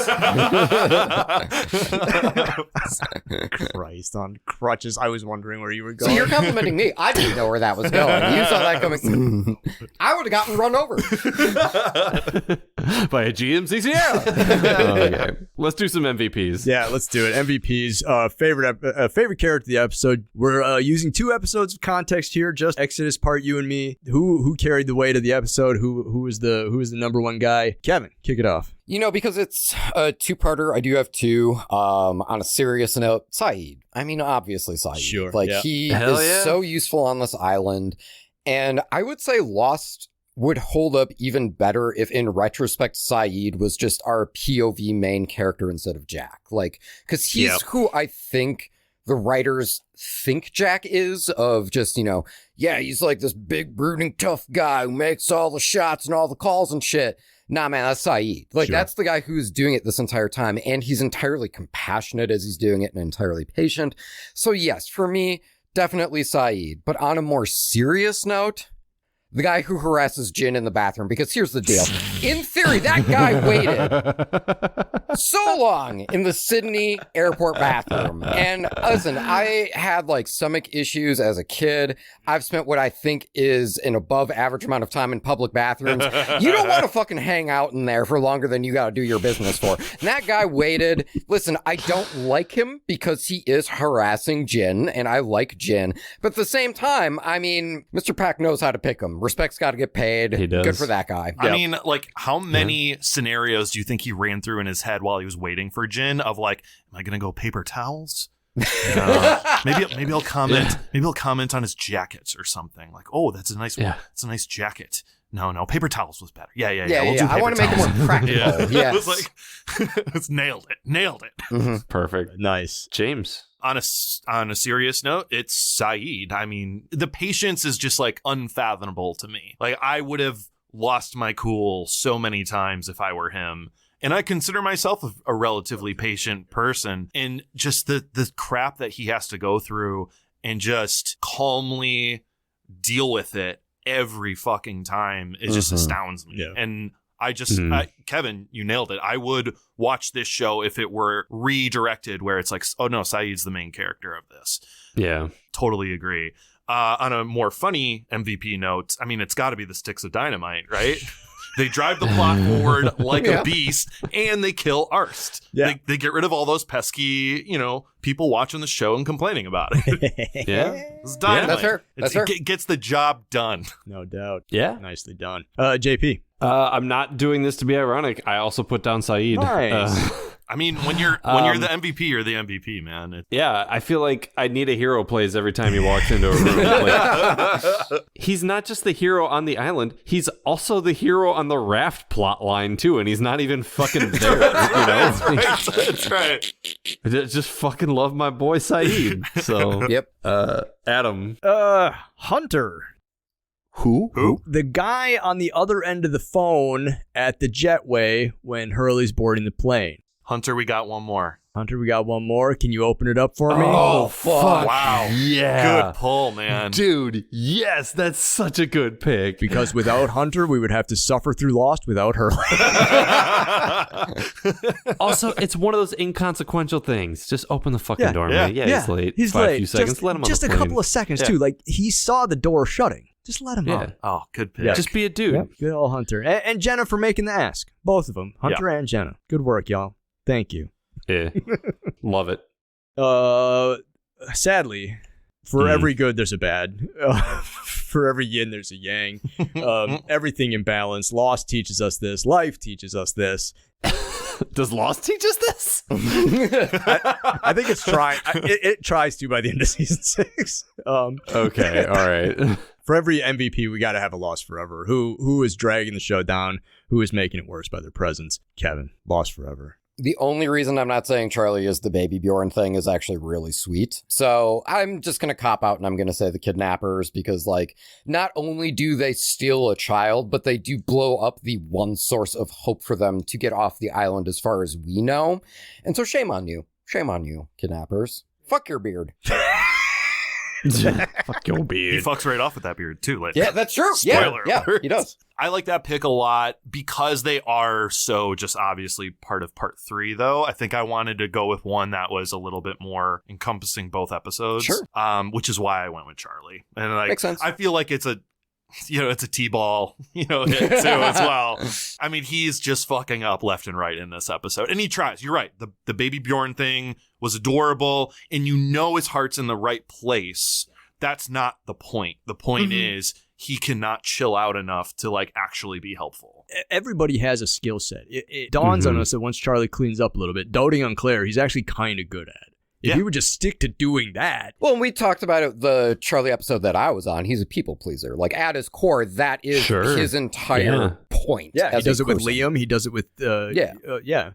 Christ, on crutches. I was wondering where you were going. So you're complimenting me. I didn't know where that was going. You saw that coming. I would have gotten run over. By a GMC Sierra. Okay. Let's do some MVPs. Yeah, let's do it. MVPs. Favorite character of the episode. We're using 2 episodes of context here. Just Exodus part, you and me. Who carried the weight of the episode? Who was the number one guy? Kevin, kick it off. You know, because it's a 2-parter, I do have 2. On a serious note, Saeed. I mean, obviously Saeed. Sure. He is so useful on this island. And I would say Lost would hold up even better if, in retrospect, Saeed was just our POV main character instead of Jack. Because he's who I think the writers think Jack is, of just, he's like this big, brooding, tough guy who makes all the shots and all the calls and shit. Nah, man, that's Saeed. That's the guy who's doing it this entire time, and he's entirely compassionate as he's doing it and entirely patient. So yes, for me, definitely Saeed. But on a more serious note, the guy who harasses Jin in the bathroom, because here's the deal. In theory, that guy waited so long in the Sydney airport bathroom. And listen, I had stomach issues as a kid. I've spent what I think is an above average amount of time in public bathrooms. You don't want to fucking hang out in there for longer than you got to do your business for. And that guy waited. Listen, I don't like him because he is harassing Jin, and I like Jin. But at the same time, I mean, Mr. Pack knows how to pick him. Respect's got to get paid. He does. Good for that guy. I mean, how many scenarios do you think he ran through in his head while he was waiting for Jin? Of am I gonna go paper towels? Maybe I'll comment. Yeah. Maybe I'll comment on his jacket or something. Oh, that's a nice. Yeah. It's a nice jacket. No, paper towels was better. Yeah. We'll do paper I want to make it more practical. Yeah. It was it's nailed it. Mm-hmm. Perfect. Nice. James. On a serious note, it's Saeed. I mean, the patience is just unfathomable to me. I would have lost my cool so many times if I were him. And I consider myself a relatively patient person, and just the crap that he has to go through and just calmly deal with it every fucking time, it just astounds me. Yeah. And Kevin, you nailed it. I would watch this show if it were redirected where it's oh no, Saeed's the main character of this. Yeah. Totally agree. On a more funny MVP note, I mean, it's got to be the sticks of dynamite, right? They drive the plot forward like a beast, and they kill Arst. Yeah. They get rid of all those pesky, people watching the show and complaining about it. Yeah. It's dynamite. Yeah, that's fair. It gets the job done. No doubt. Yeah. Nicely done. JP. I'm not doing this to be ironic. I also put down Saeed. Nice. I mean, when you're the MVP, you're the MVP, man. Yeah, I feel like I need a hero plays every time he walks into a room. He's not just the hero on the island; he's also the hero on the raft plot line too, and he's not even fucking there. That's right. I just fucking love my boy Saeed. So, yep. Adam. Hunter. Who? The guy on the other end of the phone at the jetway when Hurley's boarding the plane. Hunter, we got one more. Hunter, we got one more. Can you open it up for me? Oh, fuck. Wow. Yeah. Good pull, man. Dude, yes, that's such a good pick. Because without Hunter, we would have to suffer through Lost without Hurley. Also, it's one of those inconsequential things. Just open the fucking door, man. Yeah, he's late. He's Five late. few seconds. Let him on just the a plane. couple of seconds, too. Like, he saw the door shutting. Just let him on. Oh, good pick. Yeah. Just be a dude. Yep. Good old Hunter. And Jenna for making the ask. Both of them. Hunter and Jenna. Good work, y'all. Thank you. Yeah. Love it. Sadly, for every good, there's a bad. For every yin, there's a yang. Everything in balance. Lost teaches us this. Life teaches us this. Does Lost teach us this? I think it's trying. It tries to by the end of season 6. Okay. All right. For every MVP, we got to have a Lost Forever. Who is dragging the show down? Who is making it worse by their presence? Kevin, Lost Forever. The only reason I'm not saying Charlie is the Baby Bjorn thing is actually really sweet. So I'm just going to cop out and I'm going to say the kidnappers because, like, not only do they steal a child, but they do blow up the one source of hope for them to get off the island as far as we know. And so shame on you. Shame on you, kidnappers. Fuck your beard. Fuck your He beard. fucks right off with that beard, too. Like, Yeah, that's true. Spoiler Yeah, alert. he does. I like that pick a lot because they are so just obviously part of part 3, though. I think I wanted to go with one that was a little bit more encompassing both episodes. Sure. Which is why I went with Charlie. And like, Makes sense. I feel like it's a T-ball, hit too as well. I mean, he's just fucking up left and right in this episode. And he tries. You're right. The Baby Bjorn thing was adorable. And his heart's in the right place. That's not the point. The point is he cannot chill out enough to like actually be helpful. Everybody has a skill set. It dawns on us that once Charlie cleans up a little bit, doting on Claire, he's actually kind of good at. If he would just stick to doing that. Well, and we talked about it, the Charlie episode that I was on. He's a people pleaser. Like, at his core, that is his entire point. Yeah, he does it with Liam. He does it with... Yeah,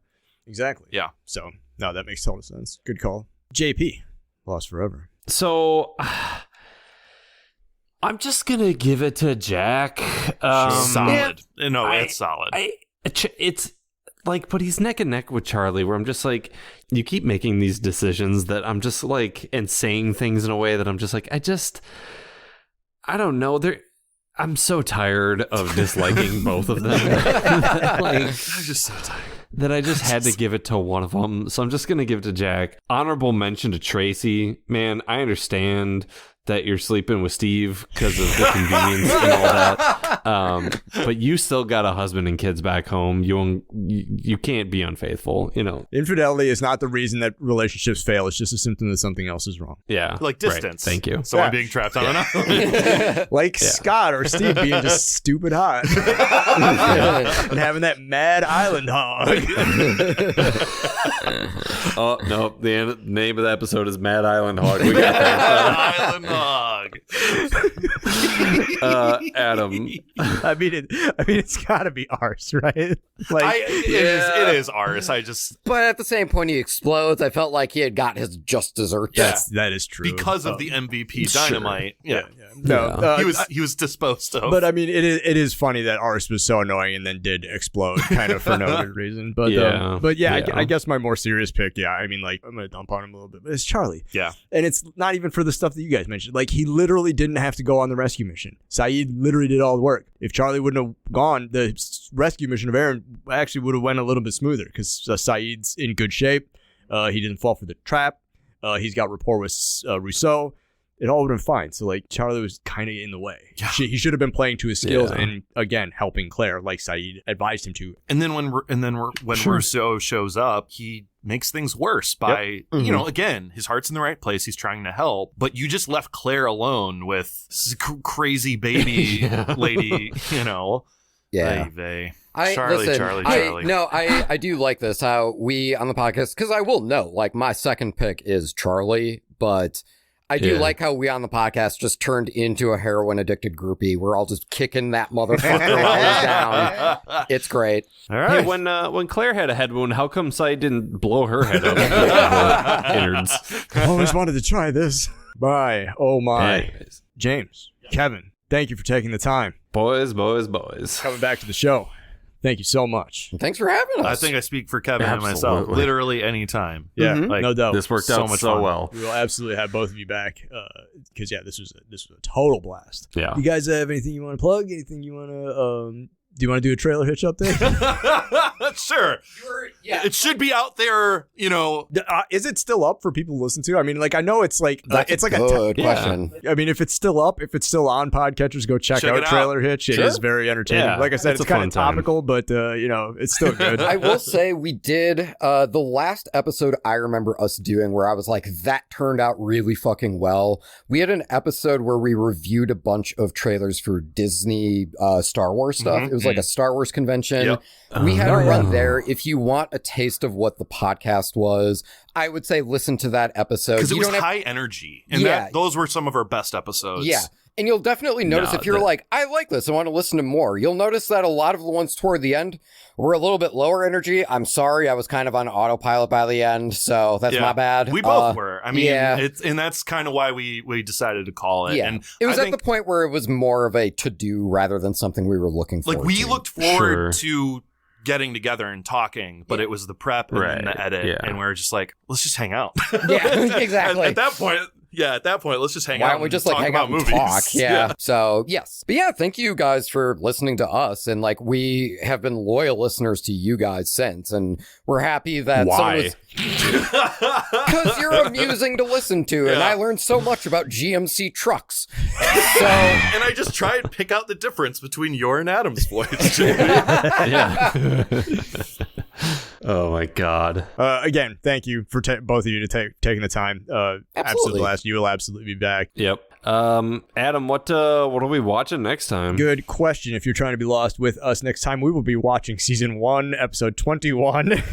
exactly. Yeah. So, no, that makes total sense. Good call. JP, Lost Forever. So... I'm just going to give it to Jack. Solid. It's solid. It's like, but he's neck and neck with Charlie, where I'm just like, you keep making these decisions that I'm just like, and saying things in a way that I'm just like, I don't know. I'm so tired of disliking both of them. I'm just so tired. That I just had to give it to one of them. So I'm just going to give it to Jack. Honorable mention to Tracy. Man, I understand that you're sleeping with Steve because of the convenience and all that. But you still got a husband and kids back home. You can't be unfaithful, Infidelity is not the reason that relationships fail. It's just a symptom that something else is wrong. Yeah. Like distance. Right. Thank you. Someone being trapped on an island. Like Scott or Steve being just stupid hot. And having that mad Island Hog. Oh, no. The name of the episode is Mad Island Hog. We got that. Island Hog. Adam. I mean, it's got to be ours, right? Like, it is ours. But at the same point, he explodes. I felt like he had got his just desserts. that is true. Because of the MVP dynamite. Yeah. No, he was disposed of. But I mean, it is funny that ours was so annoying and then did explode kind of for no good reason. But I guess my more serious pick, I mean, like, I'm going to dump on him a little bit, but it's Charlie. Yeah. And it's not even for the stuff that you guys mentioned. Like, he literally didn't have to go on the rescue mission. Saeed literally did all the work. If Charlie wouldn't have gone, the rescue mission of Aaron actually would have went a little bit smoother because Saeed's in good shape. He didn't fall for the trap. He's got rapport with Rousseau. It all would have been fine. So, like, Charlie was kind of in the way. Yeah. He should have been playing to his skills and, again, helping Claire like Saeed advised him to. And then when Rousseau shows up, he makes things worse by, again, his heart's in the right place. He's trying to help. But you just left Claire alone with this crazy baby lady, Yeah. Charlie. I do like this, how we on the podcast, because I will note, like, my second pick is Charlie, but I do like how we on the podcast just turned into a heroin addicted groupie. We're all just kicking that motherfucker while he's down. It's great. All right. Hey, when Claire had a head wound, how come Saeed didn't blow her head up? Innards. I always wanted to try this. Bye. Oh my. Anyways. James, Kevin, thank you for taking the time. Boys. Coming back to the show. Thank you so much. Thanks for having us. I think I speak for Kevin and myself. Absolutely. Literally anytime. Yeah, Like, no doubt. This worked So out much so fun. well. We will absolutely have both of you back because this was a total blast. Yeah. You guys have anything you want to plug? Anything you want to? Do you want to do a trailer hitch update? Sure. Yeah. It should be out there, Is it still up for people to listen to? I mean, like I know it's like it's like Good question. I mean, if it's still up, if it's still on podcatchers, go check Check out it out. Trailer Hitch. It Sure. is very entertaining. Yeah, Like I said, it's it's a kind fun of time. topical, but it's still good. I will say we did the last episode I remember us doing where I was like, that turned out really fucking well. We had an episode where we reviewed a bunch of trailers for Disney Star Wars stuff. It was like a Star Wars convention. Yep. We had a run there. If you want a taste of what the podcast was, I would say listen to that episode. because it You was don't have- high energy. And Yeah. those were some of our best episodes. Yeah. And you'll definitely notice No, if you're like, I like this, I want to listen to more. You'll notice that a lot of the ones toward the end were a little bit lower energy. I'm sorry, I was kind of on autopilot by the end, so that's Yeah. my bad. We both were. I mean, yeah. and that's kind of why we decided to call it. Yeah. And It was I at think, the point where it was more of a to-do rather than something we were looking for. like, we looked forward Sure. to getting together and talking, but it was the prep and then Right. the edit. Yeah. And we were just like, let's just hang out. Yeah, exactly. At that point, let's just hang Why out. don't we and just like talk hang about out and movies. talk? Yeah. So yes, but yeah, thank you guys for listening to us, and like we have been loyal listeners to you guys since, and we're happy that Why? because you're amusing to listen to, and Yeah. I learned so much about GMC trucks. So And I just try and pick out the difference between your and Adam's voice. Yeah. Oh my God. Again, thank you for both of you to taking the time. Absolutely blast. You will absolutely be back. Yep. Adam, what are we watching next time? Good question. If you're trying to be lost with us next time, we will be watching season 1, episode 21.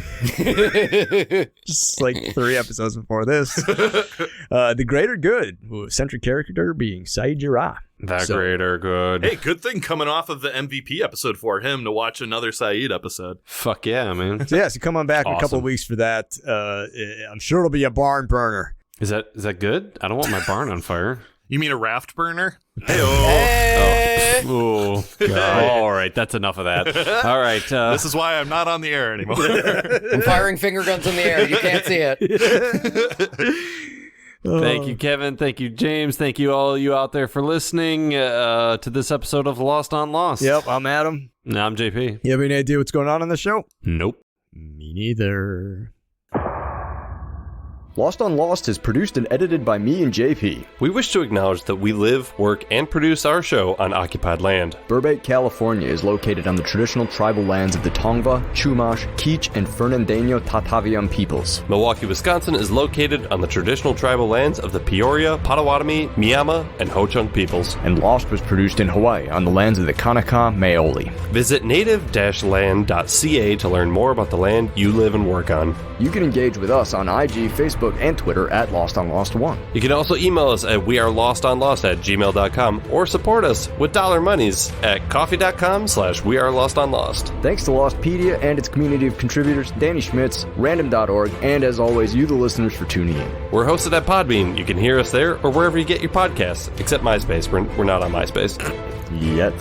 Just like 3 episodes before this. The Greater Good, centric character being Saeed Jarrah. That greater good. Hey, good thing coming off of the MVP episode for him to watch another Saeed episode. Fuck yeah, man. So yeah, so come on back in a couple Awesome. of weeks for that. I'm sure it'll be a barn burner. Is that good? I don't want my barn on fire. You mean a raft burner? Oh, God. All right, that's enough of that. All right. This is why I'm not on the air anymore. I'm firing finger guns in the air. You can't see it. Thank you, Kevin. Thank you, James. Thank you, all you out there, for listening to this episode of Lost on Lost. Yep, I'm Adam. No, I'm JP. You have any idea what's going on the show? Nope. Me neither. Lost on Lost is produced and edited by me and JP. We wish to acknowledge that we live, work, and produce our show on occupied land. Burbank, California is located on the traditional tribal lands of the Tongva, Chumash, Kizh, and Fernandino Tataviam peoples. Milwaukee, Wisconsin is located on the traditional tribal lands of the Peoria, Potawatomi, Miama, and Ho-Chunk peoples. And Lost was produced in Hawaii on the lands of the Kanaka Maoli. Visit native-land.ca to learn more about the land you live and work on. You can engage with us on IG, Facebook, and Twitter at Lost on Lost 1. You can also email us at wearelostonlost@gmail.com or support us with dollar monies at coffee.com/wearelostonlost. Thanks to Lostpedia and its community of contributors, Danny Schmitz, random.org, and as always, you the listeners for tuning in. We're hosted at Podbean. You can hear us there or wherever you get your podcasts, except MySpace. We're not on MySpace. Yet.